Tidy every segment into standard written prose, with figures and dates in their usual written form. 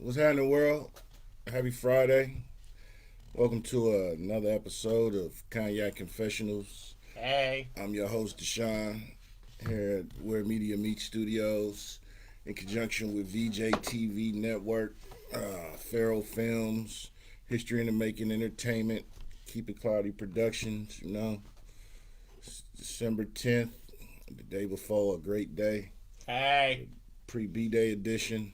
What's happening, world? Happy Friday. Welcome to another episode of Cognac Confessionals. Hey. I'm your host, Deshaun, here at Where Media Meets Studios, in conjunction with VJ TV Network, Pharaoh Films, History in the Making Entertainment, Keep It Cloudy Productions, It's December 10th, the day before a great day. Hey. Pre-B-Day edition,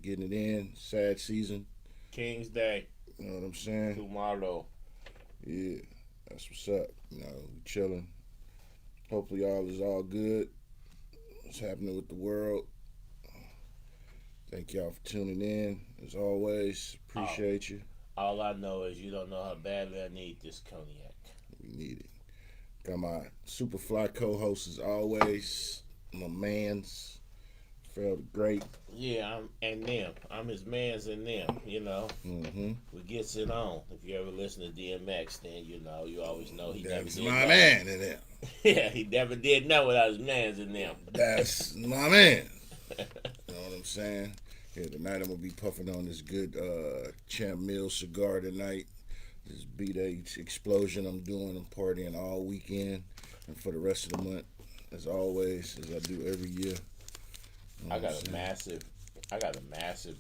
getting it in. Sad season. King's Day. You know what I'm saying? Tomorrow. Yeah, that's what's up. We chilling. Hopefully all is all good. What's happening with the world? Thank y'all for tuning in. As always, appreciate you. All I know is you don't know how badly I need this cognac. We need it. Got my super fly co-host as always. My man's felt great. Yeah, I'm his man's and them, Mm-hmm. We gets it on. If you ever listen to DMX, then you always know he That's never did my know. man in there. Yeah, he never did know without his man's in them. That's my man. You know what I'm saying? Yeah, tonight I'm gonna be puffing on this good Champ Mills cigar tonight. This B-Day explosion I'm doing. I'm partying all weekend and for the rest of the month, as always, as I do every year. I got a massive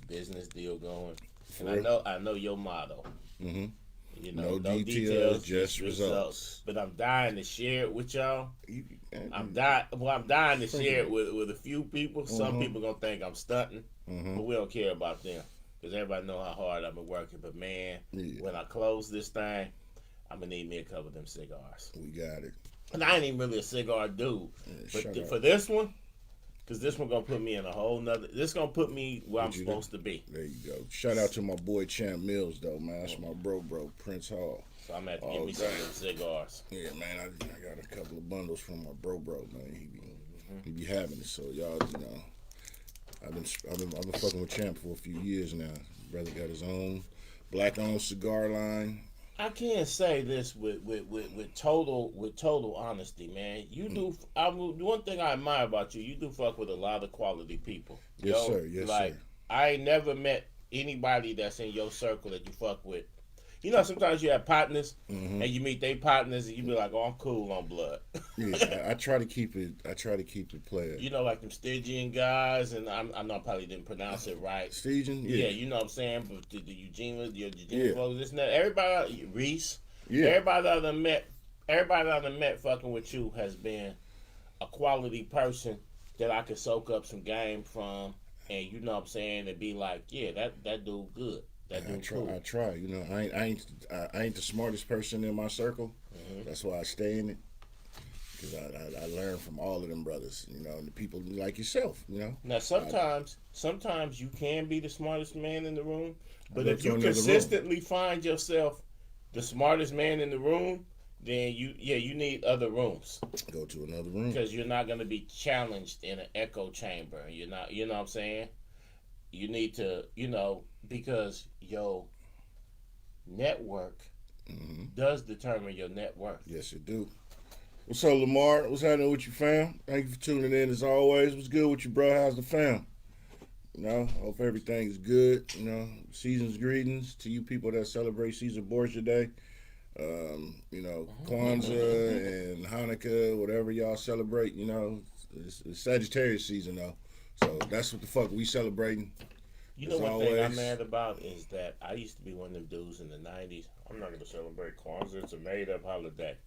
business deal going, and real? I know your motto. Mm-hmm. No details, just results. But I'm dying to share it with y'all. I'm dying to share it with a few people. Some people gonna think I'm stunting, but we don't care about them because everybody know how hard I've been working. But man, when I close this thing, I'm gonna need me a couple of them cigars. We got it. And I ain't even really a cigar dude, but for this one. Because this one going to put me in a whole nother... This going to put me where I'm supposed to be. There you go. Shout out to my boy Champ Mills, though, man. That's my bro, Prince Hall. So I'm going to have to give me some of them cigars. Yeah, man. I got a couple of bundles from my bro, man. He be having it. So, y'all, I've been fucking with Champ for a few years now. Brother got his own black-owned cigar line. I can't say this with total honesty, man. You do. One thing I admire about you, you do fuck with a lot of quality people. Yes, sir. Yes, sir. I ain't never met anybody that's in your circle that you fuck with. Sometimes you have partners, and you meet their partners, and you be like, "Oh, I'm cool on blood." Yeah, I try to keep it player. Like them Stygian guys, and I know I probably didn't pronounce it right. Stygian, yeah, you know what I'm saying. But the Eugene folks, this and that. Everybody, Reese, everybody that I done met fucking with you has been a quality person that I could soak up some game from, and you know what I'm saying, and be like, yeah, that dude good. I try. I ain't the smartest person in my circle. That's why I stay in it. Because I learn from all of them brothers, and the people like yourself, Now, sometimes you can be the smartest man in the room, but if you consistently find yourself the smartest man in the room, then you need other rooms. Go to another room. Because you're not going to be challenged in an echo chamber. You're not, you know what I'm saying? You need to, because your network does determine your net worth. Yes, it do. What's up, Lamar? What's happening with you, fam? Thank you for tuning in as always. What's good with you, bro? How's the fam? Hope everything's good. Season's greetings to you people that celebrate Caesar Borgia Day. Kwanzaa and Hanukkah, whatever y'all celebrate, it's Sagittarius season, though. So that's what the fuck we celebrating. One thing I'm mad about is that I used to be one of them dudes in the 90s. I'm not going to celebrate Kwanzaa. It's a made-up holiday.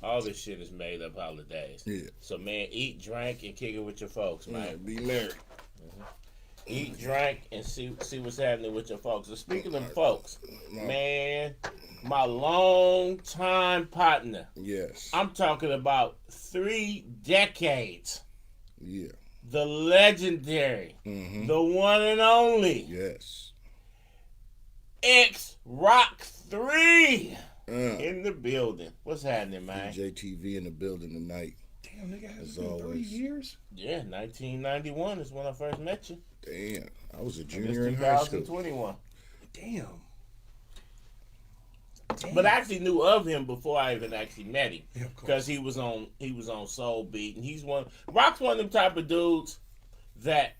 All this shit is made-up holidays. Yeah. So, man, eat, drink, and kick it with your folks, man. Be merry. Eat, drink, and see what's happening with your folks. So speaking of folks, man, my long-time partner. Yes. I'm talking about 3 decades. Yeah. The legendary, the one and only. Yes. X Rock 3 in the building. What's happening, man? JTV in the building tonight. Damn, nigga, has been 30 years? Yeah, 1991 is when I first met you. Damn, I was a junior in high school. 2021. Damn. But I actually knew of him before I even actually met him, because he was on Soul Beat, and Rock's one of them type of dudes that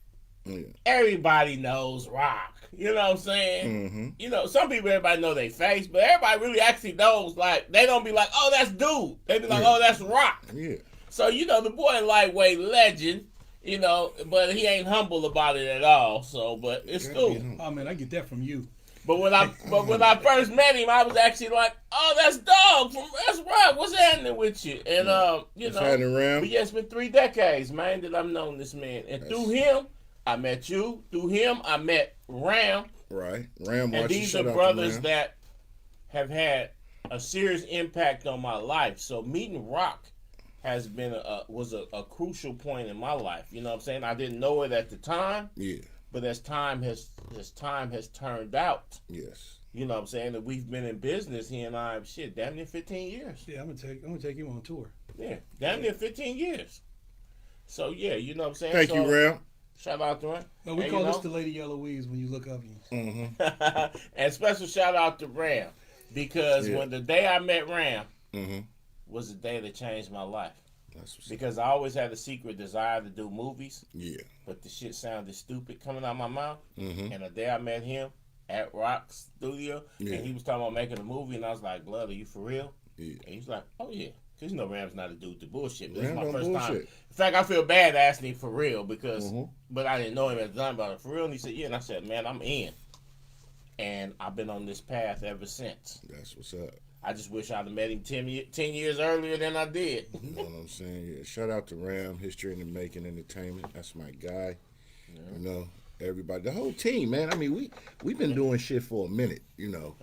everybody knows Rock. You know what I'm saying? Mm-hmm. You know, some people, everybody know their face, but everybody really actually knows, like, they don't be like, oh, that's dude. They be like, oh, that's Rock. Yeah. So, you know, the boy lightweight legend, you know, but he ain't humble about it at all. So, but it's cool. Oh man, I get that from you. But when I first met him, I was actually like, oh, that's Dog that's Rock. What's happening with you? And you know, but yeah, it's been 3 decades, man, that I've known this man. And through him, I met you. Through him, I met Ram. Right. Ram. And these are brothers that have had a serious impact on my life. So meeting Rock has been was a crucial point in my life. You know what I'm saying? I didn't know it at the time. Yeah. But as time has turned out. Yes. You know what I'm saying? That we've been in business, he and I, damn near 15 years. Yeah, I'm gonna take you on tour. Yeah, damn near 15 years. So yeah, you know what I'm saying? Thank you, Ram. Shout out to him. No, we call this the Lady Eloise when you look up. Mm-hmm. And special shout out to Ram. Because when the day I met Ram was the day that changed my life. Because I always had a secret desire to do movies. Yeah. But the shit sounded stupid coming out of my mouth. Mm-hmm. And the day I met him at Rock's studio, and he was talking about making a movie, and I was like, Blood, are you for real? Yeah. And he's like, oh yeah. Because you know Ram's not a dude to bullshit. But this is my first time. In fact, I feel bad asking him for real because, but I didn't know him at the time about it. For real? And he said, yeah. And I said, man, I'm in. And I've been on this path ever since. That's what's up. I just wish I'd have met him 10 years earlier than I did. You know what I'm saying? Yeah. Shout out to Ram, History in the Making Entertainment. That's my guy. Yeah. You know, everybody, the whole team, man. I mean, we've been doing shit for a minute, you know.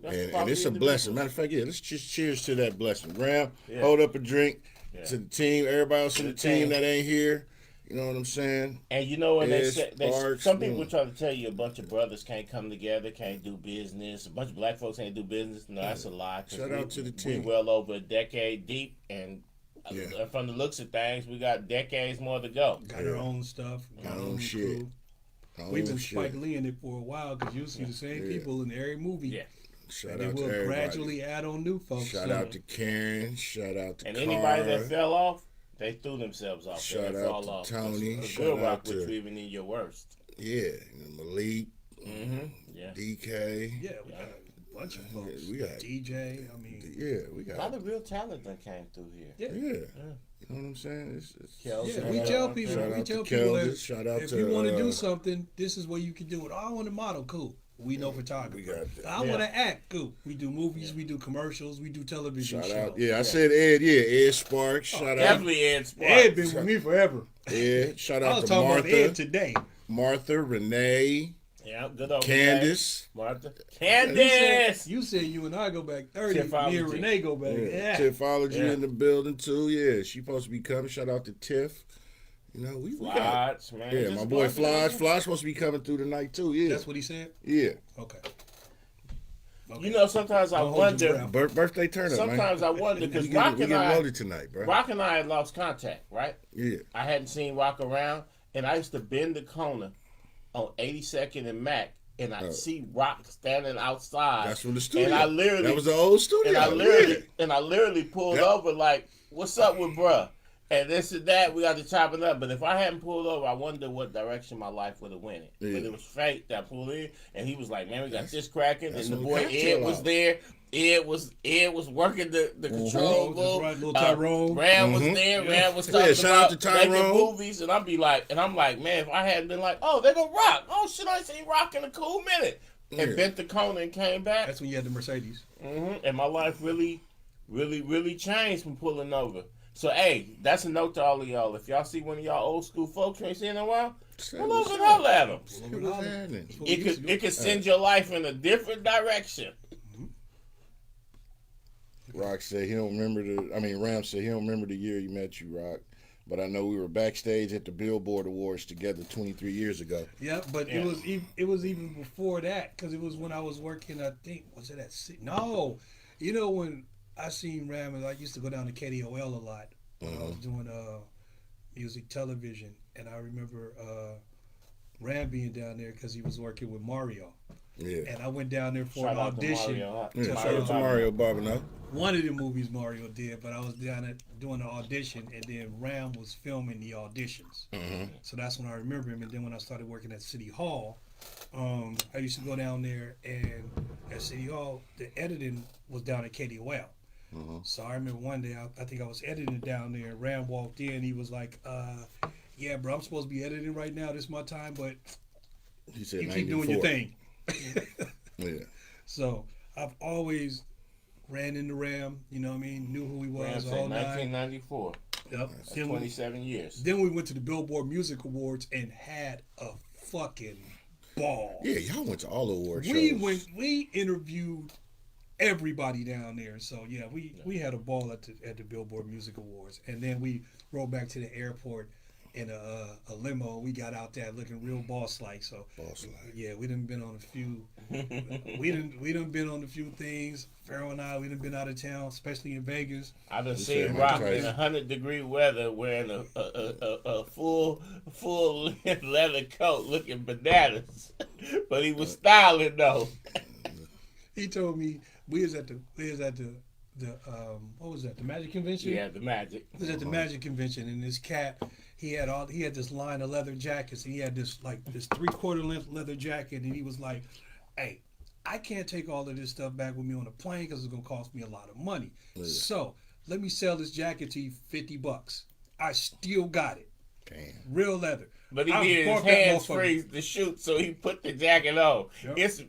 And it's a blessing. Matter of fact, let's just cheers to that blessing. Ram, hold up a drink to the team, everybody else in the team that ain't here. You know what I'm saying? And you know when they say, some people try to tell you a bunch of brothers can't come together, can't do business. A bunch of black folks can't do business. No, that's a lie. Shout out to the team. We well over a decade deep, and from the looks of things, we got decades more to go. Got our own stuff, got our own shit. We've been Spike Lee in it for a while because you see the same people in every movie. Yeah. Shout out to everybody. We'll gradually add on new folks. Shout out to Karen. Shout out to anybody that fell off. They threw themselves off. Shout out to Tony. Shout out to even in your worst. Yeah, Malik. Yeah. DK. Yeah, we got a bunch of folks. Yeah, we got DJ. I mean, we got a lot of real talent that came through here. Yeah. You know what I'm saying? We tell people. Shout out if you want to do something, this is where you can do it. Oh, I want to model. Cool. We know photography. We got that. I want to act. Cool. We do movies. We do commercials. We do television shows. Out. Yeah, I said Ed. Yeah, Ed Sparks. Shout out. Definitely Ed Sparks. Ed been with me forever. Ed. Shout out to Martha. I was talking about Ed today. Martha, Renee. Yeah, good old Candace. Martha. Candace! You said you and I go back 30. Tiffology. Me and Renee go back. Yeah. Tiffology in the building, too. Yeah, she supposed to be coming. Shout out to Tiff. You know, we got... man. Yeah, my boy Flodge. Flodge supposed to be coming through tonight, too. Yeah. That's what he said? Yeah. Okay. You know, sometimes I wonder... Birthday turn up, sometimes I wonder, because Rock and I had lost contact, right? Yeah. I hadn't seen Rock around, and I used to bend the corner on 82nd and Mac, and I'd see Rock standing outside. That's from the studio. And I literally... That was the old studio. And I literally pulled over like, what's up with bruh? And this and that, we got to chop it up. But if I hadn't pulled over, I wonder what direction my life would have went in. Yeah. But it was fate that I pulled in, and he was like, "Man, we got this cracking." And the boy Ed was there. Ed was working the control room. Right, little Tyrone. Ram was there. Ram was talking shout about out to making movies, and I'm like, man, if I hadn't been like, oh, they gonna Rock. Oh shit, I seen Rock in a cool minute, and bent the corner and came back. That's when you had the Mercedes. And my life really, really, really changed from pulling over. So, hey, that's a note to all of y'all. If y'all see one of y'all old school folks you ain't seen in a while, pull over and holler at them. It could send your life in a different direction. Rock said he don't remember Ram said he don't remember the year he met you, Rock. But I know we were backstage at the Billboard Awards together 23 years ago. Yeah, but it was even before that, because it was when I was working, I think, was it at No. You know, when I seen Ram, and I used to go down to KDOL a lot when I was doing music television, and I remember Ram being down there because he was working with Mario. Yeah. And I went down there for an audition. Shout out to Mario Barbino. one of the movies Mario did, but I was down at doing the audition, and then Ram was filming the auditions. So that's when I remember him. And then when I started working at City Hall, I used to go down there, and at City Hall, the editing was down at KDOL. So I remember one day, I think I was editing down there, and Ram walked in. He was like, yeah, bro, I'm supposed to be editing right now. This is my time, but He said you keep doing your thing. Yeah. So I've always ran into Ram, you know what I mean? Knew who he was Ram said all night. 1994. Yep. That's 27 years. Then we went to the Billboard Music Awards and had a fucking ball. Yeah, y'all went to all the award shows. We interviewed everybody down there. So yeah, we had a ball at the Billboard Music Awards. And then we rode back to the airport in a limo. We got out there looking real boss-like. So yeah, we done been on a few. we done been on a few things. Pharaoh and I, we done been out of town, especially in Vegas. I done seen Rock in 100-degree weather wearing a full leather coat, looking bananas, but he was styling though. He told me we was at the what was that? The Magic Convention? Yeah, the Magic. We was at the Magic Convention, and this cat, he had this line of leather jackets, and he had this 3/4 length leather jacket, and he was like, "Hey, I can't take all of this stuff back with me on the plane because it's gonna cost me a lot of money. Yeah. So let me sell this jacket to you $50. I still got it. Damn. Real leather." But he needed his hands free to shoot, so he put the jacket on. Yep. It's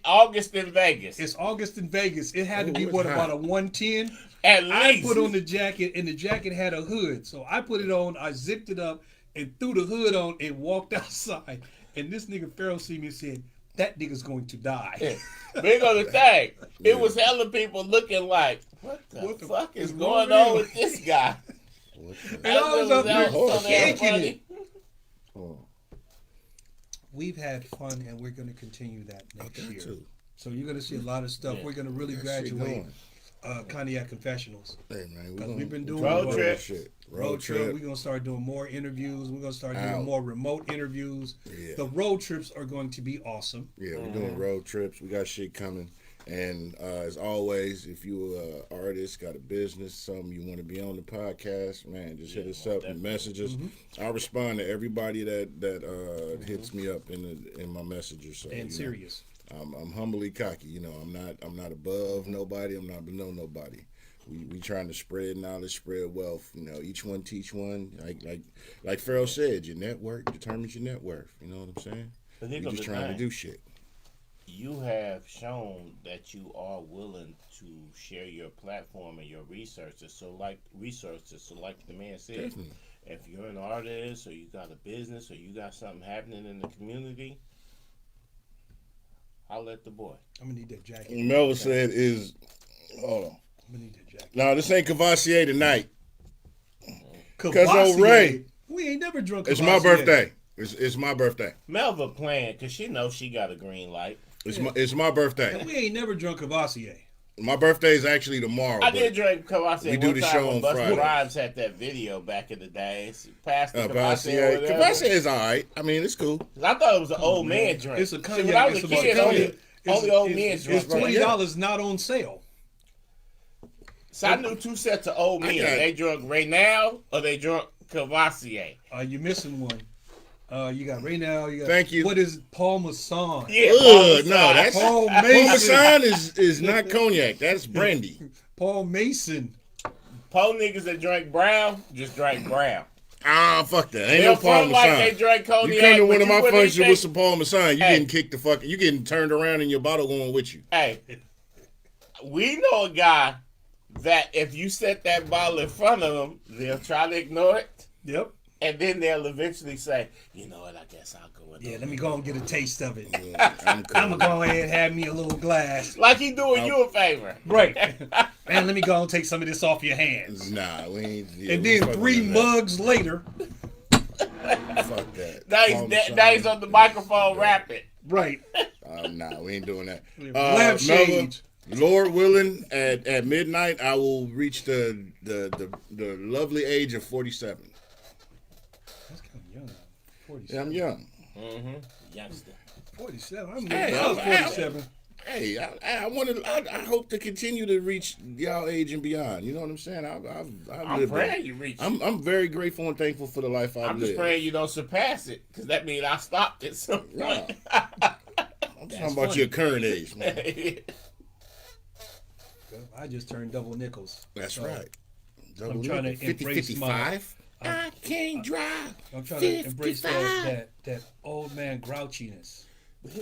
August in Vegas. It's August in Vegas. It had to be about a 110. At least. I put on the jacket, and the jacket had a hood. So I put it on, I zipped it up, and threw the hood on, and walked outside. And this nigga Pharaoh see me and said, "That nigga's going to die." Yeah. Big on the thing. It was hella people looking like, what the fuck is going on with this guy? And I was up there kicking it. We've had fun, and we're going to continue that next year. Too. So you're going to see a lot of stuff. Yeah. We're going to really graduate Cognac Confessionals. Hey, man, because we've been doing road trip. Road trip. We're going to start doing more interviews. We're going to start doing more remote interviews. Yeah. The road trips are going to be awesome. Yeah, we're doing road trips. We got shit coming. And as always, if you're an artist, got a business, something you want to be on the podcast, man, just hit us up and message us. I respond to everybody that hits me up in my messages. So, and serious. I'm humbly cocky. You know, I'm not above nobody. I'm not below nobody. We trying to spread knowledge, spread wealth. You know, each one teach one. Like Pharaoh said, your network determines your net worth. You know what I'm saying? We're just trying to do shit. You have shown that you are willing to share your platform and your resources. So like the man said, definitely. If you're an artist or you got a business or you got something happening in the community, I'll let the boy. I'm gonna need that jacket. Melva said is, hold on. I'm gonna need that jacket. No, this ain't Cavassier tonight. Cause old Ray, we ain't never drunk Cavassier. It's my birthday. It's my birthday. Melva playing because she knows she got a green light. It's my birthday. And we ain't never drunk Cavassier. My birthday is actually tomorrow. I did drink Cavassier. We do the show on Friday. Rhymes had that video back in the days. Cavassier is all right. I mean, it's cool. I thought it was an old man drink. It's a cognac. When I was a kid, only old men drink. It's $20 not on sale. So I knew two sets of old men. They drunk Reynal or they drunk Cavassier. You're missing one. You got Reynal. You got, thank you. What is it? Paul Masson? Yeah, no, that's Paul Masson is not cognac. That's brandy. Paul Mason. Paul niggas that drank brown just drank brown. Ah, fuck that. Ain't no Paul Masson. Like they drank cognac. You come to one of my functions with some Paul Masson, you getting kicked the fuck. You getting turned around and your bottle going with you. Hey, we know a guy that if you set that bottle in front of them, they'll try to ignore it. Yep. And then they'll eventually say, you know what, I guess I'll go with let me go and get a taste of it. Yeah, I'm going to go ahead and have me a little glass. Like he doing you a favor. Right. Man, let me go and take some of this off your hands. Nah, we ain't. Yeah, and then 3 mugs later. Fuck that. Now he's on the microphone rapping. Right. Nah, we ain't doing that. Lampshades. Lord willing, at midnight, I will reach the lovely age of 47. That's kind of young. 47. Yeah, I'm young. Youngster. 47. I was 47. hey, I hope to continue to reach y'all age and beyond. You know what I'm saying? I'm praying you reach. I'm very grateful and thankful for the life I've lived. I'm just praying you don't surpass it, because that means I stopped at some point. I'm talking about your current age, man. I just turned double nickels. That's so right. Double I'm trying to 50, embrace 55. I can't drive. I'm trying to embrace that old man grouchiness.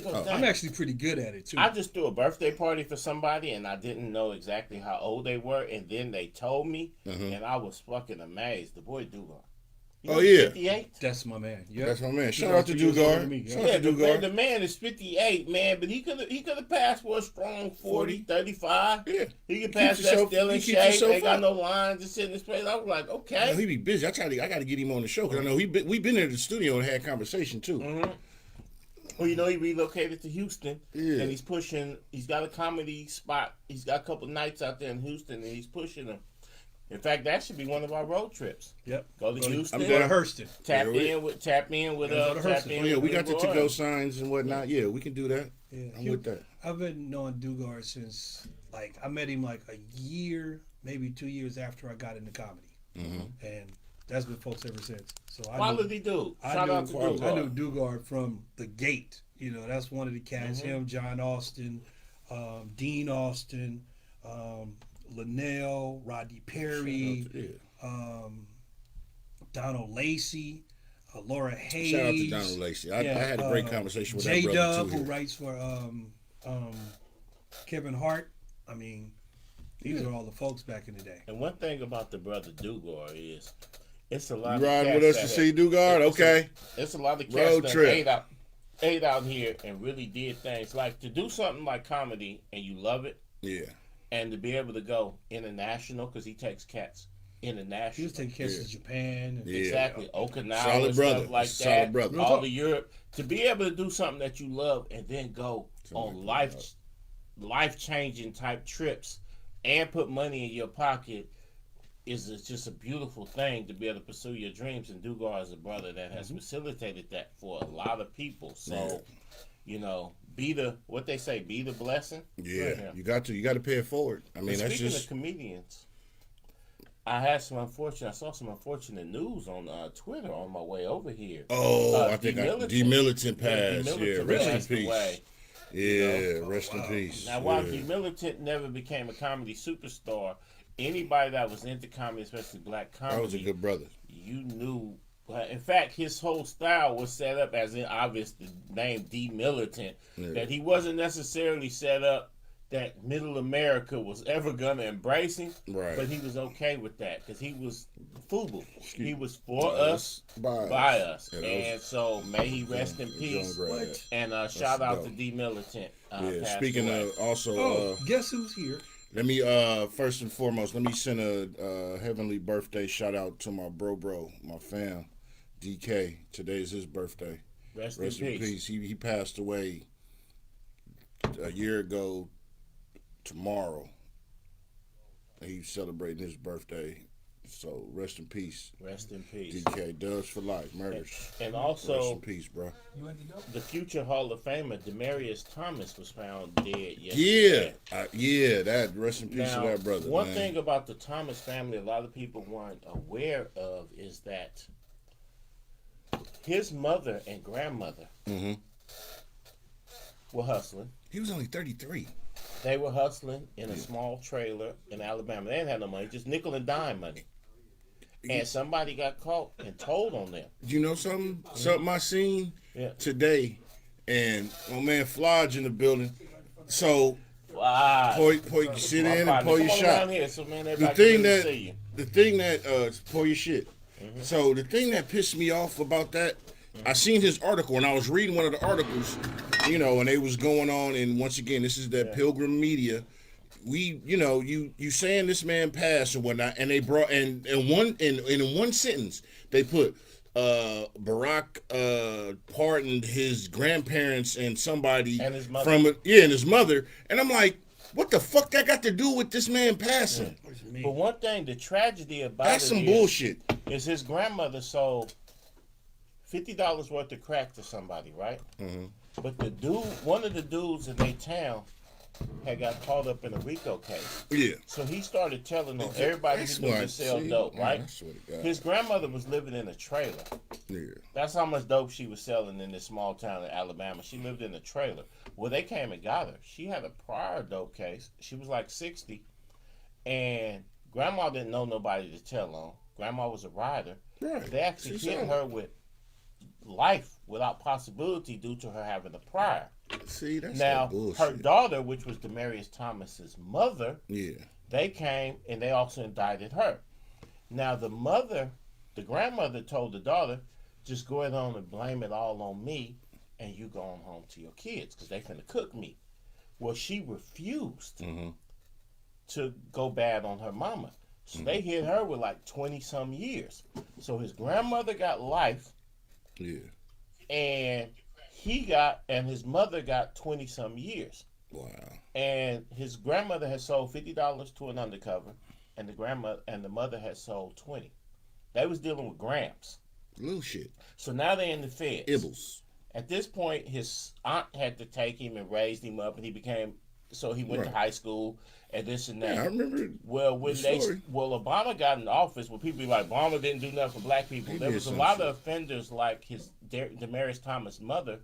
I'm actually pretty good at it too. I just threw a birthday party for somebody, and I didn't know exactly how old they were, and then they told me, and I was fucking amazed. The boy Dugar. Oh yeah, 58. That's my man. Yep. That's my man. Shout out to Dugar. The man is 58, man, but he could have passed for a strong 40, 35. Yeah, he could pass that still in shape. Ain't got no lines, just sitting in his place. I was like, okay. He be busy. I got to get him on the show because I know we've been in the studio and had conversation too. Mm-hmm. Well, you know, he relocated to Houston, and he's got a comedy spot. He's got a couple nights out there in Houston, and he's pushing them. In fact, that should be one of our road trips. Yep. Go to Houston. I'm going to Hurston. Tap in with we got the to-go signs and whatnot. Yeah, we can do that. Yeah. I'm with that. I've been knowing Dugar since, I met him a year, maybe 2 years after I got into comedy. Mm-hmm. And that's been folks ever since. So Quality dude. Shout out to Dugar. I knew Dugar from the gate. You know, that's one of the cats. Him, John Austin, Dean Austin, Linnell, Rodney Perry, Donald Lacey, Laura Hayes. Shout out to Donald Lacey. I had a great conversation with that brother J-Dub, too. who writes for Kevin Hart. I mean, these are all the folks back in the day. And one thing about the brother Dugar is, it's a lot. You riding with us to see Dugar? Okay. It's a lot of cats that ate out here and really did things like to do something like comedy and you love it. Yeah. And to be able to go international, because he takes cats international. He was taking cats to Japan. And exactly. Okinawa, solid brother. Stuff like solid that. Brother. All of Europe. To be able to do something that you love and then go on life-changing type trips and put money in your pocket is just a beautiful thing to be able to pursue your dreams. And Dugar is a brother that has facilitated that for a lot of people. So, you know, be the blessing. Yeah, you got to pay it forward. I mean, that's speaking of comedians, I saw some unfortunate news on Twitter on my way over here. Oh, I think D Militant passed. Yeah, rest in peace. Away. Yeah, rest in peace. Now, while D Militant never became a comedy superstar, anybody that was into comedy, especially black comedy, that was a good brother. You knew. In fact, his whole style was set up as in obvious the name D Militant. That he wasn't necessarily set up that Middle America was ever gonna embrace him, but he was okay with that because he was FUBU. He was for us, by us, and so may he rest in peace. And shout out to D Militant. Speaking of also, guess who's here? Let me first and foremost, let me send a heavenly birthday shout out to my bro, my fam, DK. Today's his birthday. Rest in peace. He passed away a year ago tomorrow. He's celebrating his birthday. So rest in peace. Rest in peace. DK, Dubs for life, murders. And also, rest in peace, bro. The future Hall of Famer Demarius Thomas was found dead yesterday. That rest in peace to that brother. One thing about the Thomas family, a lot of people weren't aware of, is that his mother and grandmother were hustling. He was only 33. They were hustling in a small trailer in Alabama. They didn't have no money, just nickel and dime money. And somebody got caught and told on them. You know something? Something I seen today, and my man Flodge in the building. So, pour you sit in and pour your shot. Here, so man, the thing that pour your shit. So the thing that pissed me off about that, I seen his article, and I was reading one of the articles, you know, and they was going on, and once again, this is that Pilgrim Media. We, you know, you saying this man passed or whatnot, and they brought in one sentence they put Barack pardoned his grandparents and somebody and his mother. and his mother, and I'm like, what the fuck that got to do with this man passing? But one thing, the tragedy about that's some bullshit. Is his grandmother sold $50 worth of crack to somebody, right? But one of the dudes in their town had got caught up in a RICO case. Yeah. So he started telling on everybody who knew to sell dope, right? His grandmother was living in a trailer. Yeah. That's how much dope she was selling in this small town in Alabama. She lived in a trailer. Well, they came and got her. She had a prior dope case. She was like 60. And grandma didn't know nobody to tell on. Grandma was a rider. Right. They actually hit her with life without possibility due to her having a prior. See, that's now that bullshit. her daughter, which was Demarius Thomas's mother, Yeah. they came and they also indicted her. Now the grandmother told the daughter, just go ahead on and blame it all on me, and you going home to your kids because they finna cook me. Well, she refused to go bad on her mama. So they hit her with like 20-some years. So his grandmother got life. Yeah. And his mother got 20-some years. Wow. And his grandmother had sold $50 to an undercover, and the mother had sold 20. They was dealing with grams. Little shit. So now they're in the feds. Ibbles. At this point, his aunt had to take him and raised him up, and he went to high school and this and that. Yeah, I remember. Well, Obama got in office, when people be like, Obama didn't do nothing for black people. There was a lot of offenders like his Demarius Thomas' mother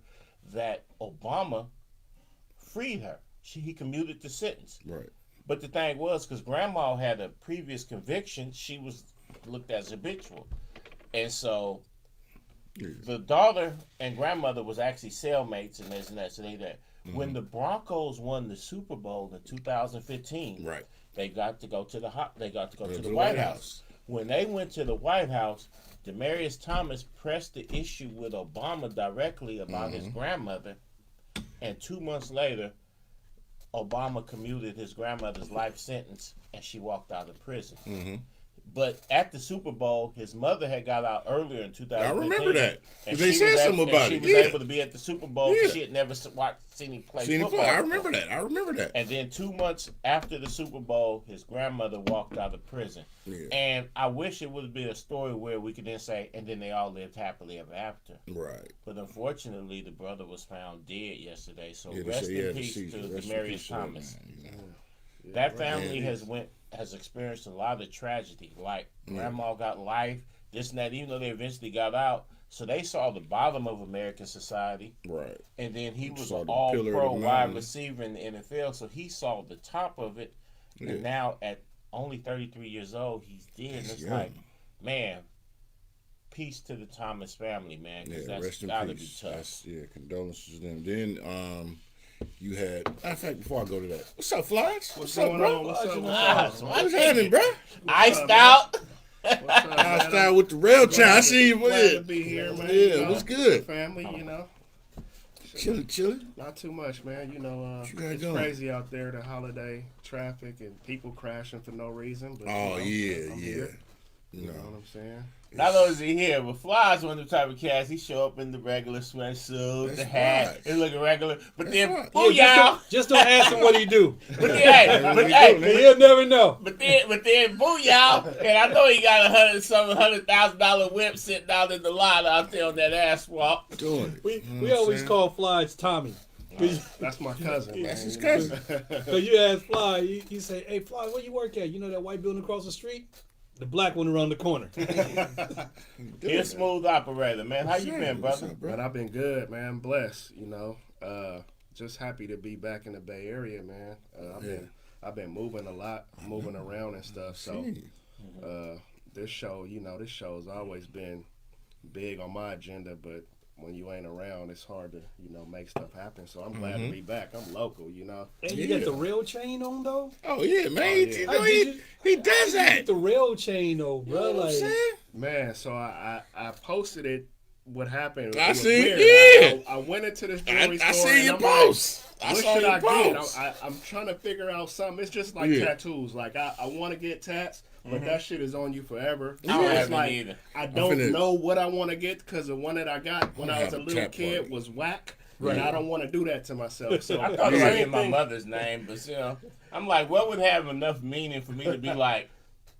that Obama freed her. He commuted the sentence. Right. But the thing was, because grandma had a previous conviction, she was looked as habitual. And so the daughter and grandmother was actually cellmates and this and that. So they there. When the Broncos won the Super Bowl in 2015, right, they got to go to the White House. When they went to the White House, Demarius Thomas pressed the issue with Obama directly about his grandmother, and 2 months later, Obama commuted his grandmother's life sentence, and she walked out of prison. But at the Super Bowl, his mother had got out earlier in 2015. I remember that. And they said something about it. She was able to be at the Super Bowl because she had never seen him play football. I remember that. And then 2 months after the Super Bowl, his grandmother walked out of prison. Yeah. And I wish it would have been a story where we could then say, and then they all lived happily ever after. Right. But unfortunately, the brother was found dead yesterday. So rest in peace to Demarius Thomas. That family has experienced a lot of tragedy. Like grandma got life, this and that, even though they eventually got out. So they saw the bottom of American society. Right. And then he was an all-pro wide receiver in the NFL, so he saw the top of it. Yeah. And now at only 33 years old, he's dead. And it's like, man, peace to the Thomas family, man, because that's got to be tough. Condolences to them. Then you had, matter of fact, before I go to that, what's up, Flies? What's going on? What's happening, bro? Iced out. Iced out with the rail chime. I see you. Glad to be here, man. Yeah, what's good? Family, Chilling. Not too much, man. It's crazy out there, the holiday traffic and people crashing for no reason. But, I'm here. You know what I'm saying? Not only is he here, but Fly's one of the type of cats. He show up in the regular sweatsuit, the hat, it's looking regular. But then, booyah! Just don't ask him what he do. But he'll never know. But then, booyah! And I know he got $100,000 whip sitting out in the lot out there on that asphalt. Doing it. We always call Fly's Tommy. That's my cousin. That's his cousin. So you ask Fly, you say, "Hey, Fly, where you work at? You know that white building across the street? The black one around the corner." He's a smooth operator, man. How you been, brother? Man, I've been good, man. Blessed, just happy to be back in the Bay Area, man. I've been moving a lot, moving around and stuff. So this show's always been big on my agenda, but when you ain't around, it's hard to, make stuff happen. So I'm glad to be back. I'm local, And you got the rail chain on, though? Oh, yeah, man. He does that. The rail chain, though, bro. You know what I'm saying? Man, so I posted it. What happened? I see. Weird. I went into this jewelry store. I see your post. What should I get? I'm trying to figure out something. It's just like tattoos. Like I want to get tats, but that shit is on you forever. I don't have like, either. I don't know what I want to get because the one that I got when I was a little kid was whack. Right. And I don't want to do that to myself. So I thought about getting my mother's name, but I'm like, what would have enough meaning for me to be like,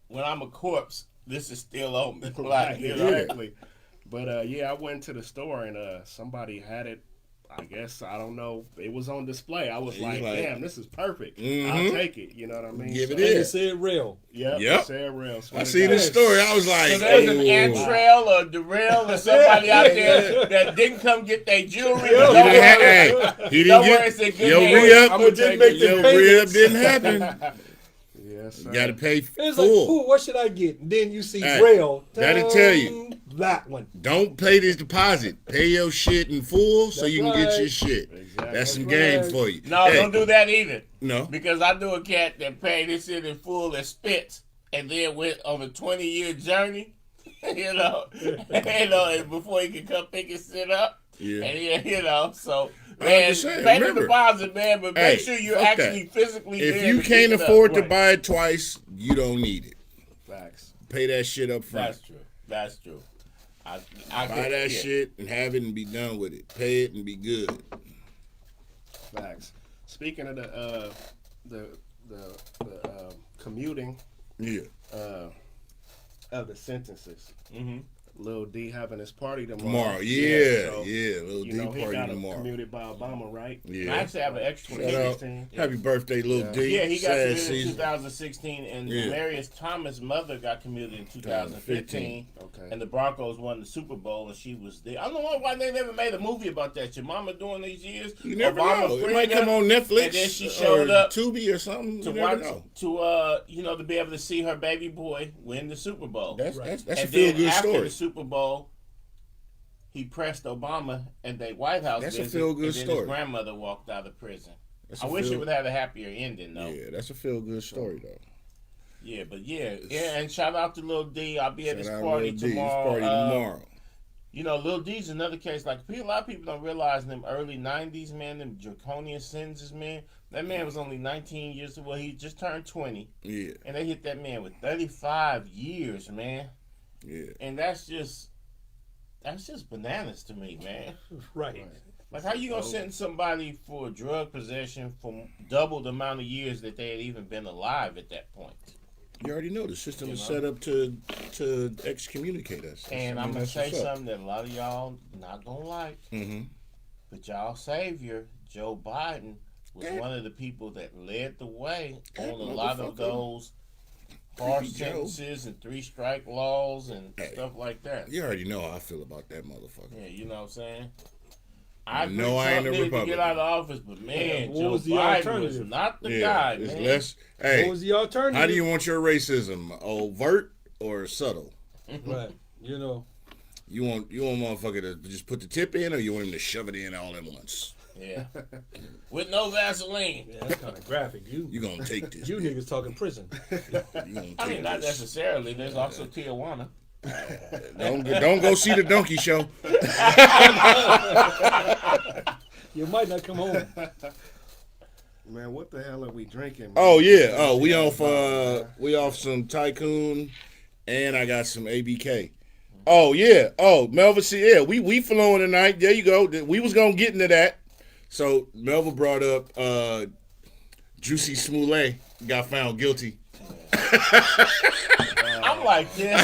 when I'm a corpse, this is still on me. Like, exactly. But I went to the store and somebody had it I guess I don't know. It was on display. I was like, like, damn, this is perfect. Mm-hmm. I'll take it. You know what I mean? Give it And in. it said real. Yep. Said real. I see this story. I was like, so there's an entrail or Darrell or somebody out there that didn't come get their jewelry. He didn't get your re-up didn't happen. Yes, sir. You got to pay It's full. like, ooh, what should I get? And then you see Braille. That'll tell you. That one. Don't pay this deposit. Pay your shit in full so you can get your shit. Exactly. That's some game for you. No, don't do that either. No. Because I knew a cat that paid this shit in full and spits and then went on a 20-year journey, and before he could come pick his shit up. Yeah. And so man, pay the deposit, man, but make sure you're actually physically there. If you can't afford to buy it twice, you don't need it. Facts. Pay that shit up front. That's true. I buy that shit and have it and be done with it. Pay it and be good. Facts. Speaking of the commuting, of the sentences. Mm-hmm. Lil D having his party tomorrow. Lil D he party got tomorrow. Commuted by Obama, right? Yeah. I actually have an extra 2016. Happy birthday, Lil D. Yeah, he got commuted in 2016, and Marius Thomas' mother got commuted in 2015. Okay. And the Broncos won the Super Bowl, and she was there. I don't know why they never made a movie about that. Your mama doing these years. You never know. It might come on Netflix. And then she showed up Tubi or something. To watch, to be able to see her baby boy win the Super Bowl. That's a feel good story. After the Super Bowl, he pressed Obama and the White House. That's visit, a feel good and then story. His grandmother walked out of prison. I wish it would have a happier ending, though. Yeah, that's a feel good story, though. Yeah, but and shout out to Lil D. I'll be at his party tomorrow. Lil D's another case. Like a lot of people don't realize in them early '90s, man, them draconian sentences, man. That man was only 19 years old. Well, he just turned 20. Yeah. And they hit that man with 35 years, man. Yeah. And that's just bananas to me, man. Right. Like, how you gonna sentence somebody for drug possession for double the amount of years that they had even been alive at that point? You already know the system is set up to excommunicate us. And I'm gonna say something that a lot of y'all not gonna like. Mm-hmm. But y'all savior, Joe Biden, was one of the people that led the way on a lot of those harsh sentences and 3-strike laws and stuff like that. You already know how I feel about that motherfucker. Yeah, you know what I'm saying? I know I ain't a Republican. To get out of office, but man, what Joe was the Biden alternative? was not the guy, man. What was the alternative? How do you want your racism? Overt or subtle? Right. You want motherfucker to just put the tip in, or you want him to shove it in all at once? Yeah. With no Vaseline. Yeah, that's kind of graphic. You gonna take this? You niggas talking prison. I mean, not necessarily. There's also Tijuana. Don't go see the donkey show. You might not come home. Man, what the hell are we drinking? Man? Oh yeah. Oh, we off some Tycoon, and I got some ABK. Oh yeah. Oh, Melva said, yeah, we flowing tonight. There you go. We was gonna get into that. So Melva brought up Juicy Smollett got found guilty. I'm like this.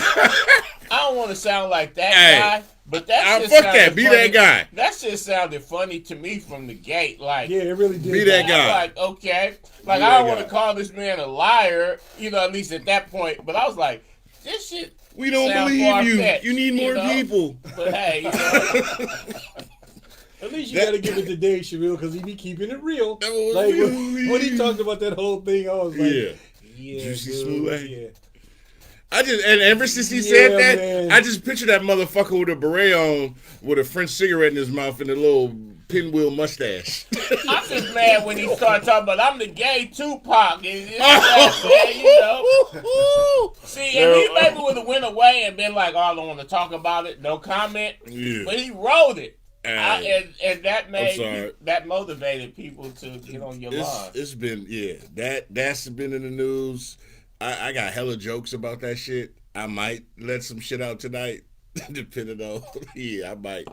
I don't want to sound like that guy, but that shit fuck that. Be funny. that guy. That shit sounded funny to me from the gate. Like, yeah, it really did. Be that guy. Like, okay. Like, I don't want to call this man a liar, at least at that point. But I was like, this shit. We don't believe you. You need more people. But hey, At least you got to give it to Dave Chappelle because he be keeping it real. Like when he talked about that whole thing, I was like, yeah, Juicy Smollett. Yeah. And ever since he said that, man. I just picture that motherfucker with a beret on, with a French cigarette in his mouth and a little pinwheel mustache. I'm just mad when he started talking about I'm the gay Tupac. See, and he maybe would have went away and been like, "Oh, I don't want to talk about it. No comment." Yeah. But he wrote it. And that that motivated people to get on your line. It's been that's been in the news. I got hella jokes about that shit. I might let some shit out tonight. Depending on, I might.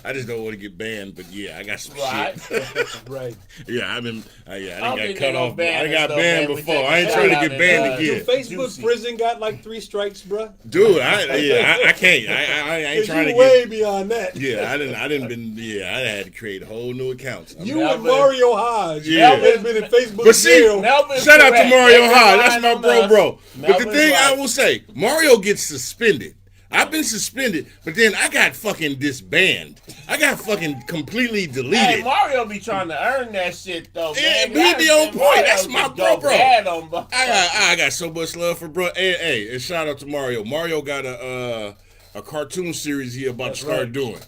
I just don't want to get banned, but I got some shit. Right. Yeah, I didn't think got cut they off. ban I us got though, banned man. We before. take I ain't the trying to shot get out banned of again. Facebook Juicy. prison got like 3 strikes, bruh. Dude, I can't. I ain't trying to You way get. beyond that. Yeah, I didn't been. Yeah, I had to create a whole new account. You and Mario Hodge Yeah. has been in Facebook But see, jail. Melvin's shout out to correct. Mario They've been Hodge. That's lying my on us. bro. But the Melvin's thing I right. will say, Mario gets suspended. I've been suspended, but then I got fucking disbanded. I got fucking completely deleted. Hey, Mario be trying to earn that shit though, man. He be on point. Mario That's my just go bro. bad on I got so much love for bro. Hey, and shout out to Mario. Mario got a cartoon series he about to start doing,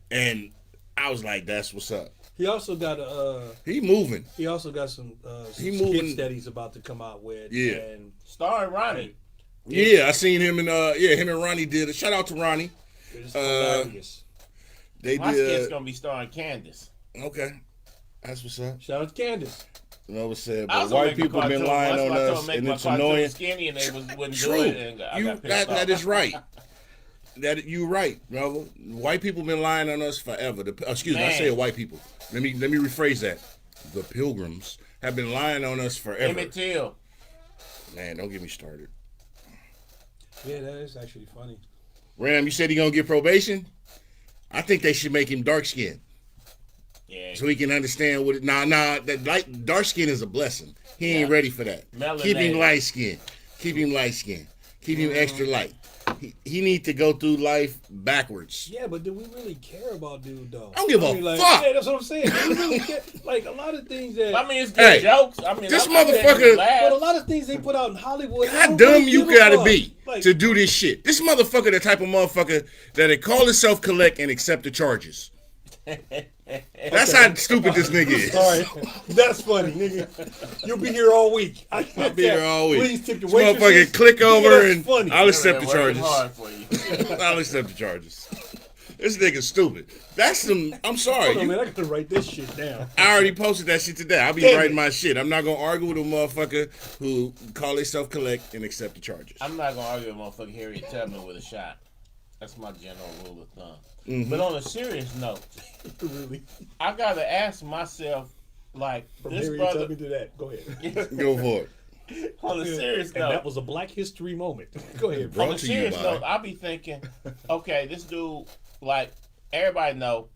and I was like, that's what's up. He also got a. He moving. He also got some He moving. skits that he's about to come out with. Yeah. And starring Ronnie. Yeah, I seen him and him and Ronnie did it. Shout out to Ronnie. it's hilarious. They My skit's did. gonna be starring Candace. Okay, that's what's up. Shout out to Candace. You know what I'm saying? I But was gonna white make a people been cartoon lying once, on but I told us, them and make it's my cartoon annoying. skinny, and they wouldn't do True, it. And I got pissed off. that is right. That you right, brother. White people been lying on us forever. Excuse me, I Man. say white people. Let me rephrase that. The Pilgrims have been lying on us forever. Emmett Till. Man, don't get me started. Yeah, that is actually funny. Ram, you said he gonna get probation. I think they should make him dark skinned Yeah. so he can understand what. That dark skin is a blessing. He ain't ready for that. Melanated. Keep him light skinned. Keep him light skinned. Keep him extra light. He need to go through life backwards. Yeah, but do we really care about dude though? I don't give a fuck. Yeah, that's what I'm saying. Do we really care? Like a lot of things that. I mean, it's good jokes. I mean, this I'm not saying motherfucker- to laugh. But a lot of things they put out in Hollywood. I How don't dumb really you give a gotta fuck. be Like, to do this shit? This motherfucker, the type of motherfucker that'll call himself collect and accept the charges. That's how stupid this nigga is. Sorry, that's funny, nigga. You'll be here all week. I'll be here all week. Please tip your This waitresses. motherfucker click over That's and funny. I'll accept the Working charges. hard for you. I'll accept the charges. This nigga's stupid. That's some. I'm sorry. Hold on, man. I gotta write this shit down. I already posted that shit today. I'll be Damn writing it. my shit. I'm not gonna argue with a motherfucker who call himself collect and accept the charges. I'm not gonna argue with motherfucking Harriet Tubman with a shot. That's my general rule of thumb. Mm-hmm. But on a serious note, Really, I gotta ask myself, like, from this Harry brother. to that. Go ahead. Go for it. On a serious And note, that was a Black History moment. Go ahead, bro. on Brought a to you serious by- note, I be thinking, okay, this dude, like, everybody know,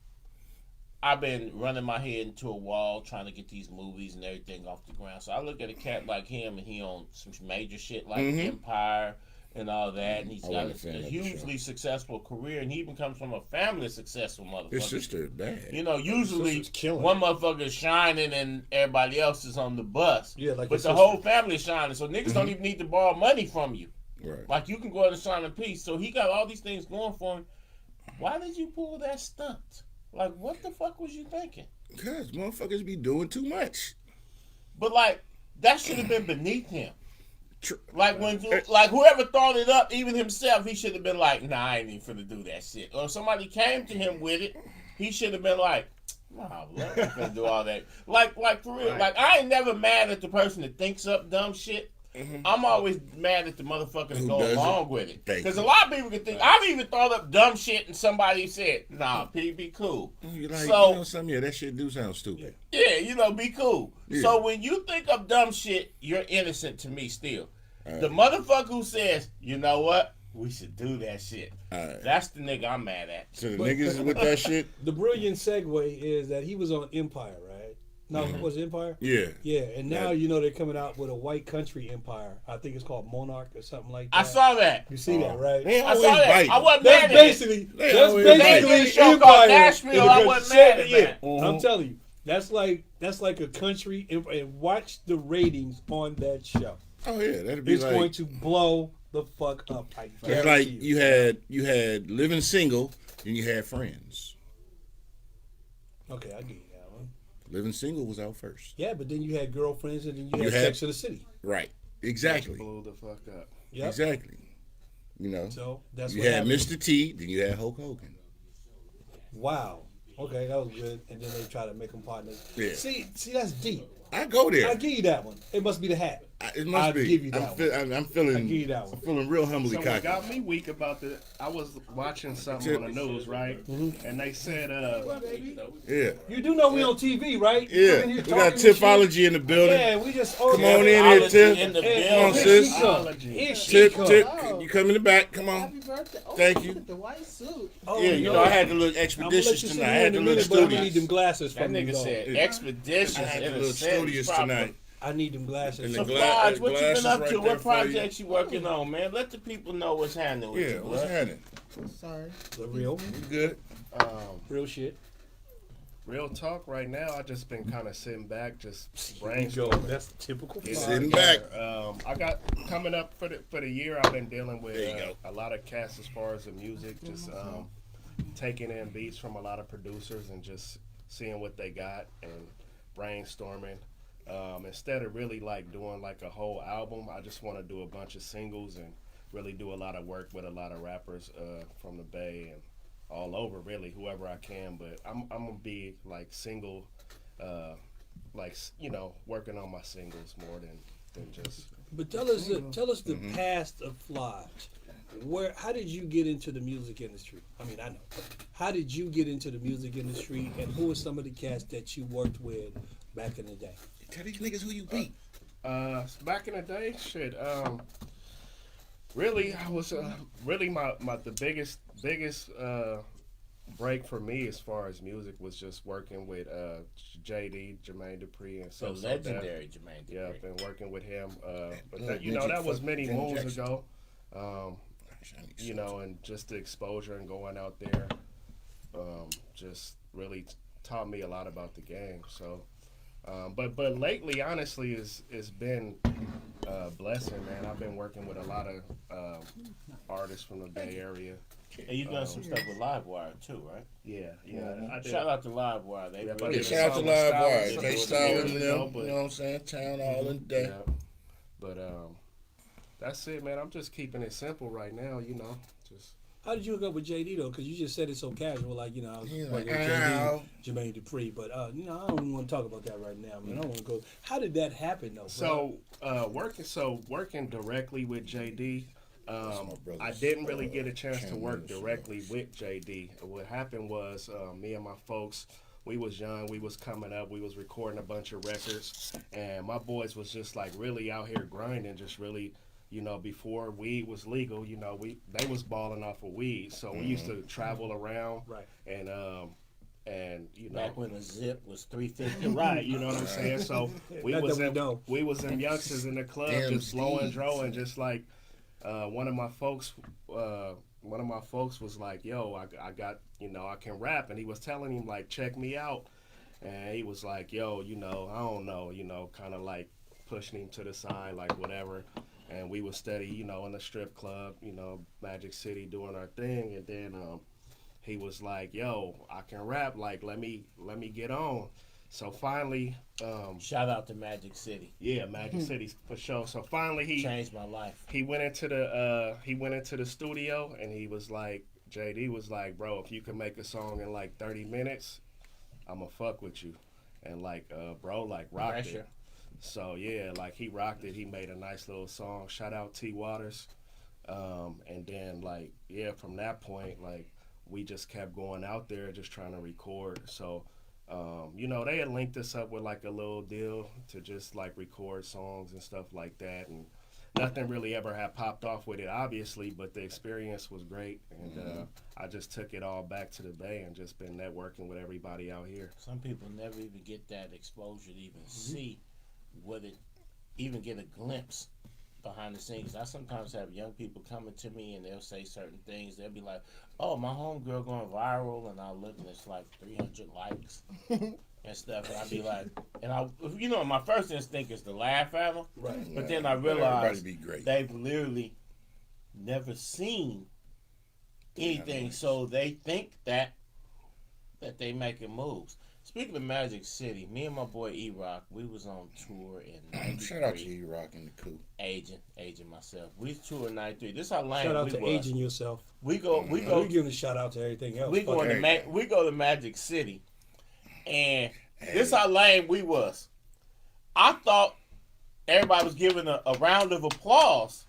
I've been running my head into a wall trying to get these movies and everything off the ground. So I look at a cat like him, and he on some major shit like Empire and all that, and he's I got wasn't a fan a of the hugely successful career, and he even comes from a family of successful motherfuckers. His sister is bad. You know, usually sister's killing one motherfucker is shining and everybody else is on the bus. Yeah, like but his the sister. whole family is shining, so niggas don't even need to borrow money from you. Right. Like, you can go out and shine in peace. So he got all these things going for him. Why did you pull that stunt? Like, what the fuck was you thinking? Because motherfuckers be doing too much. But, like, that should have been beneath him. Tr- Like, like whoever thought it up, even himself, he should have been like, nah, I ain't even finna do that shit. Or if somebody came to him with it, he should have been like, nah, I'm not finna do all that. Like for real. Right. Like, I ain't never mad at the person that thinks up dumb shit. I'm always mad at the motherfucker that Who go does it? along with it. Thank Because you. a lot of people can think, I've even thought up dumb shit and somebody said, nah, P, be cool. You like, So- you know something? Yeah, that shit do sound stupid. Yeah, you know, be cool. Yeah. So when you think of dumb shit, you're innocent to me still. The motherfucker who says, you know what? We should do that shit. Alright. That's the nigga I'm mad at. So the niggas with that shit? The brilliant segue is that he was on Empire, right? No, was it Empire? Yeah. Yeah, and now That- you know they're coming out with a white country empire. I think it's called Monarch or something like that. I saw that. You see that, right? They I always saw that. biting. I wasn't That's mad at it. basically They that's always They biting. did a basically show called Empire. Nashville. in a I good wasn't set. mad at Yeah, that. I'm telling you, that's like a country, and watch the ratings on that show. Oh yeah, that'd be It's like going to blow the fuck up. I it's guarantee like you had Living Single and you had Friends. Okay, I get you that one. Living Single was out first. Yeah, but then you had Girlfriends, and then you You had had- Sex in the City. Right. Exactly. Blew the fuck up. Yep. Exactly. You know. So that's You what had happened. Mr. T, then you had Hulk Hogan. Wow. Okay, that was good. And then they try to make them partners. Yeah. See, that's deep. I go there. I give you that one. It must be the hat. It must I'll be. give you that one. I'm feeling. I give you that one. I'm feeling real humbly So what cocky. got me weak about I was watching something on the news, right? And they said, Yeah. You do know we on TV, right? You Yeah. come in here We got talking and Tipology in the shit. building. Yeah, we just Come on in here, Tip. In the Come on, building. sis. Here she Tip, come. Tip, you come in the back. Come on. Happy birthday. Oh, Thank you. The white suit. Oh, Yeah, you no. know, I had to look I'm gonna let expeditious you see tonight. I me had in to a look minute, but I'm gonna need studious. them glasses That from you. nigga though. said Yeah. expeditious I had in to a look sentence studious properly. tonight. I need them glasses. And So, the Flodge, what you glasses been up right to? there What for you. projects you working on, man? Let the people know what's happening with Yeah, you, what's blood. happening? Sorry. The real, You good? real shit. real talk right now, I just been kind of sitting back, just Yo, brainstorming. that's typical. Getting Sitting together. back. I got coming up for the year. I've been dealing with There you go. a lot of cats as far as the music, just taking in beats from a lot of producers and just seeing what they got and brainstorming. Instead of really like doing like a whole album, I just want to do a bunch of singles and really do a lot of work with a lot of rappers from the Bay and all over, really, whoever I can. But I'm gonna be like single, like working on my singles more than just. But tell us the past of Flodge. How did you get into the music industry? I mean, I know. How did you get into the music industry, and who are some of the cats that you worked with back in the day? Tell these niggas who you beat. Back in the day, shit. Really, I was really the biggest break for me as far as music was just working with JD, Jermaine Dupri, and So so legendary Jermaine Dupri. Yeah, I've been working with him. But Look, that, Magic that was fuck many Janet moons Jackson. ago. And just the exposure and going out there, just really taught me a lot about the game. So, but lately, honestly, it's been a blessing, man. I've been working with a lot of artists from the Bay Area. And you done some stuff with Livewire too, right? Yeah. I did. Shout out to Livewire. They Yeah, really Yeah, did shout out to song Live with Wire. Styles. Jay It Styles was and years them. ago, but- You know what I'm saying? Town all in day. Yeah. But that's it, man. I'm just keeping it simple right now, Just How did you hook up with JD though? Because you just said it so casual, like I was He's working like, with ow. Jermaine Dupri. But I don't even want to talk about that right now, man. I don't want to go. How did that happen though? Bro? Working directly with JD. That's my brother's, I didn't really get a chance to Cam work Newton. directly with JD. What happened was me and my folks, we was young, we was coming up, we was recording a bunch of records, and my boys was just like really out here grinding, just really, before weed was legal, they was balling off of weed, so we used to travel around, Right. and Back when the zip was $3.50. right, you know what I'm saying? So we Not was that we don't. we was them youngsters in the club Damn just blowing Steve. dro and just like one of my folks was like, yo, I got, I can rap, and he was telling him like, check me out, and he was like, yo, I don't know, kind of like pushing him to the side, like whatever, and we was steady, in the strip club, Magic City doing our thing, and then he was like, yo, I can rap, like let me get on. So finally, Shout out to Magic City. yeah, Magic City for sure. So finally, he Changed my life. went into the studio, and he was like, JD was like, bro, if you can make a song in like 30 minutes, I'ma fuck with you, and like, bro, like rocked Pressure. it. So yeah, like he rocked it. He made a nice little song. Shout out T Waters, and then like from that point, like we just kept going out there, just trying to record. So. They had linked us up with like a little deal to just like record songs and stuff like that, and nothing really ever had popped off with it, obviously, but the experience was great, and I just took it all back to the Bay and just been networking with everybody out here. Some people never even get that exposure to even see even get a glimpse behind the scenes. I sometimes have young people coming to me and they'll say certain things. They'll be like, oh, my homegirl going viral, and I'll look and it's like 300 likes and stuff, and I'll be like, and my first instinct is to laugh at them, Right. but then I Everybody realize be great. they've literally never seen anything, so they think that they making moves. Speaking of Magic City, me and my boy E-Rock, we was on tour in 93. Shout out to E-Rock and the Coup. Aging myself. We toured in 93. This how lame Shout out we to was. aging yourself. We go. We giving a shout out to everything else. We go Fuck to everything. we go to Magic City, and this how lame we was. I thought everybody was giving a round of applause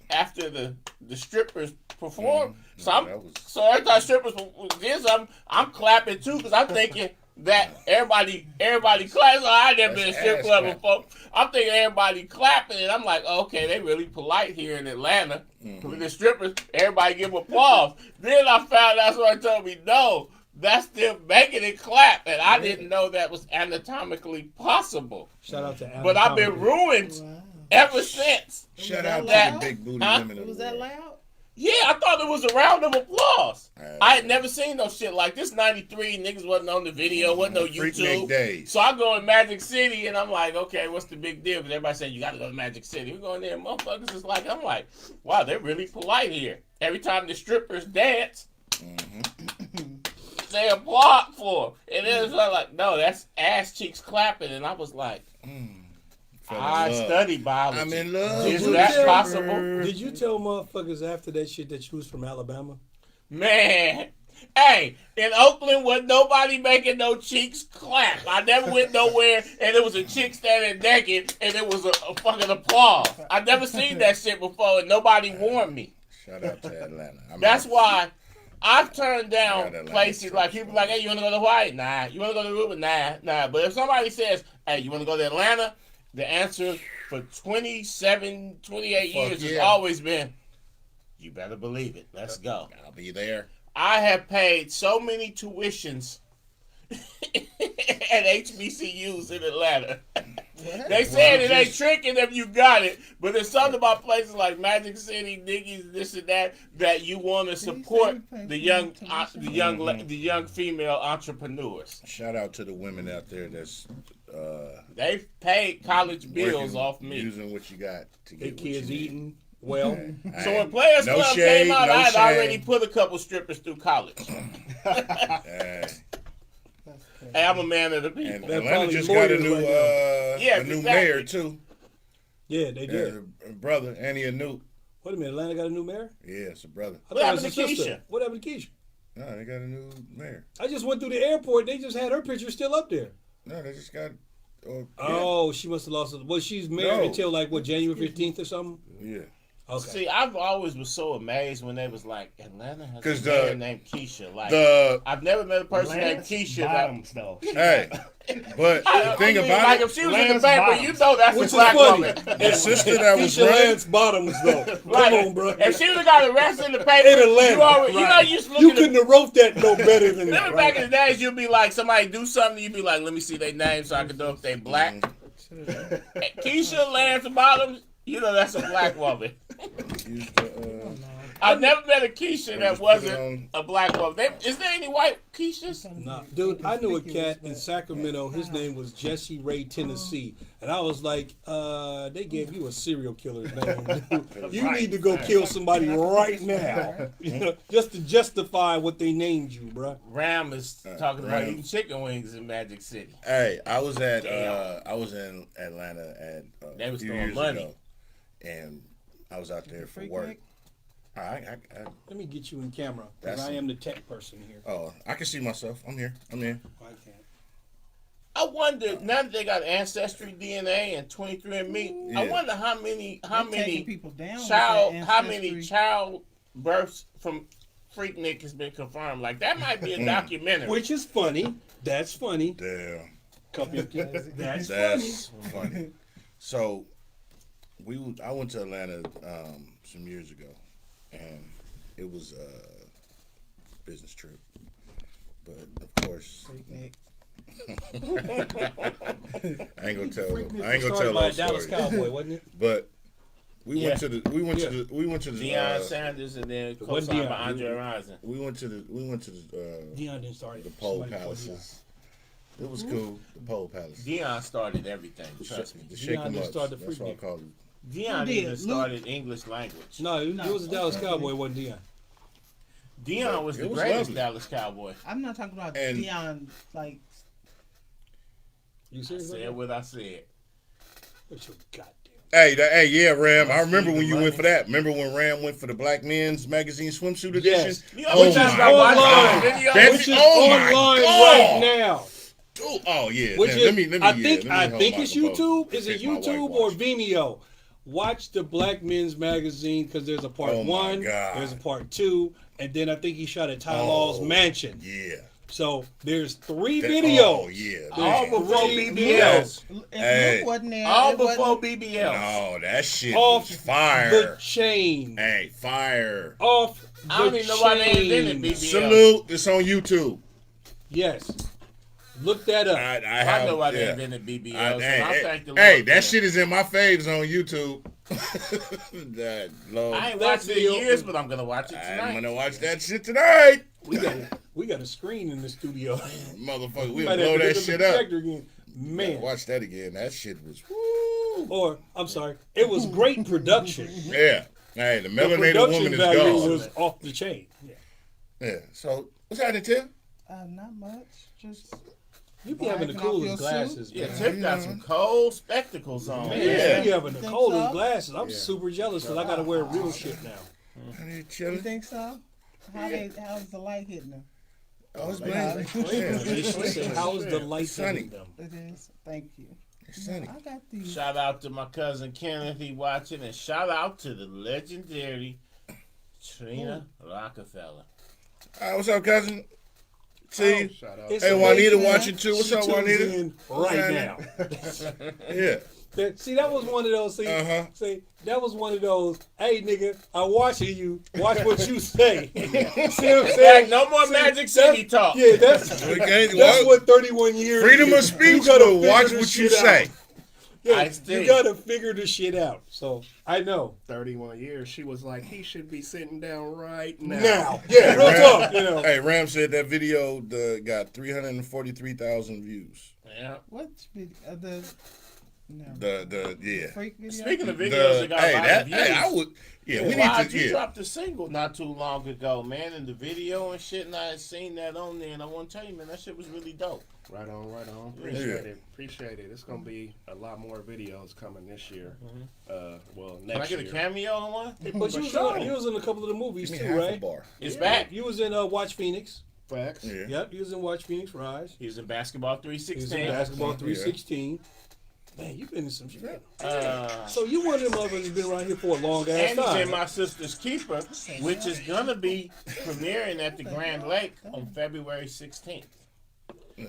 after the strippers performed. So every time strippers did something, I'm clapping too because I'm thinking that everybody claps. So I never been in a strip club before. I'm thinking everybody clapping, and I'm like, okay, they really polite here in Atlanta. With the strippers, everybody give applause. Then I found out someone told me, no, that's them making it clap, and I didn't know that was anatomically possible. Shout out to But I've been ruined ever since. Shout out to the big booty women. Was that loud? Yeah, I thought it was a round of applause. I had never seen no shit like this. 93 niggas wasn't on the video, wasn't no YouTube. Days. So I go in Magic City and I'm like, okay, what's the big deal? Because everybody saying you got to go to Magic City. We go in there, and motherfuckers is like, I'm like, wow, they're really polite here. Every time the strippers dance, they applaud for them. And then it's like, no, that's ass cheeks clapping. And I was like, I study biology. I'm in love. Is that possible? Did you tell motherfuckers after that shit that you was from Alabama? Man, hey, in Oakland, wasn't nobody making no cheeks clap. I never went nowhere, and it was a chick standing naked, and it was a fucking applause. I never seen that shit before, and nobody warned me. Shout out to Atlanta. That's why I've turned down places like people like, hey, you want to go to Hawaii? Nah. You want to go to Aruba? Nah. But if somebody says, hey, you want to go to Atlanta? The answer for 28 years has always been, you better believe it. Let's go. I'll be there. I have paid so many tuitions at HBCUs in Atlanta. They said it ain't tricking if you got it, but there's something about places like Magic City, Niggy's, this and that you want to support the young female entrepreneurs. Shout out to the women out there that's they've paid college bills off me. Using what you got to get The kids what you eating well. So when Players Club came out, I had already put a couple strippers through college. Hey, I'm a man of the people. And Atlanta just got a new mayor too. Yeah, they did. Brother Annie Anouk. Wait a minute, Atlanta got a new mayor? Yeah, it's a brother. What happened to Keisha? What happened to Keisha? No, they got a new mayor. I just went through the airport. They just had her picture still up there. No, they just got. Oh, she must have lost it. Well, she's married until like what, January 15th or something? Yeah. Okay. See, I've always was so amazed when they was like, Atlanta has a mayor named Keisha. Like, I've never met a person named Keisha. Bottoms, though. Hey, but the thing about like it, if she was in the paper, you know that's which a black funny. woman. the sister that was Keisha running, Lance Bottoms, though. Come on, bro. If she would have got arrested in the paper, In Atlanta, you know, you used to look You at couldn't have wrote that no better than that. remember back in the days, you'd be like, somebody do something, you'd be like, let me see their name so I can know if they black. Keisha Lance Bottoms, you know that's a black woman. I've never met a Keisha that wasn't a black woman. Is there any white Keishas? Nah, dude, I knew a cat in Sacramento. His name was Jesse Ray Tennessee. And I was like, they gave you a serial killer's name. Dude. You need to go kill somebody right now. You know, just to justify what they named you, bro. Ram is talking about eating chicken wings in Magic City. Hey, I was in Atlanta They a was few throwing years money. ago, and I was out there for work. Let me get you in camera, because That's I am the tech person here. Oh, I can see myself. I'm here. I'm in. I can't. I wonder, now that they got Ancestry DNA and 23andMe, I wonder how many people down child births from Freaknik has been confirmed. Like, that might be a documentary. Which is funny. That's funny. Damn. That's funny. So, I went to Atlanta some years ago, and it was a business trip. But of course, I ain't gonna tell by those Dallas stories. Cowboy, wasn't it? But we went to the Deion Sanders and then co-signed by Andre Rison. We went to the Deion didn't start the pole palaces. It was cool. The pole palace. Deion started everything. Trust me. The shake 'em ups. started That's what I call it. Deion even started English language. No, it was a Dallas Cowboy, wasn't Deion. Deion was the greatest Dallas Cowboy. I'm not talking about And Deion, like. You I serious? said what I said. What's your goddamn? Hey, yeah, Ram. I remember when you went for that. Remember when Ram went for the Black Men's Magazine swimsuit edition? Yes. Which is online video. right now. Oh yeah. Which Damn, is, let me, I yeah, think let me hold it's my YouTube. composure. Is it Take my YouTube white or watch. Vimeo? Watch the Black Men's Magazine because there's a part Oh, my 1, God. there's a part 2, and then I think he shot at Ty Law's mansion. Yeah. So there's 3 videos. Oh yeah. All man. before Three BBLs. If Hey. Luke wasn't there, All it wasn't- before BBLs. No, that shit Off was fire. the chain. Hey, fire. Off the I don't even know why they invented chain. BBLs. Salute. It's on YouTube. Yes. Look that up. I know why they yeah. invented BBLs. Hey, and I hey, thank the hey, Lord that for shit is in my faves on YouTube. That Lord. I ain't That watched it video- in years, but I'm gonna watch it tonight. I'm gonna watch that shit tonight. We got a screen in the studio. Motherfucker, we'll Might have blow to that look at shit the up. projector again. Man. Watch that again. That shit was woo. Or, I'm sorry, it was great production. Yeah. Hey, the The melanated production woman is value gone. was off the chain. Yeah. Yeah. So what's happening, Tim? Not much. Just You be having the Wiping off your coolest glasses, Yeah, man. Tip got some cold spectacles on. Man, Yeah. you be having the Think coldest so? glasses. I'm Yeah. super jealous because I got to wear real shit now. How you you chilling? think so? How's the light hitting them? Oh, it's Yeah. She said, how is the light Sunny. hitting them? It is. Thank you. It's sunny. I got these. Shout out to my cousin Kenneth, he watching, and shout out to the legendary Trina Rockefeller. What's up, cousin? See? Shout out. It's Hey, amazing, Juanita man. watching too. What's She up, tunes Juanita? in right now. Yeah. See, that was one of those things. Uh-huh. See, that was one of those. Hey, nigga, I'm watching you. Watch what you say. See what I'm Hey, saying? no more Magic City talk. Yeah, that's We can't- that's what? what 31 years. Freedom is. of speech, You gotta but figure watch this what you shit say. out. Yeah, I you see. gotta figure the shit out. So I know 31 years. She was like, he should be sitting down right now. now. Yeah, real talk. You know. Hey, Ram said that video got 343,000 views. Yeah. What's the no. Yeah. Freak video? Speaking of videos that got a lot of views. I would. Yeah, we Why need to. you Yeah. dropped a single not too long ago, man, and the video and shit, and I had seen that on there, and I want to tell you, man, that shit was really dope. Right on, right on. Yeah. Appreciate it. It's gonna be a lot more videos coming this year. Well, Can I next get a year. cameo on one? But you was in a couple of the movies Give me too, half a right? bar. It's Yeah, back. You was in Watch Phoenix. Facts. Yeah. Yep, you was in Watch Phoenix Rise. He was in Basketball You was in 316. Basketball Yeah. 316. Man, you've been in some shit. Uh, So you one of them motherfuckers that's been around here for a long ass and he's time. in My Sister's Keeper, which is going to be premiering at the Grand Lake on February 16th.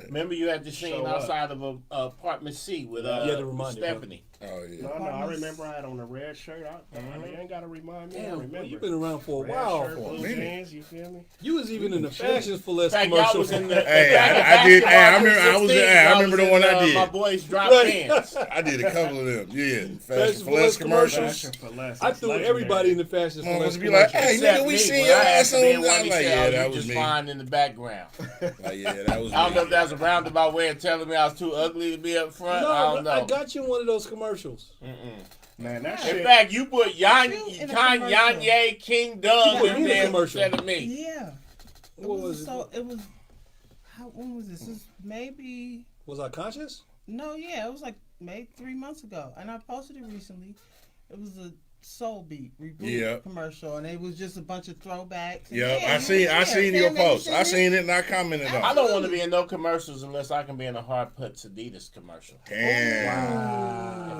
Remember you had the scene Show up. outside of a apartment C with to remind you, Stephanie. Oh yeah. No, I remember I had on a red shirt. You ain't gotta remind me. I Damn, boy, remember. you've been around for a Red while. shirt, For a blue minute. jeans, you feel me? You was even in the Fashions for Less In fact, y'all commercial. was in the. Hey, in fact, I did. Hey, I Basketball remember. I was. 316, I y'all remember was the one in, I did. My boys drop Right. pants. I did a couple of them. Yeah. Fashion Fashion for for Less less commercials. commercials. Fashion for less. I It's threw legendary. everybody in the Fashions for Less Motherfuckers be like, commercial. "Hey, Except nigga, we me. seen When your I ass asked on." me I'm one, he like, said, "Yeah, "Oh, that you was just me." fine in the background. Like, yeah, that was me. I don't know if that's a roundabout way of telling me I was too ugly to be up front. No, I don't but know. I got you in one of those commercials. Man, that In shit. fact, you put You in a commercial. Kanye King Doug You put in me in a there commercial. instead of me. Yeah. What was it? So it was. When was this? This was maybe. Was I conscious? No, yeah, it was like maybe 3 months ago, and I posted it recently. It was a Soul Beat reboot Yep. commercial, and it was just a bunch of throwbacks. And Yep, yeah, I seen your Sam, post. you I it? seen it and I commented on I it. don't want to be in no commercials unless I can be in a Hard Puts Adidas commercial. Damn.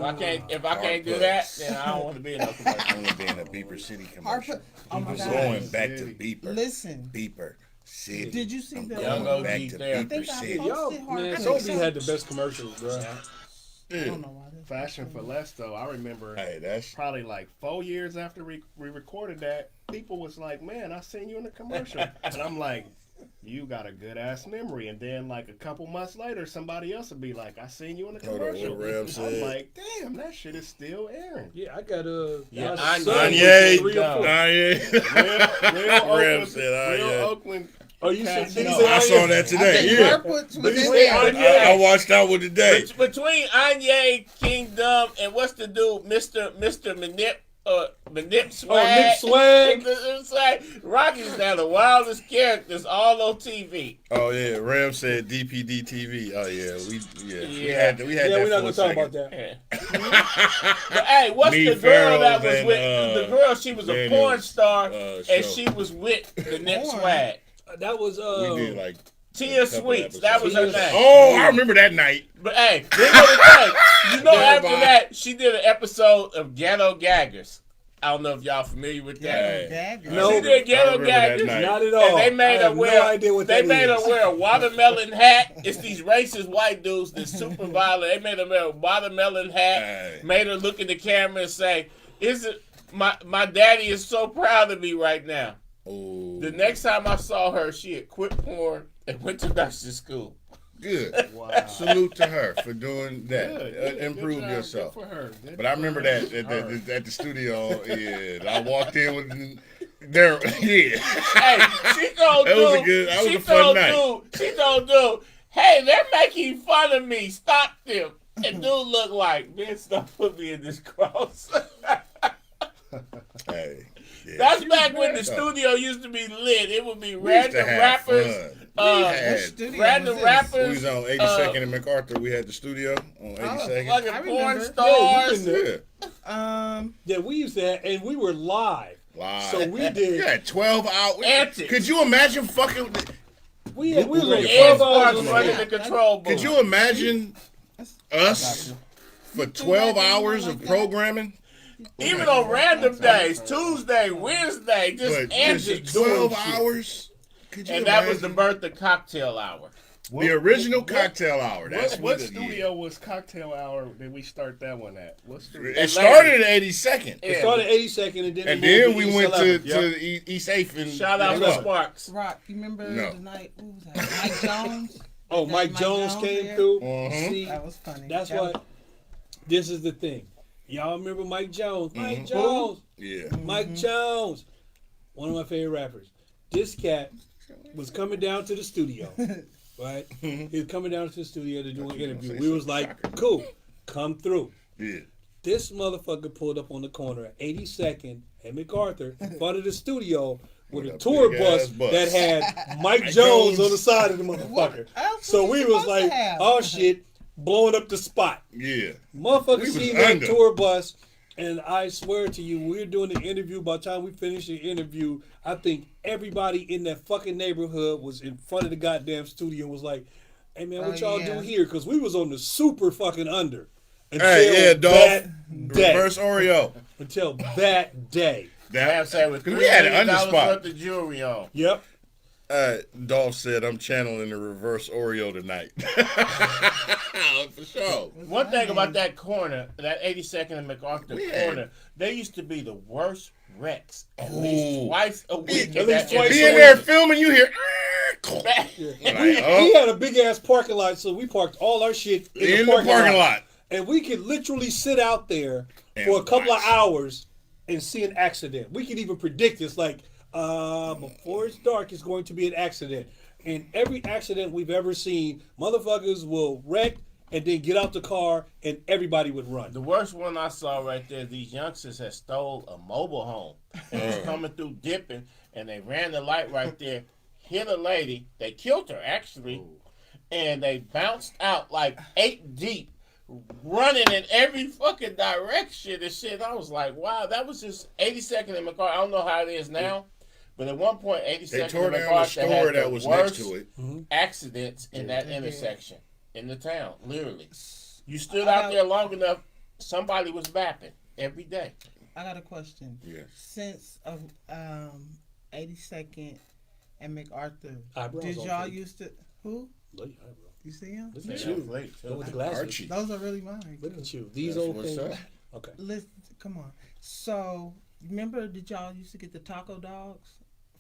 If I can't do Hard that, Puts. then I don't want to be in no I commercial. want to be in a Beeper City Hard commercial. put, oh my I'm God. going back to Beeper. Listen, Beeper City. did you see I'm the Young going OG back to there. I Beeper think I City. posted Yo, Hard man, Puts. Sophie had the best commercials, bro. I Yeah. don't know why. Fashion for less though. I remember Hey, that's probably like 4 years after we recorded that, people was like, "Man, I seen you in a commercial," and I'm like, "You got a good ass memory." And then like a couple months later, somebody else would be like, "I seen you in a Hold on, commercial." what Ram I'm said? like, "Damn, that shit is still airing." Yeah, I got Yeah, my Kanye. son was Kanye. 3 or 4. Real Ram Oakland, said, real yeah. Oakland. Oh, you said Cats, did he no. say I Kanye? saw that today. Yeah. Hard Puts was in Between there. I watched that one today. Between Anye, Kingdom, and what's the dude, Mr. Manip, Manip Swag. Nip Swag. It's like Rocky's now the wildest characters all on TV. Oh yeah, Ram said DPD TV. Oh yeah, we Yeah. had Yeah, that we're not for gonna a talk about second. that. Yeah. But hey, what's Me, the girl that was Pharaohs, with and, the girl? She was a Daniels, porn star, show. and she was with the Nip Porn? Swag. That was We did like Tia Sweets. That was her name. Oh, I remember that night. But hey, this was the thing. You know, after that, she did an episode of Ghetto Gaggers. I don't know if y'all familiar with that. No, She did Ghetto Gaggers. Not at all. And they made her wear. No idea what they that made is. her wear a watermelon hat. It's these racist white dudes that's super violent. They made her wear a watermelon hat. Made her look in the camera and say, "Is it my daddy is so proud of me right now." Oh. The next time I saw her, she had quit porn and went to nursing school. Good. Wow. Salute to her for doing that. Improve yourself. Good for her. But I remember that at the studio. Yeah, I walked in with there. Yeah. Hey, she told dude. That was a fun night. She told dude, "Hey, they're making fun of me. Stop them." And dude looked like, "Man, stop putting me in this cross." Hey. Yeah. That's back when the studio used to be lit. It would be random rappers. Random rappers. We was on 82nd and MacArthur. We had the studio on 82nd. Like porn stars. Yeah, we used that, and we were live. So we did. You had 12 hours. Antics. Could you imagine fucking? We was on Ed 12 hours Sparks running the control booth. Could you imagine us for 12 hours of programming? Even on random days, Tuesday, Wednesday, just antics. 12 hours? Could you and imagine? that was the birth of Cocktail Hour. The original Cocktail Hour. That's what studio was Cocktail Hour? Did we start that one at? What studio? It started at 82nd. It started at 82nd, and then we went to East 8th. And shout out to Sparks. Rock, you remember the night? Who was that? Mike Jones. Oh, Mike Jones came through. See, that was funny. That's what. This is the thing. Y'all remember Mike Jones? Mike Mhm. Jones. Yeah. Mike Jones. One of my favorite rappers. This cat was coming down to the studio. Right? He was coming down to the studio to do an interview. We was like, cool, come through. Yeah. This motherfucker pulled up on the corner at 82nd and MacArthur in front of the studio with a tour bus that had Mike Jones on the side of the motherfucker. So we was like, oh shit, blowing up the spot. Yeah. Motherfucker seen that tour bus, and I swear to you, we're doing the interview. By the time we finished the interview, I think everybody in that fucking neighborhood was in front of the goddamn studio and was like, hey man, what y'all do here? Because we was on the super fucking under. Until that day. Reverse Oreo. Until that day. That said with we had an $3 underspot worth of jewelry on. Yep. Dolph said, I'm channeling the reverse Oreo tonight. For sure. One thing about that corner, that 82nd and MacArthur corner, they used to be the worst wrecks at least twice a week. At least twice Be in there filming, you hear. We had a big ass parking lot, so we parked all our shit in the parking lot. And we could literally sit out there for a couple of hours and see an accident. We could even predict this, like, before it's dark, it's going to be an accident. And every accident we've ever seen, motherfuckers will wreck and then get out the car and everybody would run. The worst one I saw right there, these youngsters had stole a mobile home and was coming through dipping, and they ran the light right there, hit a lady. They killed her, actually, and they bounced out like 8 deep, running in every fucking direction and shit. I was like, wow, that was just 82nd and MacArthur. I don't know how it is now, but at one point, 82nd and MacArthur had the worst accidents in that intersection in the town, literally. You stood out there long enough, somebody was vapping every day. I got a question. Yes. Since 82nd and MacArthur, Eyebrows did y'all used to who? You see him? Look at you. With the glasses. Archie. Those are really mine. Look at you. These old things. Okay. Listen, come on. So, remember, did y'all used to get the taco dogs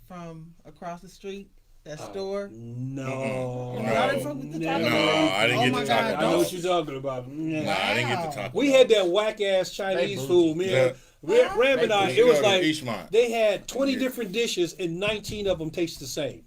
from across the street? That store? No. Y'all didn't fuck with the taco dogs? No, I didn't get the taco I know what you're talking about. Nah, I didn't get the taco. We had that whack ass Chinese food, man. Ram and I, it was like they had 20 different dishes and 19 of them taste the same.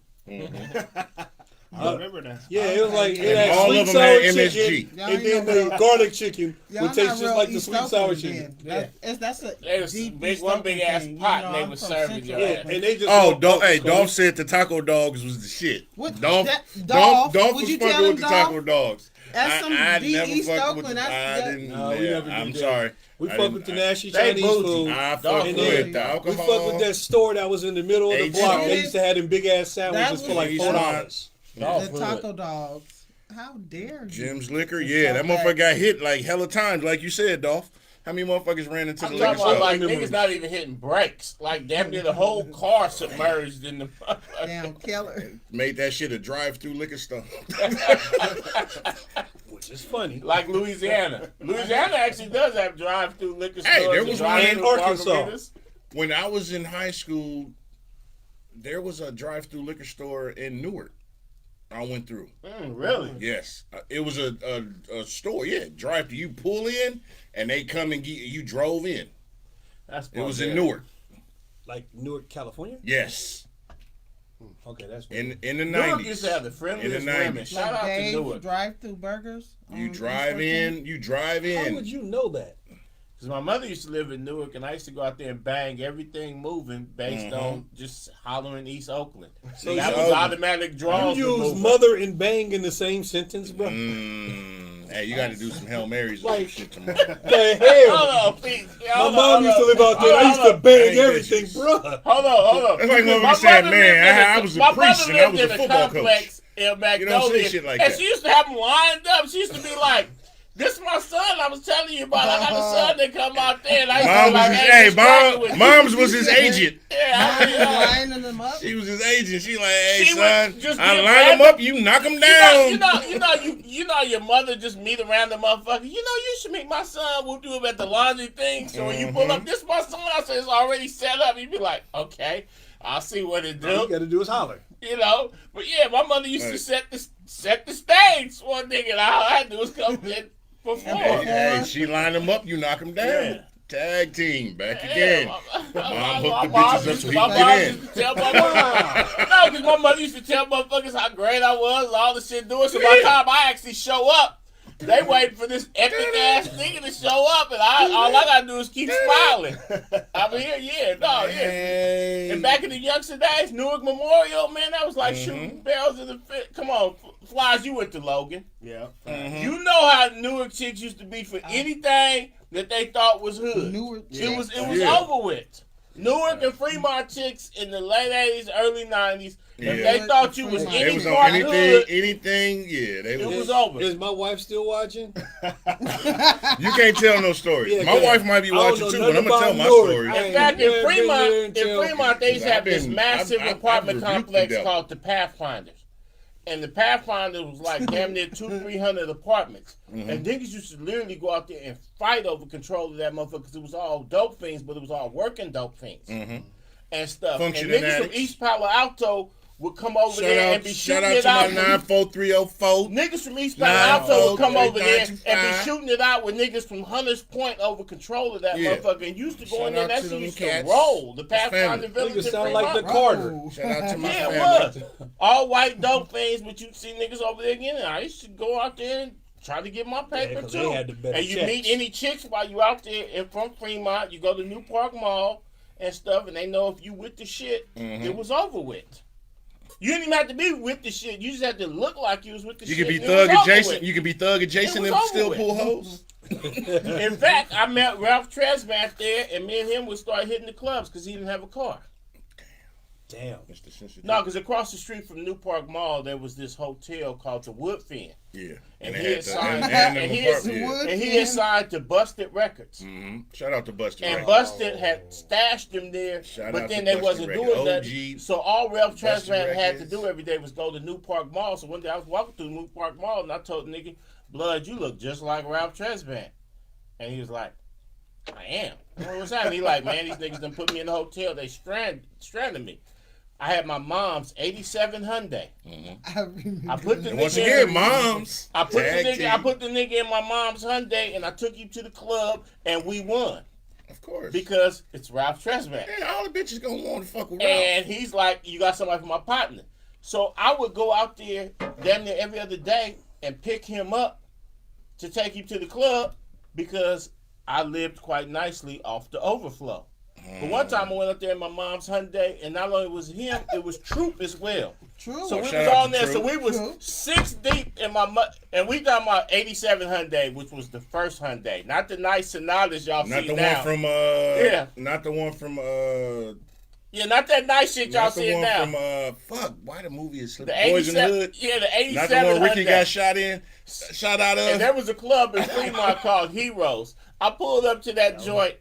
I remember that. Yeah, it was like it had all sweet of them sour had chicken, MSG. and then the garlic chicken would taste just like the sweet sour chicken. That's a There's one big ass pot and they were serving you. Yeah, and they just Dolph said the taco dogs was the shit. What? Dolph Dolph was would you fucking tell with him, the Dolph? taco dogs. That's some I D.E. never fucked with Stokely. I didn't. No, we never did I'm that. sorry. We I fuck with the didn't- nasty they Chinese bougie. food. I fuck And with then the alcohol. we fuck with that store that was in the middle of the block. H-Mart. They used to have them big ass sandwiches for like $4. Dolph The taco dogs. How dare you? Jim's Liquor, It's yeah, so that bad. motherfucker got hit like hella times, like you said, Dolph. How many motherfuckers ran into the I'm liquor talking about store? like niggas not even hitting brakes. Like damn near the whole car submerged in the Damn killer. Made that shit a drive-through liquor store. Which is funny. Like Louisiana. Louisiana actually does have drive-through liquor stores. Hey, there and was drive-through one in Arkansas. margaritas. When I was in high school, there was a drive-through liquor store in Newark. I went through. Really? Yes, it was a store. Yeah, drive-through. You pull in, and they come and get you. Drove in. That's It was in barbaric. Newark. Like Newark, California? Yes, Okay, that's in the Newark 90s. used to have the friendliest In the women. 90s. Shout out to Dave Newark. drive-through burgers. You on drive East 14th. in. You drive How in. would you know that? Because my mother used to live in Newark, and I used to go out there and bang everything moving based on just hollering East Oakland. So that was automatic draws. You to use moving. mother and bang in the same sentence, bro. Hey, you got to do some Hail Marys Like- and shit tomorrow. The hell? Hold on, Pete. My mom used to live out there. I used to bang everything, bro. Hold on. That's like when My we said, mother man, lived in I was a my priest mother and I lived was a in football complex coach. in You don't say Magnolia, shit like and that. she used to have them lined up. She used to be like, "This is my son. I was telling you about. I got a son that come out there." And I used to Mom be was like, his, "Hey, hey, what's cracking with you?" Mom's was his agent. Yeah, Mom is lining them up. She was his agent. She like, hey, She would son, just I get line them random- up, you knock them down. You know, your mother just meet a random motherfucker. You know, you should meet my son. We'll do him at the laundry thing. So when you pull up, this my son. I say it's already set up. You'd be like, okay, I'll see what it All you do. got to do is holler. You know, but yeah, my mother used to Right. set the stage for a nigga, and all I had to do was come in perform. Hey, she lined them up, you knock them down. Yeah. Tag team, back Yeah, again. Mom hooked the mom bitches up used so to- he my could mom get in. used to tell no, because my mother used to tell motherfuckers how great I was, and all the shit doing. So by the time I actually show up, they waiting for this epic ass nigga to show up, and all I gotta do is keep smiling. I'm here, yeah. Hey. And back in the youngster days, Newark Memorial, man, that was like shooting bells in the fit. Come on, Flies, you went to Logan. Yeah. You know how Newark chicks used to be for anything that they thought was hood. Newark It was Yeah. over with. Newark and Fremont chicks in the late 80s, early 90s, if Yeah. they thought you was They They any was part on anything, hood, yeah. They it was. was over. Is my wife still watching? You can't tell no stories. Yeah, My yeah. wife might be I don't watching know too, nothing but I'm gonna tell about my Newark. story. I In ain't fact, never in been there Fremont, and tell- they used to have this I've been- massive I've apartment rebuked complex the devil. called the Pathfinders. And the Pathfinder was like damn near 200-300 apartments. And niggas used to literally go out there and fight over control of that motherfucker because it was all dope fiends, but it was all working dope fiends and stuff. Functioning and niggas from addicts. East Palo Alto would come over Shout there out, and be shout shooting out it to my out. 94304. Niggas from East Palo Alto would come over there and be 943-925. shooting it out with niggas from Hunters Point over control of that Yeah. motherfucker. And used to go Shout in there, out that to shit them used cats. to roll. The That's Pathfinder family. Village. Niggas in sound like the Fremont. Carter. Shout out to my Yeah, it family. was. All white dope fiends, but you'd see niggas over there again. And I used to go out there and try to get my paper 'cause too. they had the better And you checks. meet any chicks while you out there and from Fremont, you go to New Park Mall and stuff, and they know if you with the shit, it was over with. You didn't even have to be with the shit. You just had to look like you was with the You shit. could be and it was thug over adjacent. with. You could be thug adjacent It and was still over pull with. hoes. In fact, I met Ralph Tresvant there, and me and him would start hitting the clubs because he didn't have a car. Damn. Mr. Sensitive. No, because across the street from New Park Mall, there was this hotel called the Woodfin. Yeah. And they he had had the- signed- and and them he had- apartments, And he had signed to Busted Records. Shout out to Buster. And Records. Busted had stashed him there, Shout but out then to they Busted wasn't Records. doing OG that. So all Ralph Busted Transman had to Records. do every day was go to New Park Mall. So one day I was walking through New Park Mall and I told the nigga, Blood, you look just like Ralph Transman. And he was like, I am. I said, what's happening? He like, man, these niggas done put me in the hotel. They stranded me. I had my mom's 87 Hyundai. I put the And nigga once in again, the- moms. I put Tag the team. nigga in my mom's Hyundai, and I took him to the club, and we won Of course. because it's Ralph Tresvant. Yeah, all the bitches gonna want to fuck with Ralph. And he's like, you got somebody for my partner. So I would go out there damn near every other day and pick him up to take him to the club because I lived quite nicely off the overflow. But one time I went up there in my mom's Hyundai, and not only was him, it was Troop as well. True. So we shout was out on to there. So Troop. we was True. 6 deep in and we talking about 87 Hyundai, which was the first Hyundai, not the nice Sonatas y'all Not see the now. one from Yeah. Not the one from Yeah, not that nice shit y'all Not the seeing one now. from why the movie is The Boys in the 87 Hood. Yeah, the 87 Not the one Ricky Hyundai. got shot out of. And there was a club in Fremont called Heroes. I pulled up to that joint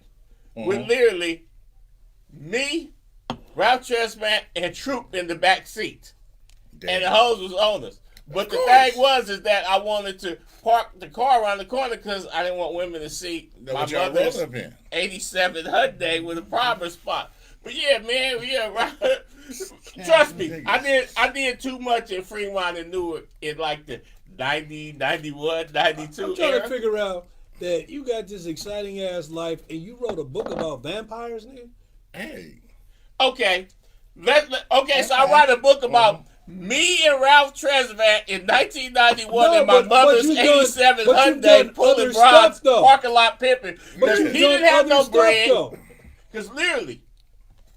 with literally me, Ralph Tresvant, and Troop in the back seat. Damn. And the hose was on us. But the course. thing is that I wanted to park the car around the corner because I didn't want women to see That my what y'all mother's rolled up in. 87 Hyundai with a private spot. But yeah, man, right. Trust me, I did too much in Fremont and Newark in like the 90, 91, 92 I'm trying era. to figure out that you got this exciting ass life and you wrote a book about vampires, nigga. Hey. Okay. So I write a book about me and Ralph Tresvant in 1991 in my mother's you've done- 87 but you've Hyundai done pulling other bronze stuff, though. parking lot pimping. But Because you've he done didn't have other no stuff, bread. though. Because literally,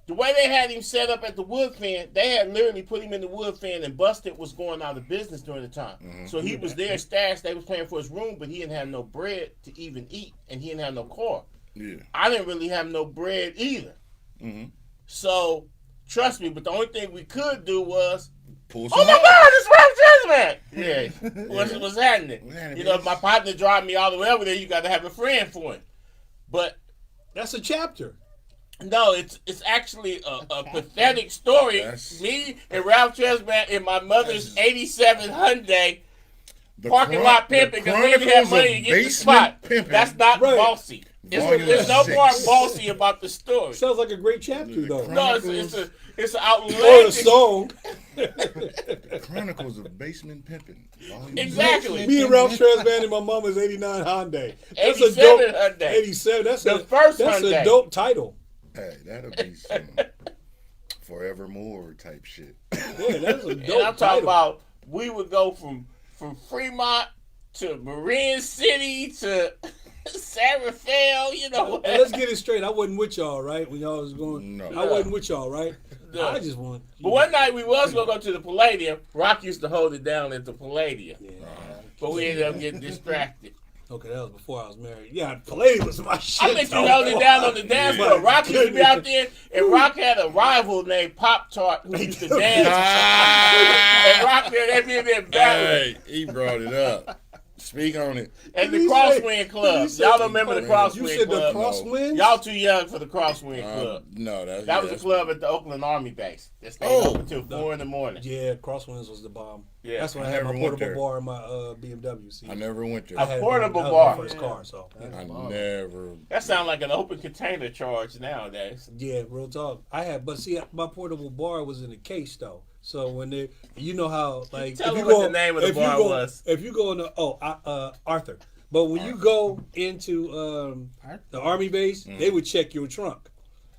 the way they had him set up at the wood fan, they had literally put him in the wood fan and Busted was going out of business during the time. Mm-hmm. So he was there stashed. They was paying for his room, but he didn't have no bread to even eat, and he didn't have no car. Yeah. I didn't really have no bread either. Mm-hmm. So, trust me, but the only thing we could do was, Pull some oh my out. God, it's Ralph Tresvant! Yeah, what's happening? What's happening, You know, bitch? if my partner drive me all the way over there, you got to have a friend for it. But That's a chapter. no, it's actually a pathetic story. That's- Me and Ralph Tresvant in my mother's 87 Hyundai The parking chron- lot the pimping because we didn't have Chronicles money of to get the Basement spot. Pimping. That's not Right. bossy. Volume There's no 6. part bossy about the story. Sounds like a great chapter, though. No, it's an Or a outlandish. song. Chronicles of Basement Pimping. Volume Exactly. Me and Ralph Tresvant and my mama's 89 Hyundai. That's a 87 dope. Hyundai. 87. That's The a first That's Hyundai. a dope title. Hey, that'll be some forevermore type shit. Yeah, that's a dope And I'm talking title. about we would go from Fremont to Marin City to San Rafael, you know. And let's get it straight. I wasn't with y'all, right? When y'all was going. No. I wasn't with y'all, right? No. I just want. But one night we was gonna go to the Palladium. Rock used to hold it down at the Palladium, Yeah. but we ended up getting distracted. Okay, that was before I was married. Yeah, Palladium was my shit. I think you though. held it down on the dance floor. My Rock used to be goodness. out there, and Rock had a rival named Pop Tart who used to dance. And Rock there, they be in there battling. Hey, he brought it up. Speak on it. And Did the he Crosswind say- Club. did he say- Y'all don't remember the You Crosswind said the Club? Crosswinds? Y'all too young for the Crosswind Club. No, That was a club at the Oakland Army base. That stayed Oh. open till 4 in the morning. Yeah, Crosswinds was the bomb. Yeah. That's when I I had my never went portable there. bar in my BMW. See, I never went there. I had portable that was bar. my first car, so I never. That sounds like an open container charge nowadays. yeah, real talk. I had, but see, my portable bar was in a case though. So when they, you know how like Tell if them you what go, the name of the if you bar go- was. If you go in the Arthur, but when you go into the Army base, they would check your trunk.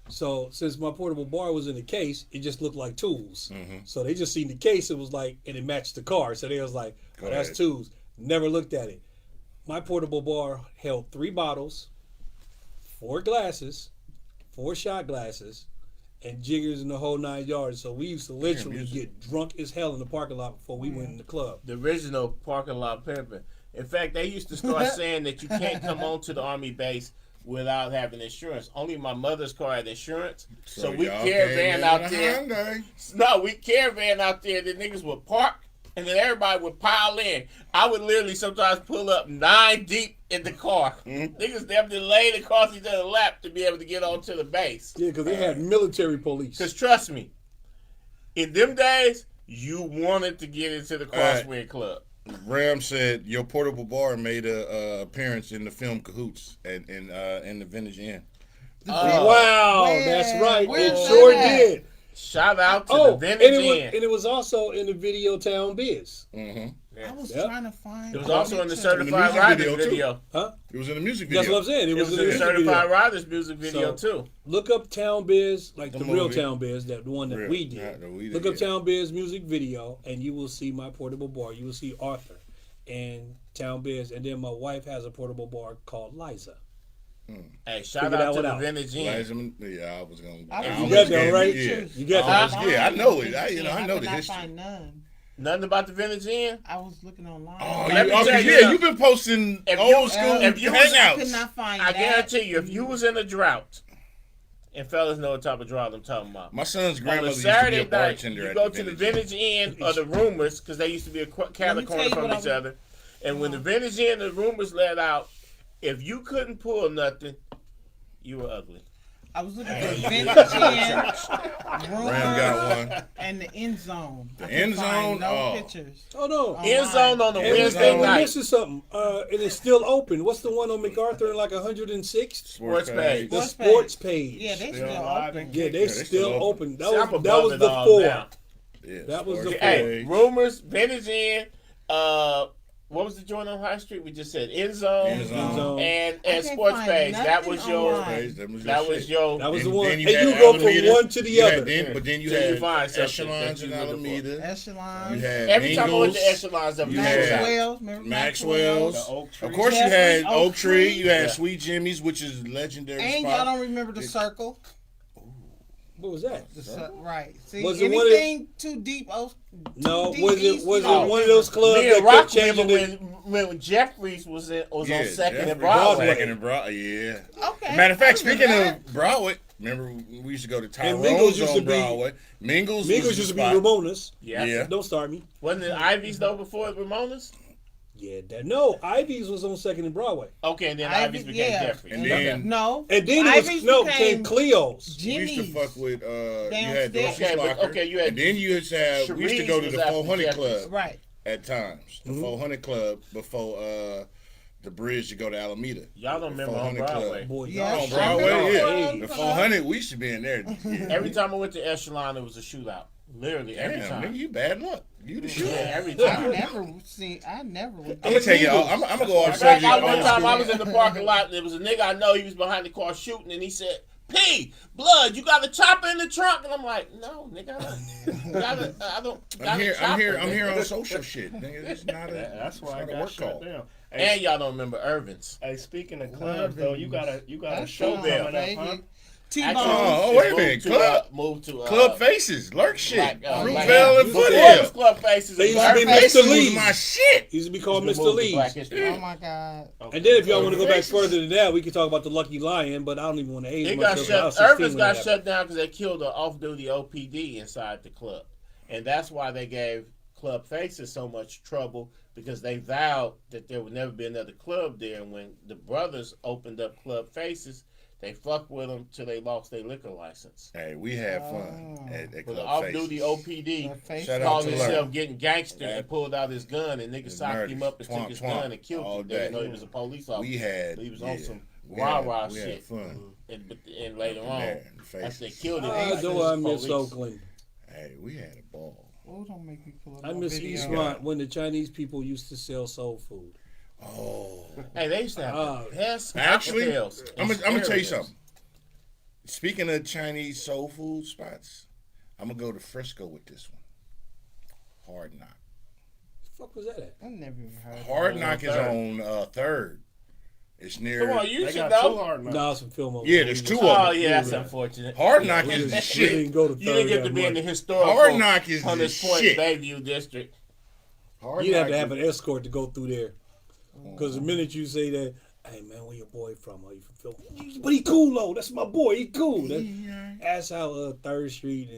So since my portable bar was in the case, it just looked like tools. So they just seen the case. It was like, and it matched the car. So they was like, Go oh, that's ahead. tools. Never looked at it. My portable bar held 3 bottles, 4 glasses, 4 shot glasses, and jiggers in the whole 9 yards. So we used to literally music. get drunk as hell in the parking lot before we went in the club. The original parking lot pimping. In fact, they used to start saying that you can't come onto the Army base without having insurance. Only my mother's car had insurance. So we y'all caravan came in out a there. Hyundai. No, we caravan out there. The niggas would park, and then everybody would pile in. I would literally sometimes pull up 9 deep in the car. Niggas definitely laid across each other's lap to be able to get onto the base. Yeah, because they had military police. Because trust me, in them days, you wanted to get into the right. Crosswind Club. Ram said your portable bar made a appearance in the film Cahoots and in the Vintage Inn. Wow, Where- that's right. where's It sure that at? did. Shout out to Oh, the and Vintage it Inn. was also in the Video Town Biz. Mm-hmm. I was Yep. trying to find. It was also in the picture. Certified music Riders video, too. video. Huh? It was in the music video. That's what I'm saying. It was in the music Certified video. Riders music video So- too. Look up Town Biz, like the real movie. Town Biz, the one that Real, we not did. that we did, Look up yeah. Town Biz music video, and you will see my portable bar. You will see Arthur and Town Biz, and then my wife has a portable bar called Liza. Hey, shout Figure out that to one the out. Vintage Inn. Yeah, I was gonna. I was I You almost got that gave right? it, Yeah. You got that. Yeah, I know it. I know the I history. find none. Nothing about the Vintage Inn? I was looking online. Oh, Let me tell you yeah, something. you've been posting If old you- school if you was- I could hangouts. not find I that. guarantee you, if you was in a drought And fellas know what type of draw I'm talking about. My son's On grandmother a used to be Saturday a night, bartender you at go the to the Vintage Vintage Inn or the Rumors, because they used to be a cattle corner from each other. And when the Vintage Inn and the Rumors let out, if you couldn't pull nothing, you were ugly. I was looking for Vintage Inn, Ram got one. and the End Zone. The I couldn't End find Zone? no Oh. pictures. Oh no. End Zone on the And Wednesday we're night. missing something. And it's still open. What's the one on MacArthur in like 106th? Sports page. The Sports sports page. Yeah, they Still still alive open. Yeah, they still open. That See, I'm was above the it all 4. now. Yeah, That was the Sports Hey, Page. Rumors, Vintage Inn, what was the joint on High Street? We just said End Zone, End Zone. and can't Sports find Page. That nothing was your. online. Page, that was That your was shit. your. That was Then- the one. then And you you had go from Alameda. one to the You had other. but then you Till you had find something Echelons that in you looking for. Alameda. Echelon. You had Every time I went to Mingles. Echelons, that was You a had shootout. Maxwell's. Remember Maxwell's. The Oak Tree. Of course, you Jeffrey, had Oak Oak Tree. Tree. You had Yeah. Sweet Jimmy's, which is legendary And y'all spot. don't remember the Circle. What was that? Right. See, Was it one of- anything too deep. No, deep was it east, was you know. it one of those clubs Me that and kept Rock changing remember it? when Jeffries was Yeah, on Second Jeffrey and Broadway. Second and Broadway, yeah. Okay. Matter of fact, I remember speaking that. of Broadway, remember we used to go to And Mingles Tyrone's used to on be- Broadway. Mingles Mingles was used to the be spot. Ramona's. Yeah. Yeah. Don't start me. Wasn't it Ivy's though before Ramona's? Yeah, no, Ivy's was on Second and Broadway, Okay, and then Ivy- Ivy's became yeah. Jeffries. And Okay. then No. and then it was Ivy's became Cleo's. we used to Jimmy's. fuck with you had Downstairs. Dorsey's Okay, but- Locker. okay, you had and then you used to have we used to go to Cherie's the was after 400 Jeffries. Club Right. at times. The 400 Club before the bridge to go to Alameda. Y'all don't The remember on 400 Club. Broadway. Boy, Yeah, y'all On sure. Broadway, yeah. Hey. The 400, we used to be in there. Yeah. Every time I went to Echelon, it was a shootout. Literally every Damn, time. nigga, you bad luck. You the shooter. Yeah, every I time. never went. I'm gonna take it. I'm gonna go off In fact, subject. one on time school. I was in the parking lot, and there was a nigga I know, he was behind the car shooting, and he said, P, blood, you got a chopper in the trunk? And I'm like, no, nigga, I don't got I'm here. a chopper. I'm here nigga." on social shit. Nigga, it's not a. That's why I it's not a got work shut call. down. And y'all don't remember Irvin's. Hey, speaking of clubs though, you got a That's show fine, coming up, huh? T-Bone. Oh, wait a minute. Club- Move to Club Faces, lurk shit, Black Fruitvale and Before it was Foothill. Club Faces. They and used to be Black Faces Mr. was Lee's. my shit. Used to be called Faces Mr. moved to Black Lee's. History. Oh my God. And then if y'all want to go back Faces. further than that, we could talk about the Lucky Lion, but I don't even want to age It got myself. I was shut. 16 Irvin's when got that shut down because they killed an off-duty OPD inside the club, and that's why they gave Club Faces so much trouble because they vowed that there would never be another club there. And when the brothers opened up Club Faces, they fucked with them till they lost their liquor license. Hey, we had fun at But the Club off-duty Faces. OPD Club Faces. Shout out called to himself Lurk. getting gangster Okay. and pulled out his gun, and niggas His socked him murders. up and took Twomp, his twomp. gun and killed All him. They didn't know day. he was a police officer. We had. He was yeah, on some we rah-rah had- we had shit. fun. And later Up in on, there in the after they Faces. killed him, I he know was I miss police. Oakland. Hey, we had a ball. Oh, don't make me pull up I no miss video. Eastmont when the Chinese people used to sell soul food. Oh, Hey, they used to have Ah. the best actually, cocktails. I'm gonna tell you Areas. something. Speaking of Chinese soul food spots, I'm gonna go to Frisco with this one. Hard Knock. The fuck was that at? I never even heard of Hard on Knock is Third. on Third. It's near. Come on, you They should got two know. hard knocks. No, it's some film over Yeah, there. there's We two just- of Oh them. yeah, that's Yeah. unfortunate. Hard Knock We is the just- we didn't shit. go to You didn't Third get to that be in the much. historical Hard Knock is the Hunters Point, shit. Bayview district. Hard You'd have to Knock have is- an escort to go through there. Because the minute you say that, hey man, where your boy from? Are you from Philly? But he cool though. That's my boy. He cool. That's how Third Street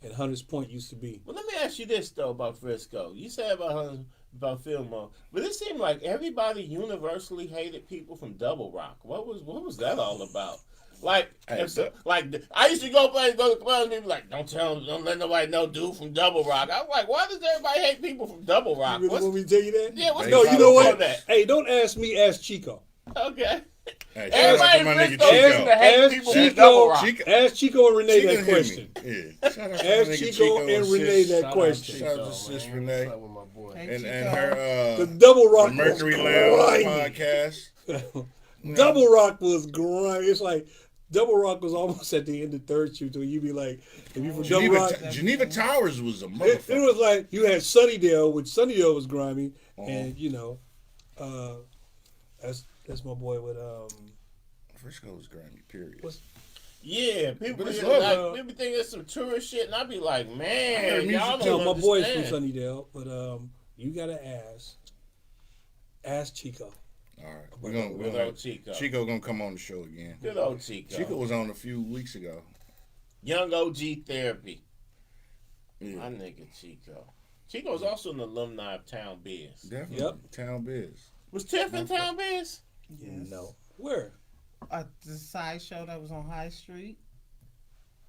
and Hunters Point used to be. Well, let me ask you this though about Frisco. You said about Fillmore, but it seemed like everybody universally hated people from Double Rock. What was that all about? Like, Hey, I used to go to clubs and people like, don't let nobody know dude from Double Rock. I was like, why does everybody hate people from Double Rock? You really want me to tell you that? Yeah, what's No, the you know deal what? with that? Hey, don't ask me. Ask Chico. Okay. Hey, shout out Everybody to my in nigga Frisco used Chico. to hate Ask people Chico. from Double Rock. Chico. Ask Chico and Renee She that can hear question. me. Yeah. Shout out to my Ask nigga Chico and Renee sis. that Shout out question. Shout out to Chico, sis man. Renee. What's up with my boy? Hey, And Chico. her The Double Rock the Mercury was Lounge grimy. podcast. Double Rock was grimy. It's like Double Rock was almost at the end of Third Street, so you be like, if you from Double Rock, Geneva Towers was a it motherfucker. was like you had Sunnydale, which Sunnydale was grimy, Uh-huh. and you know, that's my boy with Frisco was grimy, period. What's- Yeah, people But it's think love, people think it's some tourist shit, and I be like, I man, heard music y'all too. don't no, my boy's from understand. Sunnydale, but you gotta ask Chico. All right, Good old Chico. Chico gonna come on the show again. Good old Chico. Chico was on a few weeks ago. Young OG Therapy. Yeah. My nigga Chico. Chico's also an alumni of Town Biz. Definitely. Yep. Town Biz. Was Tiff in Town Biz? Yes. No. Where? The sideshow that was on High Street.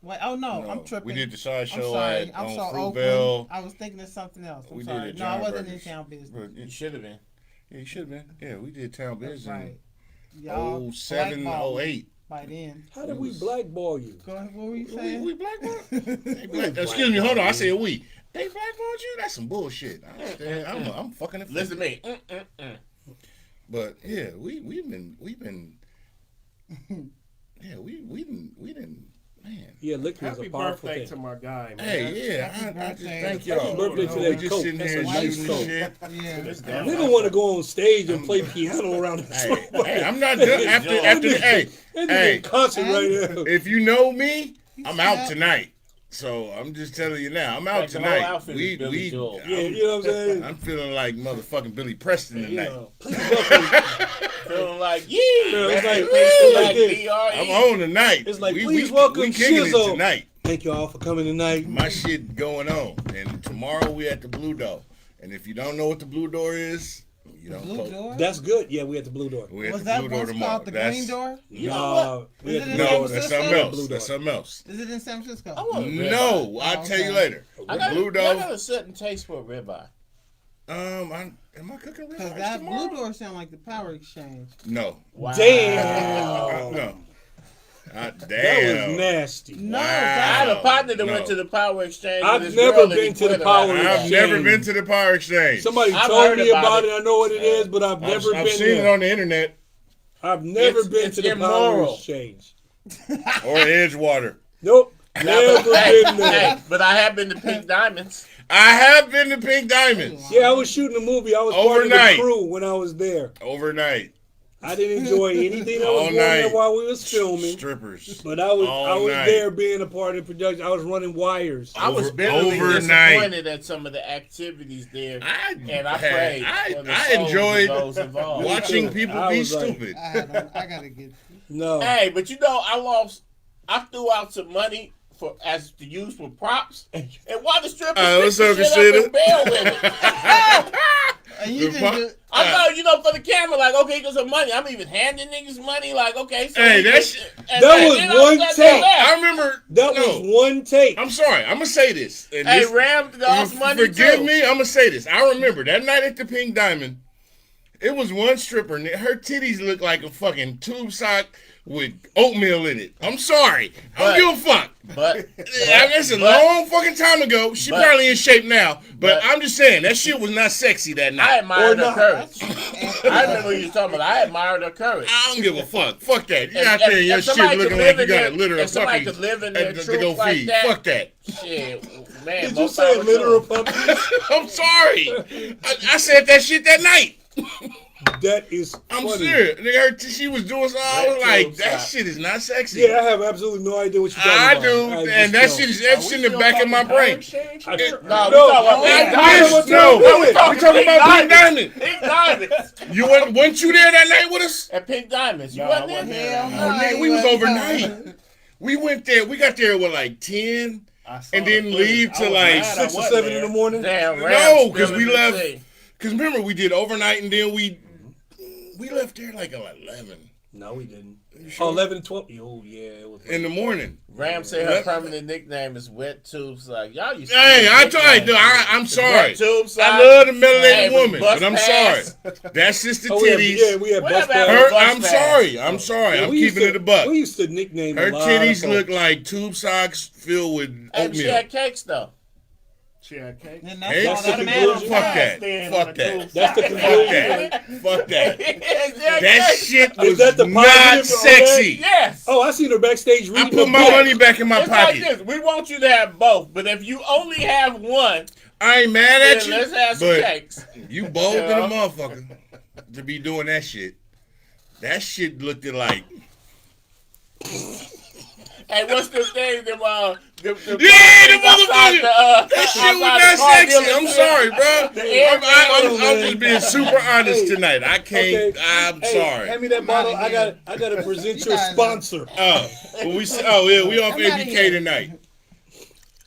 Wait, oh no, I'm tripping. We did the side I'm show sorry. on Oakland. Fruitvale. I was thinking of something else. I'm We sorry. did it, No, I John wasn't Burgers. in Town Business. But You should have been. yeah, you should have been. Yeah, we did Town Biz Right. in Y'all 07, blackballed me 08. by then. How did we blackball you? Go ahead. What were you saying? We blackballed? Excuse me, hold on. I said we. They blackballed you? That's some bullshit. I understand. I'm fucking offended. Listen to me. But yeah, we've been yeah, we didn't man. Yeah, liquor is Happy a powerful birthday thing. to my guy, man. Hey, yeah, Happy I just birthday. thank y'all. Happy birthday to We that just coat. sitting That's here a nice shooting coat. shit. Yeah. Nigga want to go on stage and play piano around the Hey, I'm not done after the hey. That nigga Hey, in concert right now. if you know me, I'm out out. tonight. So I'm just telling you now, I'm out Like, the whole tonight. outfit is Billy Joel. Yeah, you know what I'm saying? I'm feeling like motherfucking Billy Preston You tonight. know, please welcome. Feeling like, Yeah, it's like, Feeling like like this. D.R.E. I'm on tonight. It's like, we please welcome we kicking it Shizzo. tonight. Thank you all for coming tonight. My shit going on, and tomorrow we at the Blue Door. And if you don't know what the Blue Door is, you don't. Blue door? That's good. Yeah, we at the Blue Door. We at Was the that Blue Door once tomorrow. called the Green Door? You know Nah, we Is at it the in Blue San No, Door. that's Francisco? something else. Blue Door. That's something else. Is it in San Francisco? I want a ribeye. No, I'll tell you okay. later. I The got, Blue I Door. got a certain taste for a ribeye. Am I cooking Because ribeyes that tomorrow? Blue Door sound like the Power Exchange. No. Wow. Damn. No. That Damn. was nasty. No, I had a partner that No. went to the Power Exchange. I've with his never girl and been he to the quit her Power after I've that. Exchange. never been to the Power Exchange. Somebody I've told heard me about about it. it. I know what it is, but I've never I've been seen it there. on the internet I've never been it's to the Power immoral. Exchange. or Edgewater. Nope. Nah, Never but, hey, been there. hey, but I have been to Pink Diamonds. I have been to Pink Diamonds Yeah, I was shooting a movie. I was part of Overnight. the crew when I was there. overnight. I didn't enjoy anything that was All going there night. while we was filming. Strippers. But I was All night. there being a part of the production. I was running wires. I was bitterly overnight. disappointed at some of the activities there, and I prayed. for the I souls of enjoyed those involved. watching too. people I be was like- stupid. I gotta get. No. Hey, but you know, I threw out some money to use for props, and while the strippers What's picked up, the shit Casita? up and bailed with it. And you didn't do. I know, you know, for the camera, like, okay, because of money. I'm even handing niggas money, like, okay. So Hey, we that's- can- and that then was I one got take. that. I remember That no, was one take. I'm sorry. I'm gonna say this. And Hey, this- Ram lost money Forgive too. me. I'm gonna say this. I remember that night at the Pink Diamond. It was one stripper. And her titties looked like a fucking tube sock with oatmeal in it. I'm sorry. I don't give a fuck. But That's a long fucking time ago. She but- probably in shape now. But but- I'm just saying that shit was not sexy that I night. admired her not. courage. I remember what you was talking about. I admired her courage. I don't give a fuck. Fuck that. You're If- out there and your if shit somebody looking could like live you in got a their- litter of if somebody puppies could live in their to go truth like feed. that- Fuck that. Shit, man. Did more you say power litter to of them. puppies? I'm sorry. I said that shit that night. That is I'm funny. serious. Nigga, she was doing something. I was Red like, tube that sock. shit is not sexy. Yeah, I have absolutely no idea what you're talking I about. do, just and that don't. shit is that's in the still back of my talking brain. exchange? I- No, we No, talking about I- Pink I- Diamonds. what's No, wrong with we it? talking about Pink Diamond. Pink Diamonds. You weren't you there that night with us? At Pink Diamonds. You No, wasn't I wasn't there? Hell Oh, no, nigga, you we was wasn't overnight. coming. We went there. We got there with like 10, I saw and the then footage. leave I to was like mad I 6 or wasn't 7 in there. the morning. Damn, No, Rams 'cause still we in the left- thing. Because remember, we did overnight, and then we left there like at 11 No, we didn't. Oh, 11 and 12. Oh, yeah. It was in the morning. Ram said her permanent nickname is Wet Tubes. Like, y'all used to Hey, use I nicknames. told you, I'm sorry. Wet Tubes. I love the melanated Hey, it was woman, bus but I'm pass. sorry. That's just the Oh, yeah, titties. we had bus Whatever pass. happened Her, to bus I'm pass? sorry. I'm sorry. Yeah, I'm we used keeping to- it a buck. We used to nickname Her a lot titties of look folks. like tube socks filled with And she oatmeal. had cakes though. She had cake. And Hey, that's all that's that the matters. conclusion. Fuck that. Stand on Fuck the that. tube. That's the Fuck conclusion. that. Fuck that. that That shit was that the not positive on sexy. Yes. Oh, I seen her backstage I reading put the my book. money back in my It's like pocket. this. We want you to have both, but if you only have one, I ain't mad at then you, let's have some but cakes. you bold Yeah. than a motherfucker to be doing that shit. That shit looked like Hey, what's the thing? The Yeah, the motherfucker. That shit was not sexy. I'm sorry, bro. I'm just being super honest tonight. I can't. I'm sorry. Hand me that bottle. I gotta present your sponsor. We off ABK tonight.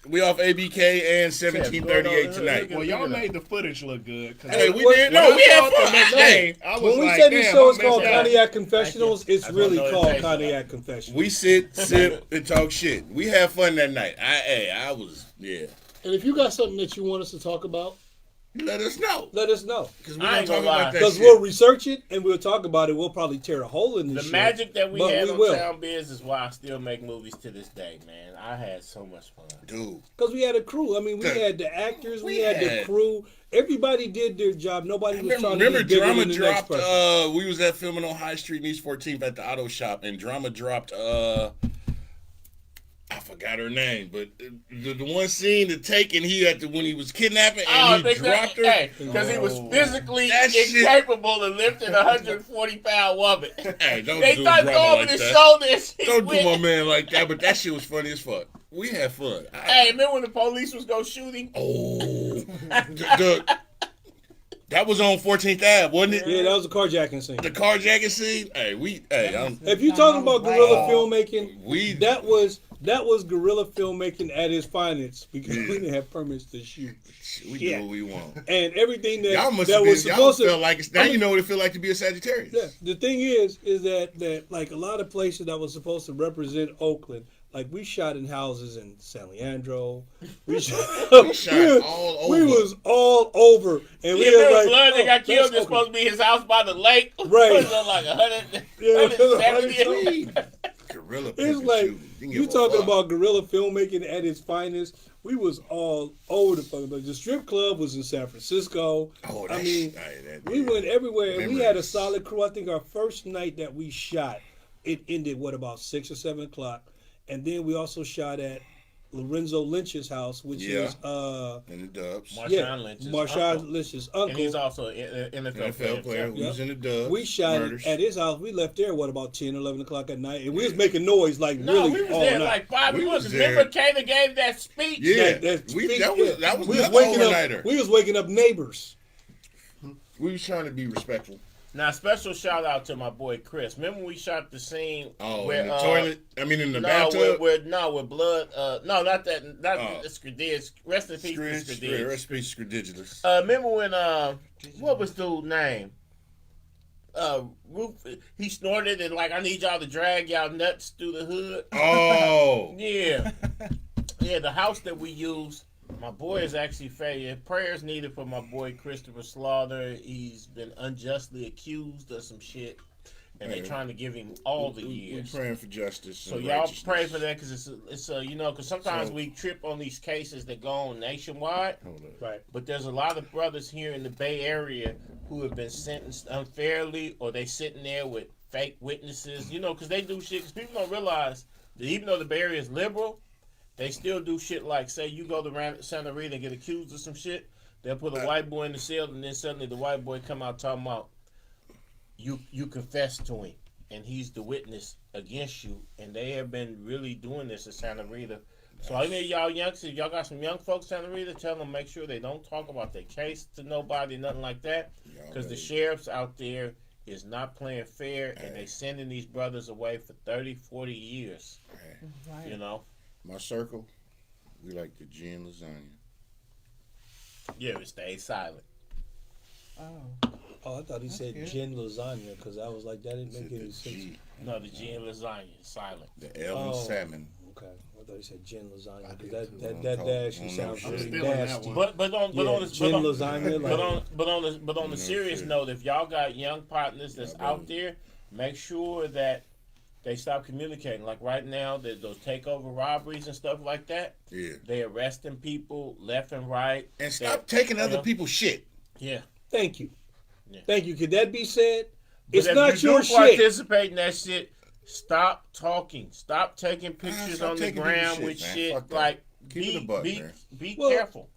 We off ABK and 1738 tonight. Well, y'all made the footage look good. Hey, we did. No, we had fun. Hey, When we say this show is called Cognac Confessionals, it's really called Cognac Confessionals. we sit, sip, and talk shit. We had fun that night. I was, yeah. And if you got something that you want us to talk about, Let us know. let us know. Because I ain't gonna lie. Because we'll research it and we'll talk about it. We'll probably tear a hole in the The shit, magic that we but had we on will. Town Biz is why I still make movies to this day, man. I had so much fun. Dude. Because we had a crew. I mean, we had the actors, we had the crew. Everybody did their job. Nobody was trying to be bigger Drama than the next dropped, person. we was at filming on High Street in East 14th at the auto shop, and Drama dropped, I forgot her name, but the one scene to take, and he had to, when he was kidnapping, and he dropped her. Because he was physically That shit- incapable of lifting a 140-pound woman. Hey, don't They do started Drama over like his that. shoulders. Don't do my man like that, but that shit was funny as fuck. We had fun. Hey, remember when the police was going to shoot him? That was on 14th Ave, wasn't it? Yeah, that was the carjacking scene. The carjacking scene. Hey, If you're talking about guerrilla filmmaking, we that was guerrilla filmmaking at its finest because we didn't have permits to shoot. we do what we want. And everything that, Y'all must that have was been. Y'all supposed to felt like it's, now you know what it feel like to be a Sagittarius. Yeah, the thing is that like a lot of places that was supposed to represent Oakland, like we shot in houses in San Leandro. We shot all over. We was all over, and we You remember were like, blood that got oh, killed? that's It's supposed to be his house by the lake. Right. It was like 100, Yeah, 170. Gorilla It's picture like shooting. Didn't you give a talking fuck. about guerrilla filmmaking at its finest. We was all over the fucking place. The strip club was in San Francisco. Oh, I mean, that we went everywhere, and we had a Memories. solid crew. I think our first night that we shot, it ended about 6 or 7 o'clock, and then we also shot at Lorenzo Lynch's house, which is in the Dubs. Marshawn Lynch's Marshawn uncle. Lynch's And uncle. he's also an NFL player. We was in the Dubs. We shot Murders. it at his house. We left there about 10, 11 o'clock at night, and we was making noise like No, really we was all there night. like 5 We months. was Remember there. Kayla gave that speech? Yeah, That that was we the was waking overnighter. up. We was waking up neighbors. We was trying to be respectful. Now, special shout out to my boy Chris. Remember when we shot the scene where in the toilet? I mean, in the no, bathtub? with blood. No, not that. Not Oh. Scridids. Rest in peace, Scridids. Recipe Scridigilis. Remember when what was dude's name? Roof. He snorted and like, I need y'all to drag y'all nuts through the hood. Oh. Yeah, yeah. The house that we used. My boy is actually failure. Prayers needed for my boy Christopher Slaughter. He's been unjustly accused of some shit, and they trying to give him all the years. We're praying for justice. So and y'all righteousness. pray for that because it's because sometimes we trip on these cases that go on nationwide. Hold up. Right. But there's a lot of brothers here in the Bay Area who have been sentenced unfairly, or they sitting there with fake witnesses. Because they do shit. Because people don't realize that even though the Bay Area is liberal, they still do shit like, say you go to Santa Rita and get accused of some shit, they'll put a white boy in the cell, and then suddenly the white boy come out talking about you confess to him, and he's the witness against you. And they have been really doing this at Santa Rita. So any of y'all youngsters, y'all got some young folks in Santa Rita, tell them make sure they don't talk about their case to nobody, nothing like that, because the sheriffs out there is not playing fair, and they sending these brothers away for 30, 40 years. Right. My circle, we like the gin lasagna. Yeah, it stays silent. Oh. Oh, I thought he said gin lasagna because I was like, that didn't make any sense. G, No, the G and lasagna is silent. the L and salmon. Okay, I thought he said gin lasagna I because did too. that actually I don't sounds know really shit. I'm still in that nasty. one. But on the Gin lasagna, but on the serious shit. note, if y'all got young partners that's Yeah, out there, make sure that they stop communicating. Like right now, those takeover robberies and stuff like that. Yeah. They arresting people left and right. And stop taking other people's shit. Yeah. Thank you. Yeah. Thank you. Could that be said? But It's if not you your do shit. participate in that shit, stop talking. Stop taking pictures stop on the taking gram people's with shit, man. shit. Fuck that. Like, Keep it a buck, man. be Well, careful.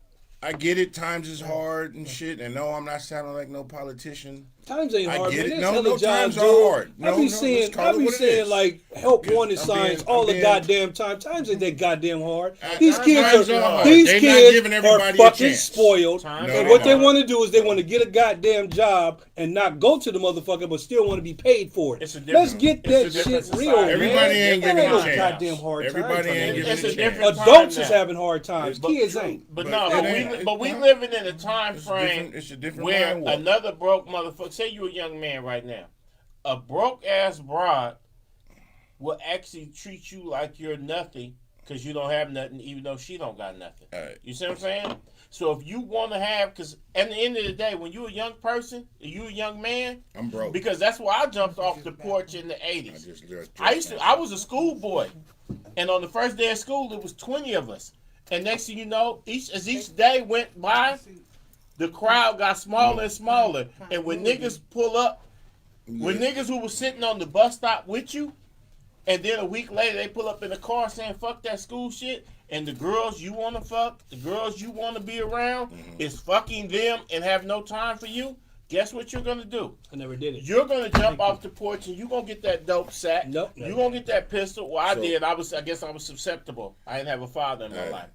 I get it. Times is hard and shit. And no, I'm not sounding like no politician. Times ain't hard, I get man. it. There's No, hella times jobs, are dude. hard. No, I be let's saying, call it what it is. like help wanted I'm signs being- all I'm the being- goddamn time. Times ain't that goddamn hard. Times These kids are are hard. these They not kids giving are everybody a fucking chance. spoiled. Times And are what they hard. want to do is they want to get a goddamn job and not go to the motherfucker, but still want to be paid for it. It's a Let's different- get it's that a different shit real, society. man. Everybody ain't That giving no a chance. goddamn hard Everybody times. ain't giving It's a a chance. different Adults time is now. having hard times. Kids ain't. But But no, it but ain't- we no. living in a time It's frame different- it's a different where mind warp. another broke motherfucker. Say you a young man right now, a broke ass broad will actually treat you like you're nothing because you don't have nothing, even though she don't got nothing. Right. You see what I'm saying? So if you want to have, because at the end of the day, when you a young person, you a young man, I'm broke. because that's why I jumped off the porch in the I 80s. just I was a schoolboy, and on the first day of school, it was 20 of us. And next thing you know, as each day went by, the crowd got smaller and smaller. And when niggas pull up, when niggas who was sitting on the bus stop with you, and then a week later they pull up in the car saying, fuck that school shit, and the girls you want to fuck, the girls you want to be around, is fucking them and have no time for you, guess what you're going to do? I never did it. You're going to jump off the porch and you're going to get that dope sack. Nope. You're going to get that pistol. Well, I So- did. I guess I was susceptible. I didn't have a father in my Right. life.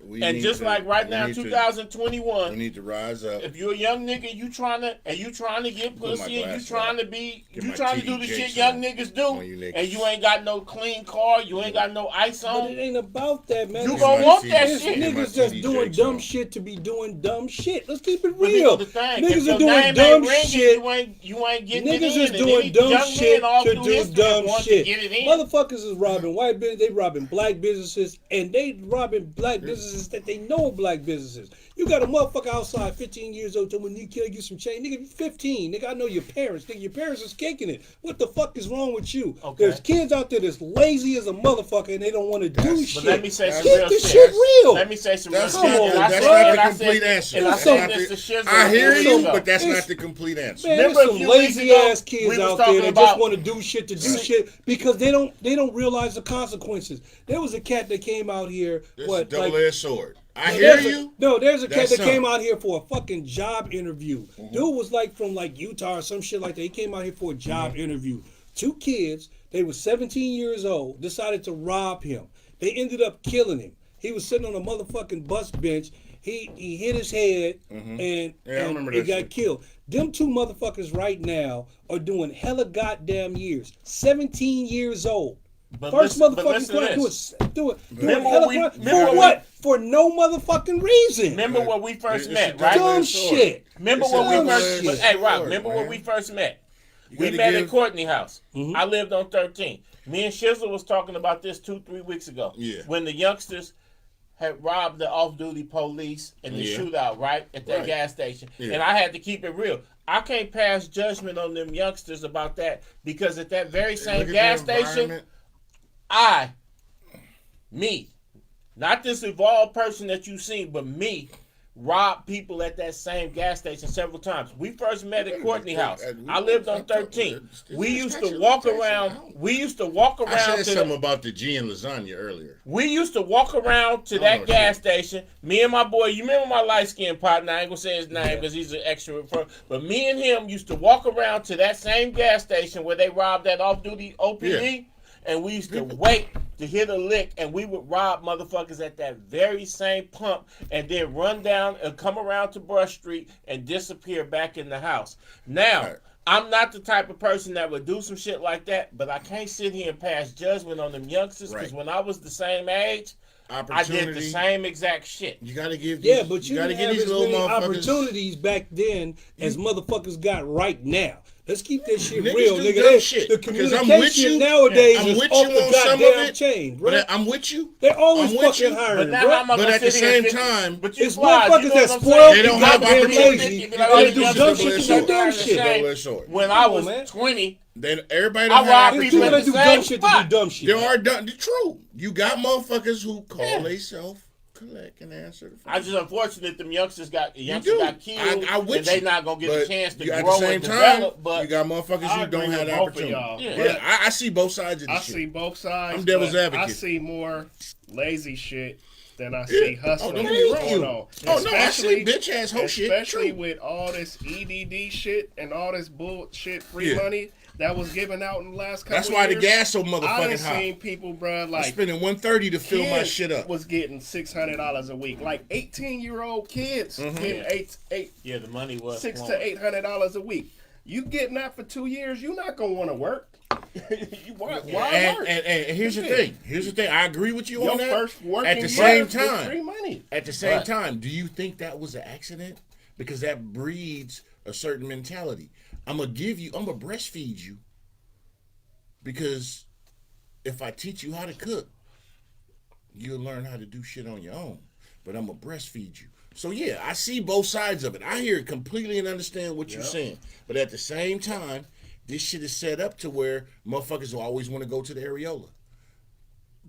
We And need just to- like right we now, need to- 2021, we need to rise up. if you're a young nigga, you trying to get Put my pussy, and you glasses trying to on. be, Get you my trying to do TD the shit Jakes young on. niggas do, On you niggas. and you ain't got no clean car, you ain't got no ice But on. it ain't about that, man. You It's gonna my want TD that There's shit. Get my niggas that's TD doing Jakes dumb on. shit to be doing dumb shit. Let's keep it But real. this is the thing. If Niggas your are doing name dumb ain't ringing, shit. You ain't getting Niggas it in. is And doing these dumb young shit men all to through do history dumb want to shit. get it in. Motherfuckers is robbing white business, they robbing black businesses, and they robbing black businesses that they know are black businesses. You got a motherfucker outside, 15 years old, telling me you can't get some change. Nigga, you 15. Nigga, I know your parents. Nigga, your parents is kicking it. What the fuck is wrong with you? Okay. There's kids out there that's lazy as a motherfucker and they don't want to do shit. But let me say some Keep real this shit. shit real. Let me say some real That's shit. Come not, on, And I that's said- not and the I complete said- answer. and I That's said not this the- to Shizzle I a hear few you, weeks ago. but that's It's- not the complete answer. Man, Remember there's a some few weeks lazy ago, ass kids we was out there talking that about- just want to do shit to do shit because they don't realize the consequences. There was a cat that came out here. This What? is a Like, double-edged sword. I hear there's a- you. there's a cat That's that came something. out here for a fucking job interview. Dude was like from like Utah or some shit like that. He came out here for a job interview. Two kids, they were 17 years old, decided to rob him. They ended up killing him. He was sitting on a motherfucking bus bench. He hit his head and, Yeah, I remember he that got shit. killed. Them two motherfuckers right now are doing hella goddamn years. 17 years old. But First listen- but motherfucking listen to crime this. doing Remember hella when we- crime. remember For when what? For no motherfucking reason. Remember when we first It's met, a right? double-edged Dumb sword. shit. Remember It's a when we double-edged first? shit. But, hey, Rob, sword, remember when man. we first met? We gotta met at give- Courtney House. Mm-hmm. I lived on 13. Me and Shizzle was talking about this 2-3 weeks ago. Yeah. When the youngsters had robbed the off-duty police in the Yeah. shootout, right, at that Right. gas station. Yeah. And I had to keep it real. I can't pass judgment on them youngsters about that because at that very same Look at gas the station, environment. me, not this evolved person that you've seen, but me, robbed people at that same gas station several times. We first met at Courtney House. I lived on 13. We used to walk around. We used to walk I around said to something the, about the G and lasagna earlier. we used to walk around to know that gas shit. station. Me and my boy, you remember my light skinned partner? I ain't gonna say his name because he's an extra. But me and him used to walk around to that same gas station where they robbed that off-duty OPD, and we used to wait to hit a lick, and we would rob motherfuckers at that very same pump, and then run down and come around to Brush Street and disappear back in the house. Now. Right. I'm not the type of person that would do some shit like that, but I can't sit here and pass judgment on them youngsters because Right. when I was the same age, I Opportunity. did the same exact shit. You gotta give. Yeah, these- but you gotta didn't give have these as little many motherfuckers. opportunities back then as motherfuckers got right now. Let's keep that shit Niggas real, do nigga. dumb They- shit, the because I'm communication with you. nowadays I'm is with off you the on some of goddamn it. chain, bro. But I'm with you. They're always I'm with fucking you. hiring, But now bro. how am I But gonna at the sit here and same finish- time, but you It's slide, motherfuckers you know that what I'm spoiled saying? They don't and have goddamn opportunity. lazy. Like, And oh, they you do youngsters dumb do shit to double-edged do dumb sword. shit. Double-edged sword. When Come I on, was man. 20, Then everybody I don't robbed have There's people people at that the do same dumb shit to spot. do dumb shit. There are done. True. You got motherfuckers who call themselves collect and answer the phone. I just unfortunate them youngsters got You youngsters do. got killed, I with and they you. not gonna get But a chance to you, at grow the same and time, develop. But you got motherfuckers I who don't agree have with the both of opportunity. y'all. Yeah. Yeah, I see both sides of I this see shit. both sides. I'm devil's but advocate. I see more lazy shit than I see hustling don't get me going wrong. on. Oh no, I see bitch ass hoe shit. Especially True. with all this EDD shit and all this bullshit free Yeah. money that was given out in the last couple That's why years. the gas so I motherfucking done high. seen people, bruh, I'm like spending $130 to fill my kids shit up. was getting $600 a week. Like 18-year-old kids getting Yeah, the money was $600 flowing. to $800 a week. You getting that for 2 years, you're not gonna want to work. Why work? And here's the thing. Here's the thing. I agree with you Your on that. first working At the year same with time, free money. At the same But- time, do you think that was an accident? Because that breeds a certain mentality. I'm gonna breastfeed you. Because if I teach you how to cook, you'll learn how to do shit on your own. But I'm gonna breastfeed you. So yeah, I see both sides of it. I hear it completely and understand what you're saying. But at the same time, this shit is set up to where motherfuckers will always want to go to the areola.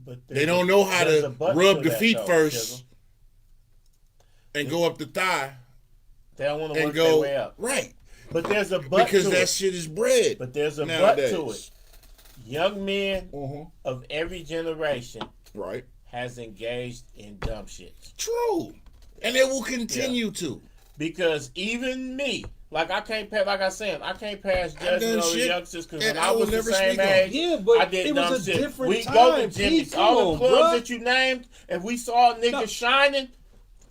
But They don't know how there's to a but rub to the that, feet though, first Chisel. and go up the thigh They don't want to and work their go way up. right. But there's a but Because to that it. shit is bread. But there's a nowadays. but to it. Young men Mm-hmm. of every generation Right. has engaged in dumb shit. True. And it will continue to. Because even me, like I can't pass, like I said, I can't pass judgment done on the shit youngsters because that when I I will was the never same speak on. age, Yeah, but I did it dumb was a shit. different We go to time, Jimmy's, Pete. Come all on, the clubs bruh. that you named, and we saw a nigga No. shining.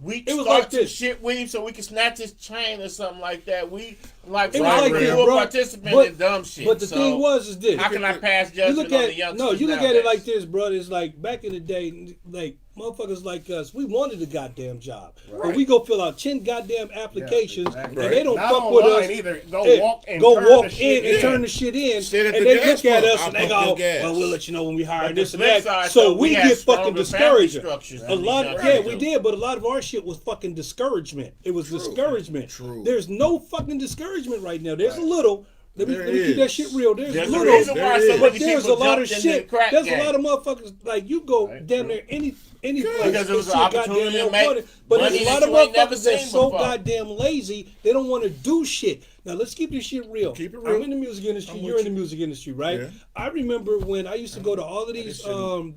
We It was start like to this. shit with him so we can snatch his chain or something like that. We like It was like we this, were bro. participating in dumb shit. But the so thing was is this. how can I pass You judgment look on the at youngsters? you look at nowadays? it like this, bro. It's like back in the day, like motherfuckers like us, we wanted a goddamn job, but we go fill out 10 goddamn applications, exactly. and they don't Not fuck with online us. either. Go Yeah, walk and go turn walk the shit in and in. turn the shit in, Stand at and the they gas look at pump. us I'll and they pump go, your gas. "Well, we'll let you know when we hire But this the and flip that." side, So we we had get fucking stronger discouraged. family structures A than lot, these yeah, youngsters we do. did, but a lot of our shit was fucking discouragement. It was discouragement. True. There's no fucking discouragement right now. There's a little. Let me There keep that is. shit real. There's There's a little. reason why so But many There's a people lot of jumped into the shit. crack There's game. a lot of motherfuckers like you go Right, damn true. near any place. Because it was they an see opportunity goddamn to make money. But money there's a lot that of you ain't never motherfuckers that's seen so before. goddamn lazy they don't want to do shit. Now let's keep this shit real. Keep it real. I'm in the music industry. I'm You're with in the music industry, right? Yeah. I remember when I used to go to all of these watch.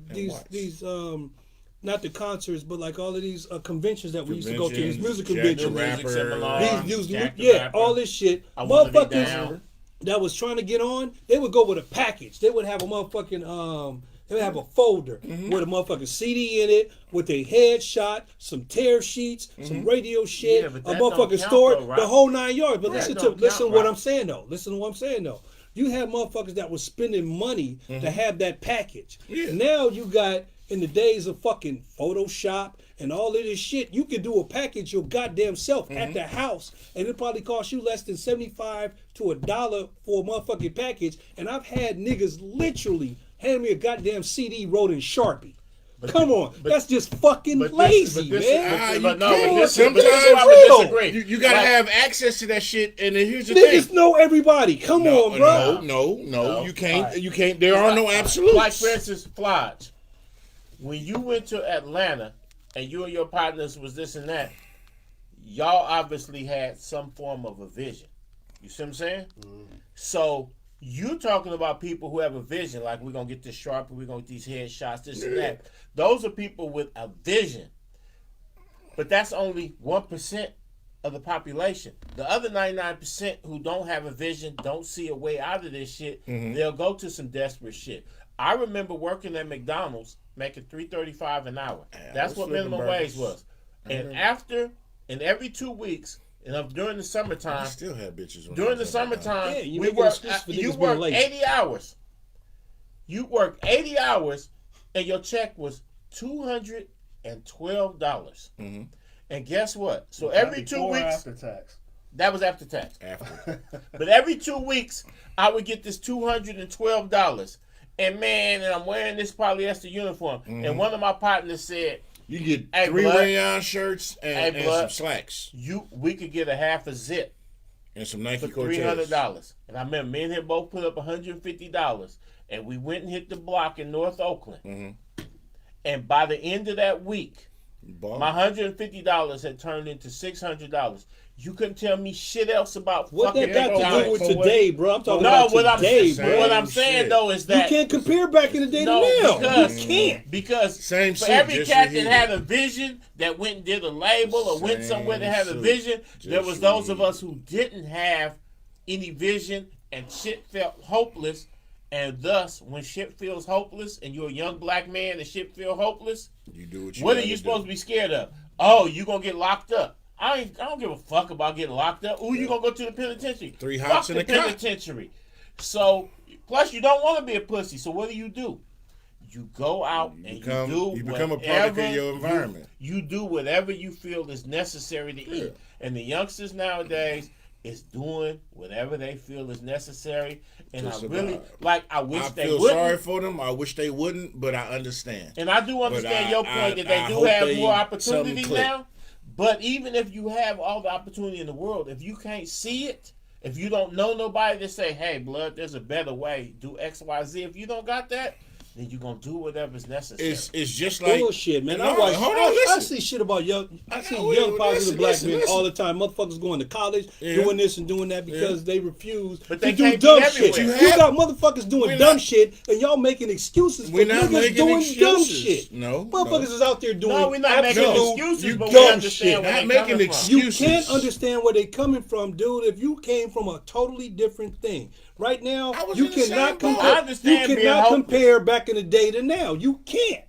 these not the concerts, but like all of these conventions that we used to go to. These music Jack the conventions. Music Rapper. seminar. These Jack the yeah, Rapper. all this shit. I Wanna Be Motherfuckers Down. that was trying to get on, they would go with a package. They would have a motherfucking they would have a folder with a motherfucking CD in it, with a headshot, some tear sheets, some radio shit, Yeah, but a that don't motherfucking count story, though, right? the whole 9 yards. But That listen don't to count, what right? I'm saying though. Listen to what I'm saying though. You have motherfuckers that was spending money to have that package. Yeah. Now you got in the days of fucking Photoshop and all of this shit, you can do a package your goddamn self at the house, and it probably cost you less than $75 to $1 for a motherfucking package. And I've had niggas literally hand me a goddamn CD wrote in Sharpie. Come on, that's just fucking but this- lazy, but this- man. but no, can't. but this Sometimes is why I real. would disagree. You gotta Like, have access to that shit, and then here's the Niggas thing. know everybody. Come on, bro. No. You can't. There are no absolutes. Like for instance, Flodge. When you went to Atlanta and you and your partners was this and that, y'all obviously had some form of a vision. You see what I'm saying? So you talking about people who have a vision, like we're gonna get this Sharpie, we're gonna get these headshots, this and that. Those are people with a vision. But that's only 1% of the population. The other 99% who don't have a vision, don't see a way out of this shit, they'll go to some desperate shit. I remember working at McDonald's making $3.35 an hour. That's what flipping minimum burgers. wage was. And every 2 weeks, and during the I summertime, still have bitches. when I during the was at McDonald's. summertime, Yeah, you we make an work. excuse for You niggas work being lazy. 80 hours. You work 80 hours, and your check was $212. And guess what? So every 2 Before or weeks, after tax. that was after tax. After. But every 2 weeks, I would get this $212. And man, and I'm wearing this polyester uniform. And one of my partners said, You get Hey, 3 blood. rayon shirts and Hey, blood. some slacks we could get a half a zip and some Nike for Cortez. $300. And I remember me and him both put up $150. And we went and hit the block in North Oakland. And by the end of that week, Ball. my $150 had turned into $600. You couldn't tell me shit else about What fucking that got to do McDonald's. with today, bro? I'm talking No, about what today, bro. what I'm saying though is You that can't compare back in the day to now. because You can't. because Same for suit, every just cat for that heat. had a vision that went and did a label or went Same somewhere that had a suit, vision, there just was for those of heat. us who didn't have any vision and shit felt hopeless. And thus, when shit feels hopeless and you're a young black man and shit feel hopeless, You do what are you supposed to be scared of? Oh, you gonna get locked up. I don't give a fuck about getting locked up. Ooh, you gonna go to the penitentiary. 3 Fuck hots the in a cot. penitentiary. So, plus you don't want to be a pussy. So what do? You go out and You become a product of your environment. You do whatever you feel is necessary to Yeah. eat. And the youngsters nowadays is doing whatever they feel is necessary. And To I really survive. I wish I they feel wouldn't. sorry for them. I wish they wouldn't, but I understand. And I do understand But your point that they I do hope have they- more something opportunity click. now. But even if you have all the opportunity in the world, if you can't see it, if you don't know nobody to say, hey, blood, there's a better way, do X, Y, Z. If you don't got that, then you're going to do whatever's necessary. It's just like Bullshit, man. No, I listen. see shit about young. I see No, young positive black listen, men listen. all the time. Motherfuckers going to college, Yeah. doing this and doing that because they refuse But to they do can't be dumb shit. everywhere. You got motherfuckers doing We're dumb not- shit, and y'all making excuses for We're not niggas making doing dumb excuses. shit. No, motherfuckers no. is out there doing no, we're not making absolute excuses, but we dumb understand shit. where Not they're making coming from. excuses. You can't understand where they coming from, dude. If you came from a totally different thing, right now I was you in the same cannot boat. compare. I understand You being cannot hopeless. compare back in the day to now. You can't.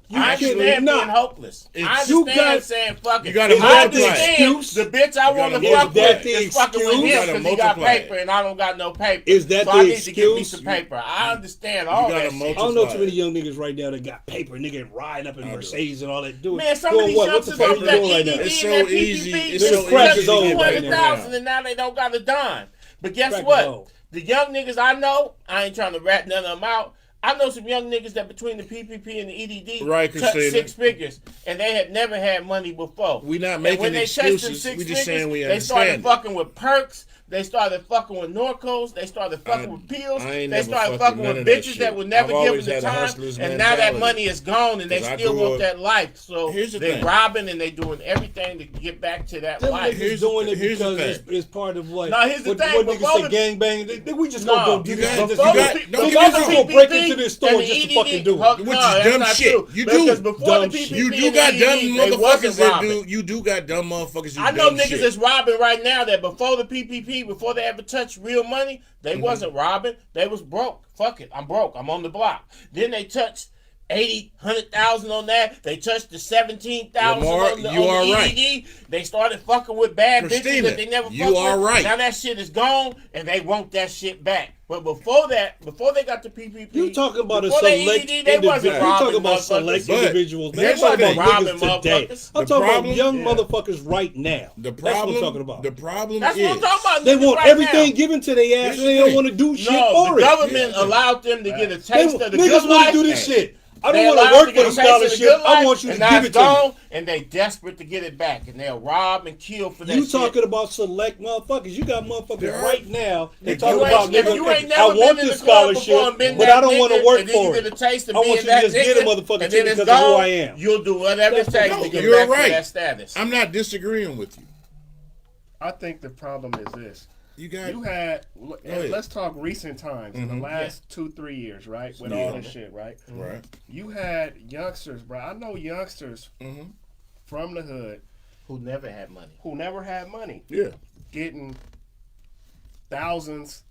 You I understand being cannot. hopeless. I It's- you understand got- saying fuck it. you gotta I multiply. understand Excuse? the bitch I want to gotta fuck multiply. with is fucking with You him gotta because he got multiply. paper and I don't got no paper. Is that so the I need to get me excuse? some paper. I understand all gotta that shit. multiply. I don't know too many young niggas right now that got paper, nigga riding up in I do. Mercedes and all that. Doing, Man, some of doing these what? What the youngsters fuck off you that doing right now? EDD It's so and that easy. PPP, It's they so touched easy to get right 200,000 now. and now they don't got a dime. But guess Crack is what? old. The young niggas I know, I ain't trying to rat none of them out. I know some young niggas that between the PPP and the EDD Right, touched Christina. 6 figures, and they had never had money before. We not And making when they touched them excuses. 6 We just figures, saying we they started understand it. fucking with perks. They started fucking with Norcos. They started fucking with pills. I ain't They never started fucked fucking with none with of that bitches shit. that would never I've give always them the had a time. hustler's And now that mentality. money is gone, and they 'Cause I still grew want up- that life. So Here's the they thing. robbing and they doing everything to get back to that Them life. niggas Here's doing the- it here's the because thing. it's part of what. No, here's the what, thing, What before niggas say the- gangbang. We just No, gonna go do you this. got- just you to got- do don't it. get They me just wrong. gonna break into this store and the just to EDD fucking do Which it. Which is dumb shit. You do. Because before Dumb the shit. PPP You and do the got EDD, dumb they motherfuckers wasn't that robbing. do. You do got dumb motherfuckers who I know dumb niggas shit. that's robbing right now that before the PPP, before they ever touched real money, they wasn't robbing. They was broke. Fuck it, I'm broke. I'm on the block. Then they touched 80, 100,000 on that. They touched the 17,000 Lamar, on the, you on are the right. EDD. They started fucking with bad bitches Christina, that they never fucked you are with. right. Now that shit is gone, and they want that shit back. But before that, before they got the PPP, You talking about a before they select EDD, they wasn't individual? You robbing talking about motherfuckers. select But individuals? Man, I'm here's talking the about thing. niggas today. Robbing I'm The talking problem- about young motherfuckers right now. The That's what I'm problem. talking about. The problem That's is what I'm talking about. They niggas want right everything now. given to their ass, Here's and they the don't thing. want to do shit No, for the it. government allowed them to get a They, taste of the niggas good want life. to do this shit. I They don't want allowed to work get for a the taste of scholarship. good I life, want you to and now give it's it to me. gone, and they desperate to get it back, and they'll rob and kill for that You shit. talking about select motherfuckers? You got motherfuckers There right now. They If talking you about if niggas. you ain't I never want been in this the club before scholarship, and been but that I don't want to nigga, work and then you for get a it. taste of I want being you to that just get a nigga, motherfucker and to then me it's because of who gone, I am. You'll do whatever it That's takes what- to get You're back right. to that status. I'm not disagreeing with you. I think the problem is this. You got. You had, ahead. let's talk recent times, in the Mhm. last 2-3 years, right? With Yeah. all this shit, right? Right. You had youngsters, bro. I know youngsters Mm-hmm. from the hood Who never had money. who never had money Yeah. getting thousands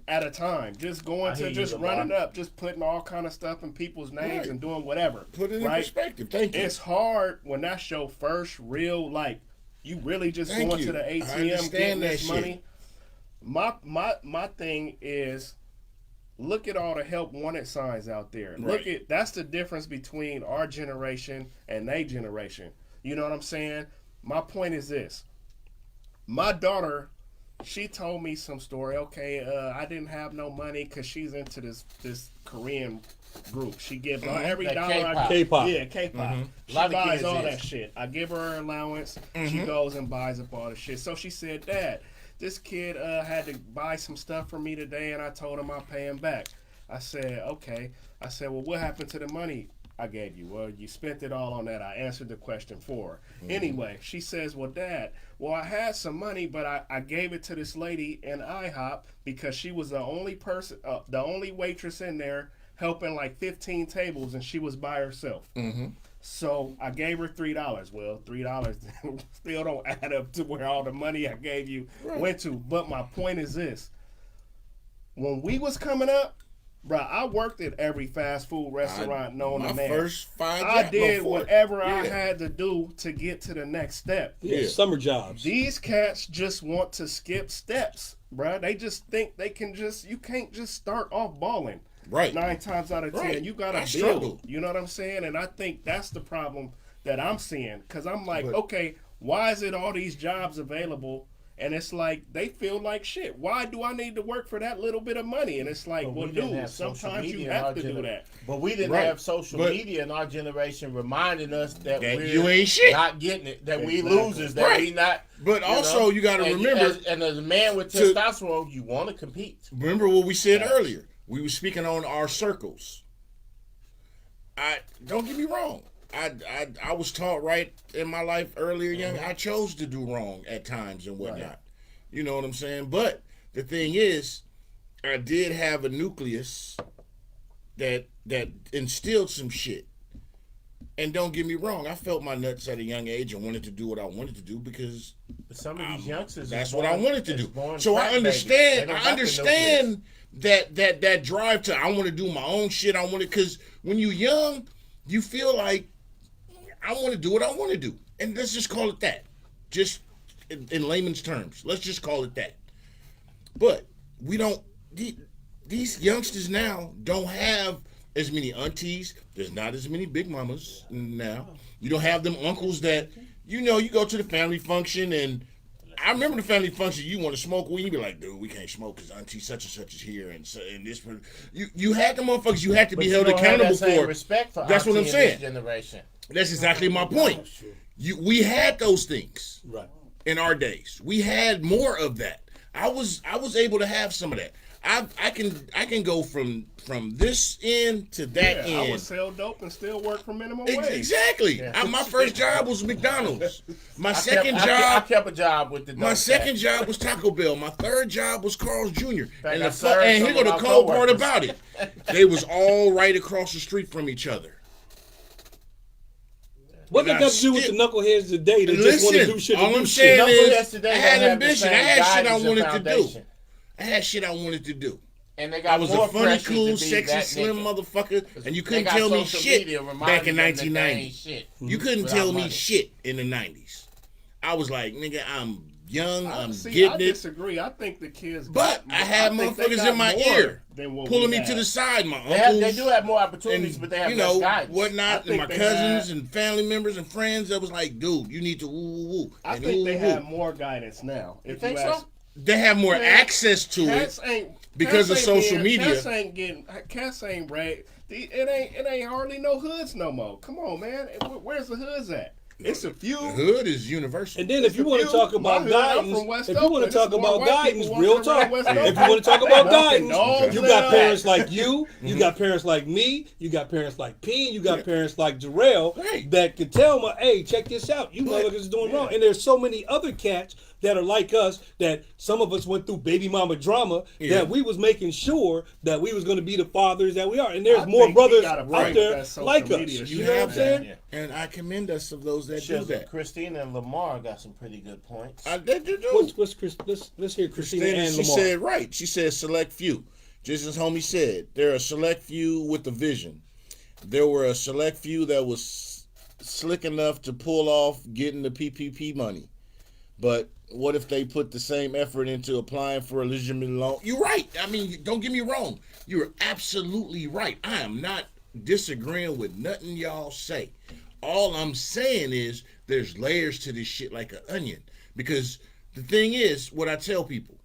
at a time, just going I to hear you, just Lamar. running up, just putting all kind of stuff in people's names Right. and doing whatever. Put it in right? perspective. Thank you. It's hard when that's your first real, like, you really just Thank going you. to the I ATM understand getting that this shit. money. My thing is, look at all the help wanted signs out there. Look Right. at, that's the difference between our generation and their generation. You know what I'm saying? My point is this. My daughter, she told me some story. Okay, I didn't have no money because she's into this Korean group. She gives every That dollar K-pop. K-pop. Yeah, K-pop. She Lot of buys kids all is. that shit. I give her her allowance. She goes and buys up all the shit. So she said, Dad, this kid had to buy some stuff for me today, and I told him I'll pay him back. I said, okay. I said, well, what happened to the money I gave you? Well, you spent it all on that. I answered the question for her. Anyway, she says, well, Dad, well, I had some money, but I gave it to this lady in IHOP because she was the only person, the only waitress in there helping like 15 tables, and she was by herself. So I gave her $3. Well, $3 still don't add up to where all the money I gave you went to. But my point is this. When we was coming up, bro, I worked at every fast food restaurant known to man. First 5 I did before. whatever I had to do to get to the next step. Yeah, summer jobs. These cats just want to skip steps, bro. They just think they can you can't just start off balling. Right. 9 times out of 10, Right. you gotta I build. struggle. You know what I'm saying? And I think that's the problem that I'm seeing. Cause I'm like, okay, why is it all these jobs available? And it's like they feel like shit. Why do I need to work for that little bit of money? And it's like, well, dude, sometimes you have to do that. But we didn't have social media in our generation reminding us that we're you ain't shit. not getting it, that we losers, that we not. But also, you got to remember, and as a man with testosterone, you want to compete. Remember what we said earlier. We were speaking on our circles. Don't get me wrong. I was taught right in my life earlier, young. I chose to do wrong at times and whatnot. Right. You know what I'm saying? But the thing is, I did have a nucleus that instilled some shit. And don't get me wrong, I felt my nuts at a young age and wanted to do what I wanted to do because some of these youngsters, that's what I wanted to do. So I understand. I understand that drive to I want to do my own shit. I want to, because when you're young, you feel like I want to do what I want to do, and let's just call it that. Just in layman's terms, let's just call it that. But we don't. These youngsters now don't have as many aunties. There's not as many big mamas now. You don't have them uncles that, you go to the family function, and I remember the family function, you want to smoke weed, you be like, dude, we can't smoke because auntie such and such is here, and this. You had the motherfuckers you had to be held accountable for. Respect for that's what I'm saying. Generation. That's exactly my point. We had those things in our days. We had more of that. I was able to have some of that. I can go from this end to that end. I would sell dope and still work for minimum wage. Exactly. My first job was McDonald's. I kept a job with the dope. My second job was Taco Bell. My third job was Carl's Jr. And here go the cold part about it. They was all right across the street from each other. What they got to do with the knuckleheads today that just want to do shit? All I'm saying is, I had ambition. I had shit I wanted to do. I had shit I wanted to do. And they got I was a funny, cool, sexy, slim motherfucker, and you couldn't tell me shit back in 1990. You couldn't tell me shit in the 90s. I was like, nigga, I'm young, I'm getting I it. disagree. I think the kids. But I had motherfuckers in my ear pulling me to the side. My uncles. They do have more opportunities, but they have less guidance. Whatnot, and my cousins and family members and friends that was like, dude, you need to woo. I think they have more guidance now. You think so? They have more access to it because of social media. Cats ain't right. It ain't hardly no hoods no more. Come on, man. Where's the hoods at? It's a few. The hood is universal. And then if you want to talk about guidance, real talk. If you want to talk about guidance, you got parents like you got parents like me, you got parents like P, and you got parents like Jarrell that can tell me, hey, check this out. You motherfuckers is doing wrong. And there's so many other cats that are like us, that some of us went through baby mama drama, that we was making sure that we was going to be the fathers that we are. And there's more brothers out there like us. You know what I'm saying? Yeah. And I commend us of those that do that. Christina and Lamar got some pretty good points. They do. Let's hear Christina and Lamar. She said right. She said select few. Just as homie said, there are a select few with a vision. There were a select few that was slick enough to pull off getting the PPP money. But what if they put the same effort into applying for a legitimate loan? You're right. I mean, don't get me wrong. You're absolutely right. I am not disagreeing with nothing y'all say. All I'm saying is there's layers to this shit like an onion. Because the thing is, what I tell people,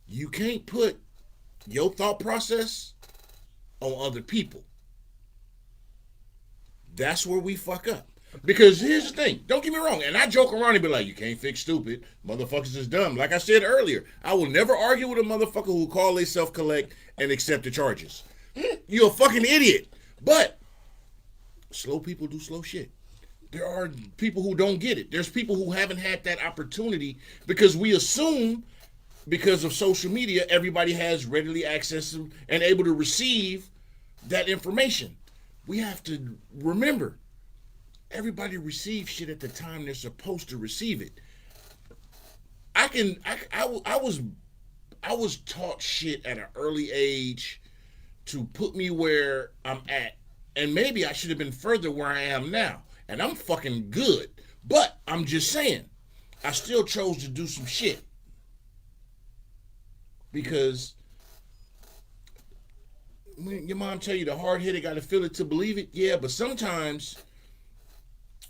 you can't put your thought process on other people. That's where we fuck up. Because here's the thing, don't get me wrong, and I joke around and be like, you can't fix stupid, motherfuckers is dumb. Like I said earlier, I will never argue with a motherfucker who call themselves collect and accept the charges. You're a fucking idiot. But slow people do slow shit. There are people who don't get it. There's people who haven't had that opportunity because we assume because of social media, everybody has readily access to and able to receive that information. We have to remember, everybody receives shit at the time they're supposed to receive it. I was taught shit at an early age to put me where I'm at, and maybe I should have been further where I am now. And I'm fucking good, but I'm just saying, I still chose to do some shit because when your mom tell you the hard headed got to feel it to believe it, yeah, but sometimes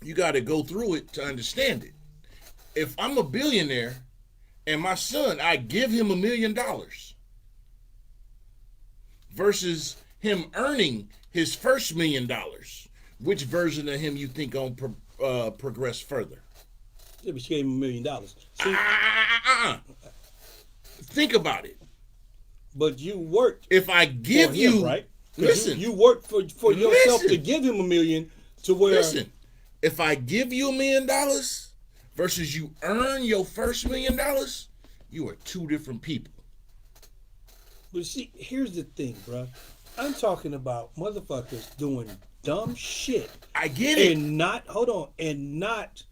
you got to go through it to understand it. If I'm a billionaire and my son, I give him $1 million versus him earning his first $1 million, which version of him you think gonna progress further? Yeah, but you gave him $1 million. See, think about it. but you worked If I give for you him, right? 'Cause listen, you worked for yourself to Listen. give him $1 million to where listen. If I give you $1 million versus you earn your first $1 million, you are two different people. But see, here's the thing, bro. I'm talking about motherfuckers doing dumb shit I get it. and not and not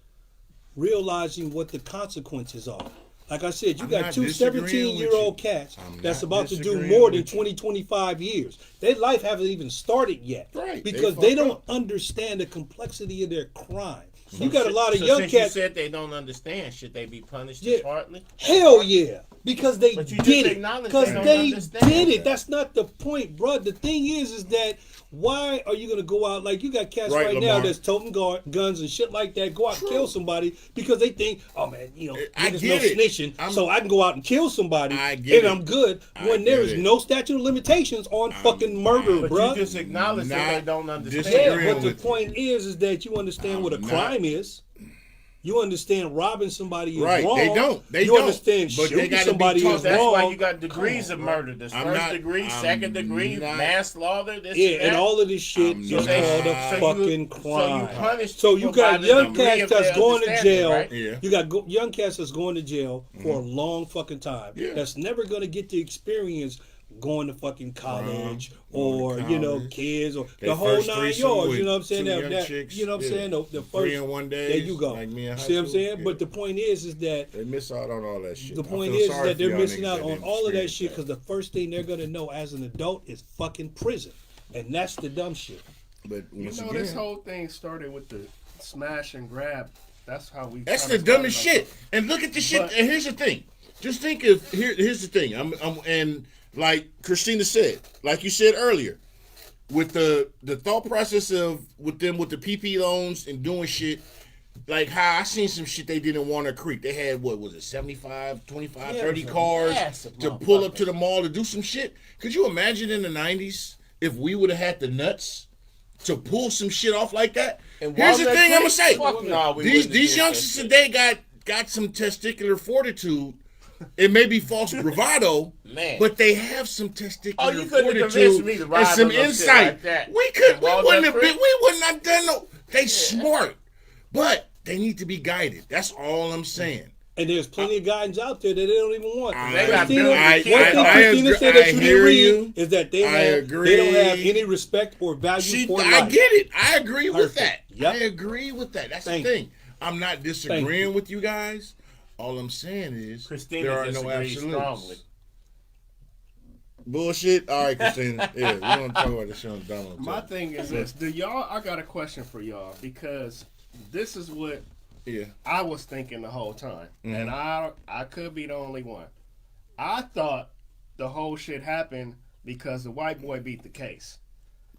realizing what the consequences are. Like I said, you I'm got not two disagreeing with 17-year-old you. cats I'm that's not about to do disagreeing more than with you. 20, 25 years. Their life haven't even started yet. Right, they Because they fucked don't up. understand the complexity of their crime. You got a lot of so young since cats. You said they don't understand. Should they be punished Yeah. partly? Hell yeah. Because they But you just did it. acknowledged Because they don't they understand did it. that. That's not the point, bro. The thing is that why are you going to go out like you got cats Right, right now Lamar. that's toting guns and shit like that, go out and kill somebody because they think, oh man, I niggas no get it. snitching, so I can go out and kill somebody I get and it. I'm good when I there get is it. no statute of limitations on fucking murder, But bro. you just acknowledged that they Not don't understand. disagreeing Yeah, but the with you. point is that you understand what a I'm not- crime is. You understand robbing somebody is Right, wrong. they don't. They you don't. understand But they shooting gotta be somebody taught. is That's wrong. why you got degrees of murder. This I'm first not- degree, I'm second degree, not- manslaughter. This Yeah, and and that. all of this shit I'm is not- called a So you- fucking crime. So you punish. So you people got by the young degree cats of that's their going to understanding, jail. right? Yeah. You got young cats that's going to jail for a long fucking time. Yeah. That's never going to get the experience going to fucking college Going or to college. kids or They the whole first 9 threesome yards. with You know what I'm saying? two That, young that chicks. you know what I'm Yeah. saying? The 3 first in one day. there you go. Like me in high See what I'm school? saying? Yeah. But the point is that They miss out on all that shit. the I point feel is sorry that for they're y'all missing niggas out that on didn't all of that experience shit because the first thing they're gonna know as an adult is fucking prison, and that's the dumb shit. But You once know, again, this whole thing started with the smash and grab. That's how we. that's kinda the dumbest started shit. And look at the shit. But- And here's the thing. Just think of here's the thing. And like Christina said, like you said earlier, with the thought process of with the PP loans and doing shit. Like how I seen some shit they did in Warner Creek. They had, what was it, 75, 25, Yeah, 30 it was a cars massive to pull up motherfucker. to the mall to do some shit. Could you imagine in the 90s if we would have had the nuts to pull some shit off like that? And Here's the Walnut thing I'm Creek? gonna say. Fuck no, we these wouldn't these have did youngsters that shit. today got some testicular fortitude. It may be false bravado, Man. but they have some testicular Oh, you couldn't have fortitude convinced me to ride and some on no shit insight. like that. We And Walnut wouldn't have Creek? been, we wouldn't have done no. They smart, but they need to be guided. That's all I'm saying. And there's plenty of guidance out there that they don't even want. They got Christina, billions one of thing kids. Christina said that I you hear didn't read you. is that they I have agree. they don't have any respect or value for I life. get it. I agree with Perfect. that. Yep. I agree with that. That's Thank the you. thing. I'm not disagreeing with you guys. All I'm saying is Christina there are no disagrees absolutes. strongly. Bullshit. All right, Christina. Yeah, we want to talk about this shit on Donald. My thing is this: do y'all? I got a question for y'all because this is what Yeah. I was thinking the whole time, Mm-hmm. and I could be the only one. I thought the whole shit happened because the white boy beat the case.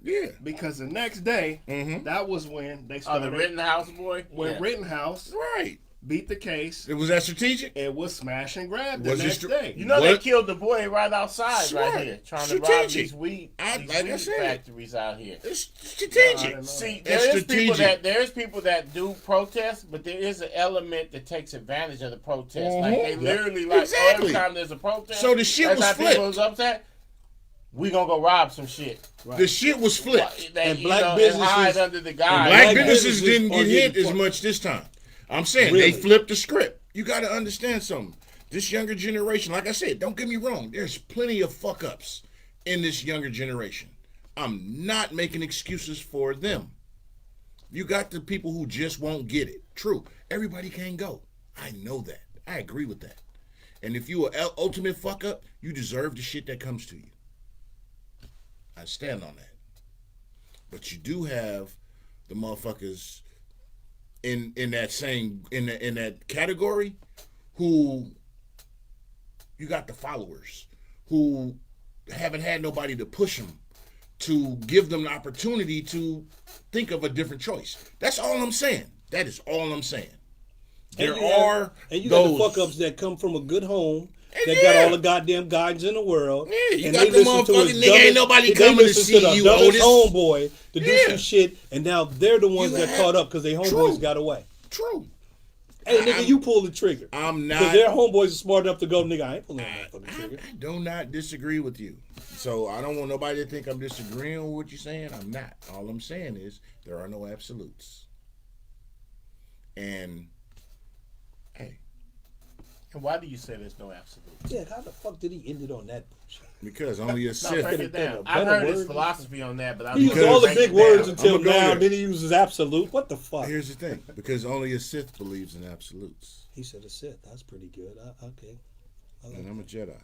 Yeah. Because the next day, Mhm. that was when they Oh, started. the Rittenhouse boy? when Yeah. Rittenhouse Right. beat the case, Was that strategic? it was smash and grab the Was it next str- day. You know they What? killed the boy right outside Smart. right here, trying to rob Strategic. these weed, Like I said. factories out here. It's I strategic. didn't know See, That's strategic. there's people that do protest, but there is an element that takes advantage of the protest. Like they Mhm. literally like Exactly. every time there's a protest. So the shit that's was how flipped. people was upset. we gonna go rob some shit. The shit was flipped. And black businesses businesses- hide under the guise. Black Black businesses businesses didn't are get hit getting as fucked. much this time. I'm saying Really? they flipped the script. You got to understand something. This younger generation, like I said, don't get me wrong. There's plenty of fuck ups in this younger generation. I'm not making excuses for them. You got the people who just won't get it. True. Everybody can't go. I know that. I agree with that. And if you are ultimate fuck up, you deserve the shit that comes to you. I stand on that. But you do have the motherfuckers in that same in that category who you got the followers who haven't had nobody to push them to give them the opportunity to think of a different choice. That's all I'm saying. That is all I'm saying. There are and you those got the fuck ups that come from a good home that yeah. got all the goddamn guidance in the world. Yeah, you and got they the listen to motherfucking his nigga, ain't dumbest- nobody they coming to listen see the you, dumbest Otis. homeboy to do Yeah. some shit, and now they're the ones You that have- caught up because they homeboys True. got away. True. Hey, nigga, you pull the trigger. I'm Because not. their homeboys are smart enough to go, nigga, I ain't pulling that fucking trigger. I do not disagree with you. So I don't want nobody to think I'm disagreeing with what you're saying. I'm not. All I'm saying is there are no absolutes. And hey, And why do you say there's no absolute? Yeah, how the fuck did he end it on that bullshit? because only a No, Sith. break it down. a I've better heard his word. philosophy on that, but I He used Because- all the break big it words down. until I'ma go now, there. then he uses absolute. What the fuck? Here's the thing, because only a Sith believes in absolutes, He said a Sith. That's pretty good. Okay. I like and I'm a Jedi.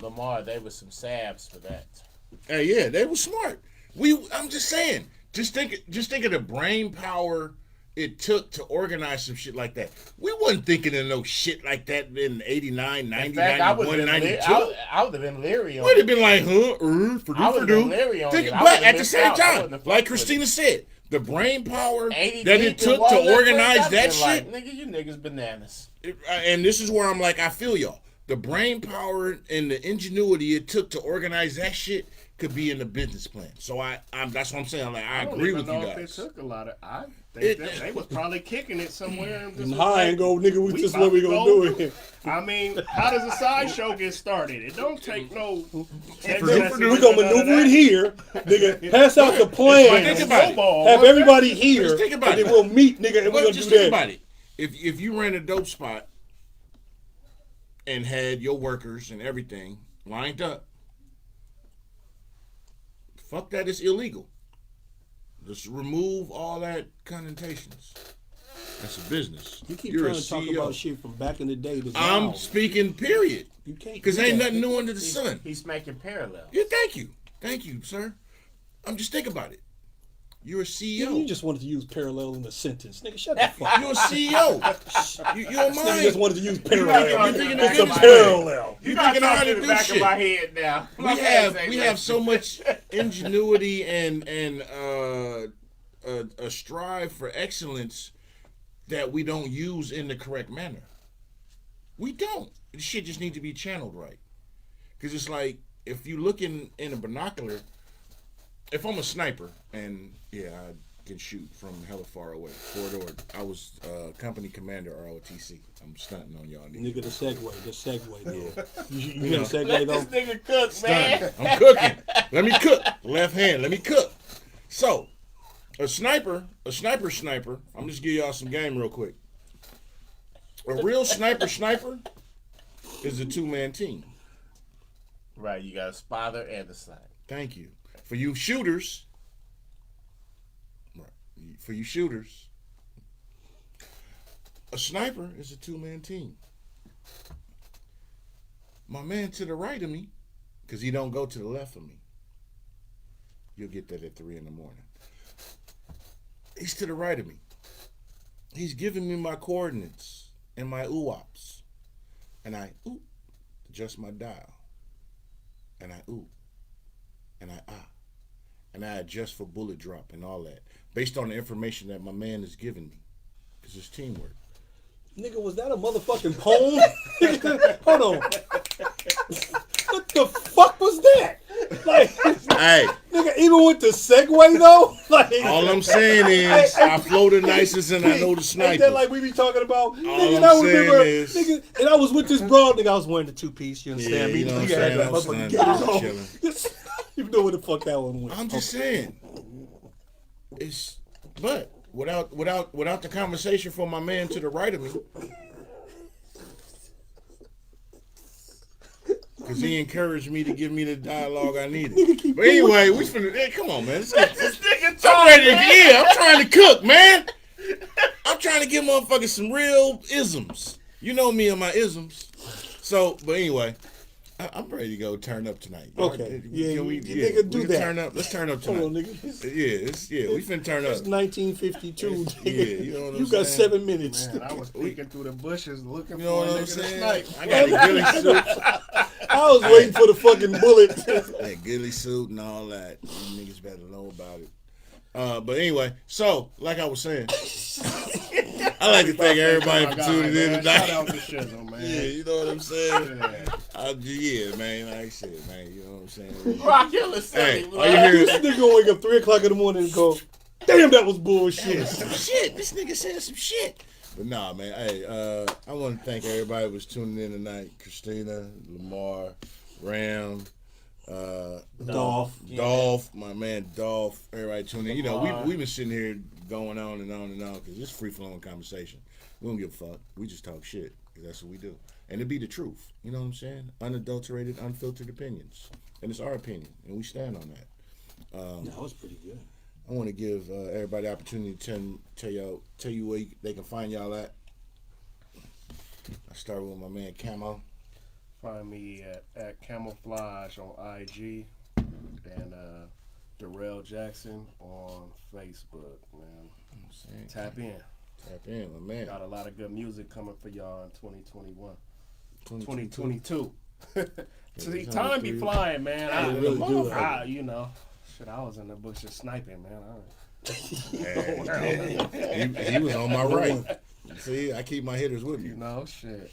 Lamar, they were some sabs for that. Hey, yeah, they were smart. I'm just saying. Just think of the brain power it took to organize some shit like that. We wasn't thinking of no shit like that in 89, 90, In fact, I would 91, have 92. been leery on Would have it. been like, huh? I would've been leery on it. I But would've at the missed same out. I time, wouldn't have like fucked with Christina said, the brain power 80 that deep it in took to Walnut Creek, organize I've that been like, shit, nigga, you niggas bananas. and this is where I'm like, I feel y'all. The brain power and the ingenuity it took to organize that shit could be in the business plan. So that's what I'm saying. Like, I don't agree even with you know if guys. it took a lot of. I think they was probably kicking it somewhere. And just And was high like, and go, nigga, this is about what we to gonna go do it. I mean, how does a sideshow get started? It don't take no. text We messages gonna or none of maneuver that. it here, nigga. Pass out the plan. Think about it. Snowball, Have wasn't it? everybody here, Just think about and it. then we'll meet, nigga, and we're But gonna just do think that. about it. If you ran a dope spot and had your workers and everything lined up, fuck that, it's illegal. Just remove all that connotations. That's a business. You keep You're trying a to talk CEO. about shit from back in the day to I'm now. speaking period. You can't. Because do ain't that. nothing new under the sun. He's making parallels. Yeah, thank you. Thank you, sir. I'm just thinking about it. You're a CEO. You just wanted to use parallel in a sentence, nigga. Shut the fuck. You're a CEO. You're a Nigga mind. just wanted to use You're parallel. thinking back of of my business head. Parallel. You thinking got of how to to the do back shit. of my head now. We have so much ingenuity and a strive for excellence that we don't use in the correct manner. We don't. The shit just need to be channeled right. Because it's like, if you look in a binocular, if I'm a sniper, and yeah, I can shoot from hella far away. Corridor. I was company commander ROTC. I'm stunting on y'all niggas. Nigga, the segue, though. You know. gonna segue, Let though? this nigga cook, man. I'm cooking. Let me cook. Left hand, let me cook. So, a sniper, I'm just give y'all some game real quick. A real sniper is a two-man team. Right, you got a spotter and a sniper. Thank you. For you shooters, a sniper is a two-man team. My man to the right of me, because he don't go to the left of me. You'll get that at 3 a.m. He's to the right of me. He's giving me my coordinates and my oops. And I adjust my dial. And I and I and I adjust for bullet drop and all that based on the information that my man is giving me, because it's teamwork. Nigga, was that a motherfucking poem? Hold on. What the fuck was that? Like, Hey, nigga, even with the segue though, like all I'm saying is I flow the nicest and I know the ain't snipers. that like we be talking about? Nigga, I'm and I saying remember, is- nigga, and I was with this broad nigga. I was wearing the 2-piece. You understand Yeah, me? you know what I'm Nigga had saying? that I was motherfucking standing gators there on. You know where the fuck that one went? I'm just saying. It's but without the conversation from my man to the right of me. Because he encouraged me to give me the dialogue I needed. But anyway, we finna. Hey, come on, man. This nigga I'm talking, ready to. man. Yeah, I'm trying to cook, man. I'm trying to give motherfuckers some real isms. You know me and my isms. So, but anyway, I'm ready to go turn up tonight. Okay. Yeah, we nigga, do can that. Turn up. Let's turn up tonight. Hold on, nigga. We finna turn up. It's 1952. Nigga. Yeah, you know what I'm You got saying? 7 minutes. Man, I was peeking through the bushes looking You know for what a I'm nigga to saying? snipe. I got a ghillie suit. I was waiting for the fucking bullet. That ghillie suit and all that. You niggas better know about it. But anyway, so like I was saying, I like to thank everybody for tuning in Shout tonight. out to Shizzle, man. Yeah, you know what I'm saying? Yeah. Yeah, man. Like I said, man, you know what I'm saying? Rock Killer Hey, City, all you hear This is nigga gonna wake up 3 o'clock in the morning and go, damn, that was bullshit. some shit. This nigga said some shit. But nah, man. Hey, I want to thank everybody who was tuning in tonight. Christina, Lamar, Ram, Dolph, my man Dolph, everybody tuning in. You know, we've been sitting here going on and on and on because it's free flowing conversation. We don't give a fuck. We just talk shit. 'Cause that's what we do. And it be the truth. You know what I'm saying? Unadulterated, unfiltered opinions. And it's our opinion. And we stand on that. That was pretty good. I want to give everybody the opportunity to tell you where they can find y'all at. I start with my man Camo. Find me at Camouflage on IG and Darrell Jackson on Facebook, man. Tap in. Tap in, my man. Got a lot of good music coming for y'all in 2021. 2022. See, time be flying, man. I really do. you know, shit, I was in the bushes sniping, man. He was on my right. See, I keep my hitters with me. You know, shit.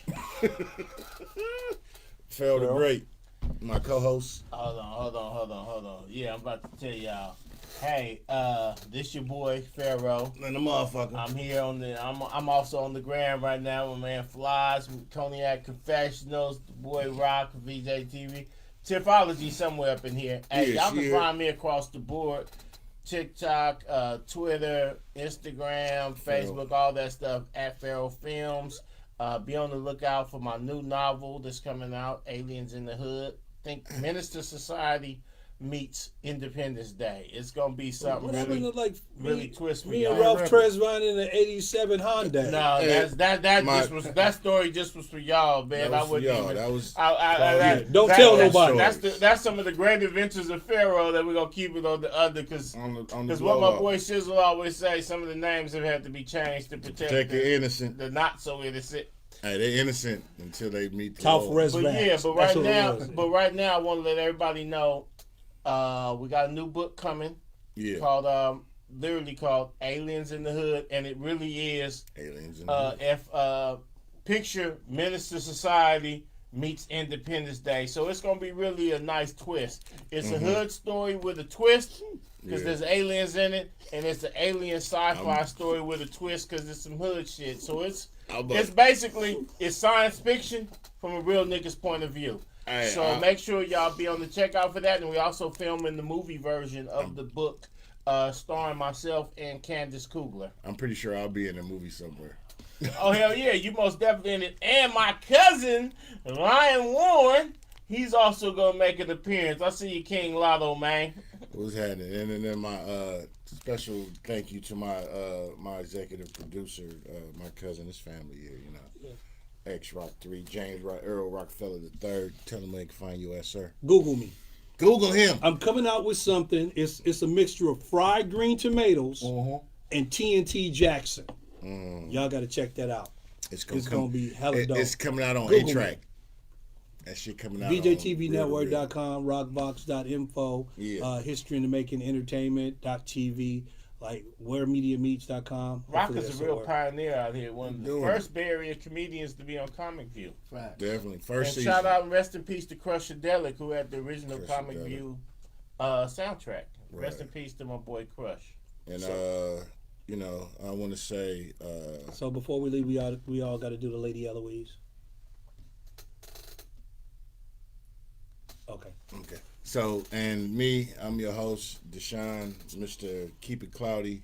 Pharaoh the Great, my co-host. Hold on. Yeah, I'm about to tell y'all. Hey, this your boy Pharaoh. And the motherfucker. I'm here on the. I'm also on the gram right now. My man Flies, Cognac Confessionals, the boy Rock, VJ TV, Tiffology somewhere up in here. Hey, Yeah, y'all can she find me across the board. TikTok, Twitter, Instagram, Facebook, all that stuff at Pharaoh Films. Be on the lookout for my new novel that's coming out, Aliens in the Hood. Think Minister Society meets Independence Day. It's gonna be something What happened to like really twist for me and y'all. Ralph Tresvant in the '87 Honda? No, Hey, that story just was for y'all, man. That was I wouldn't for y'all. even. That was. Don't tell nobody. That's some of the great adventures of Pharaoh that we're gonna keep it on the under because on the what blow my up. boy Shizzle always say, some of the names have had to be changed to protect the innocent. the not so innocent. Hey, they innocent until they meet the Tough Lord. res- But yeah, That's what it was. right now I want to let everybody know we got a new book coming Yeah. called literally called Aliens in the Hood, and it really is Aliens in the Hood. picture Minister Society meets Independence Day. So it's gonna be really a nice twist. It's a hood story with a twist because Yeah. there's aliens in it, and it's an alien sci-fi story with a twist because there's some hood shit. So it's basically it's science fiction from a real nigga's point of view. So make sure y'all be on the checkout for that, and we also filming the movie version of the book, starring myself and Candace Kugler. I'm pretty sure I'll be in a movie somewhere. Oh hell yeah, you most definitely in it. And my cousin Ryan Warren, he's also gonna make an appearance. I see you, King Lotto, man. What's happening? And then my special thank you to my executive producer, my cousin, his family here, you know. X Rock 3, James Earl Rockefeller III. Tell him they can find you at, sir. Google me. Google him. I'm coming out with something. It's a mixture of fried green tomatoes and TNT Jackson. Y'all got to check that out. It's gonna be hella dope. It's coming out on Google A-Track. me. That shit coming out VJTVnetwork.com, rockbox.info, Yeah. History in the Making Entertainment.tv. like wheremediameets.com. Rock Hopefully is that's a real the word. pioneer out here. One of the Doing first Bay Area comedians to be on Comic View. Fact. Definitely. And First season. shout out and rest in peace to Crushadelic, who had the original Comic Crushadelic. View soundtrack. Rest Right. in peace to my boy Crush. And you know, I want to say So before we leave, we all got to do the Lady Eloise. Okay. okay. So, and me, I'm your host, Deshaun, Mr. Keep It Cloudy,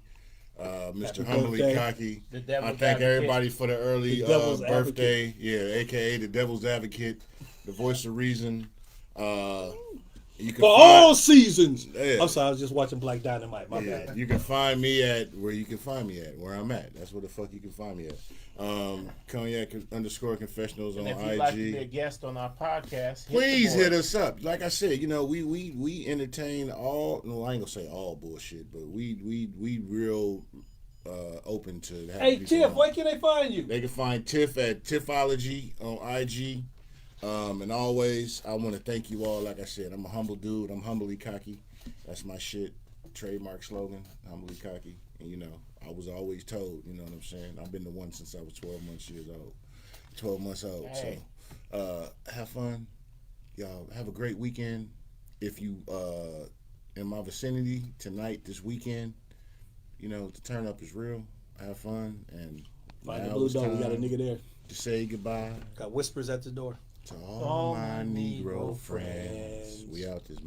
Mr. Happy Humbly birthday. Cocky. The Devil's I thank Advocate. everybody for the early The Devil's birthday. Yeah, aka the Devil's Advocate, the voice of reason. You can For find- all seasons. Yeah. I'm sorry, I was just watching Black Dynamite. My Yeah, bad. you can find me at where you can find me at, where I'm at. That's where the fuck you can find me at. Cognac _Confessionals on And if you'd IG. like to be a guest on our podcast, Please hit us up. Like I said, you know, we entertain all. No, I ain't gonna say all bullshit, but we real open to. having Hey, people Tiff, on. where can they find you? They can find Tiff at Tiffology on IG. And always, I want to thank you all. Like I said, I'm a humble dude. I'm humbly cocky. That's my shit. Trademark slogan. Humbly cocky. And you know, I was always told. You know what I'm saying? I've been the one since I was 12 months old. Hey. So, have fun. Y'all have a great weekend. If you in my vicinity tonight, this weekend, you know the turn up is real. Have fun and Find the now blue it's dog. We got a time nigga there. to say goodbye Got whispers at the door. to all my Negro friends. We out this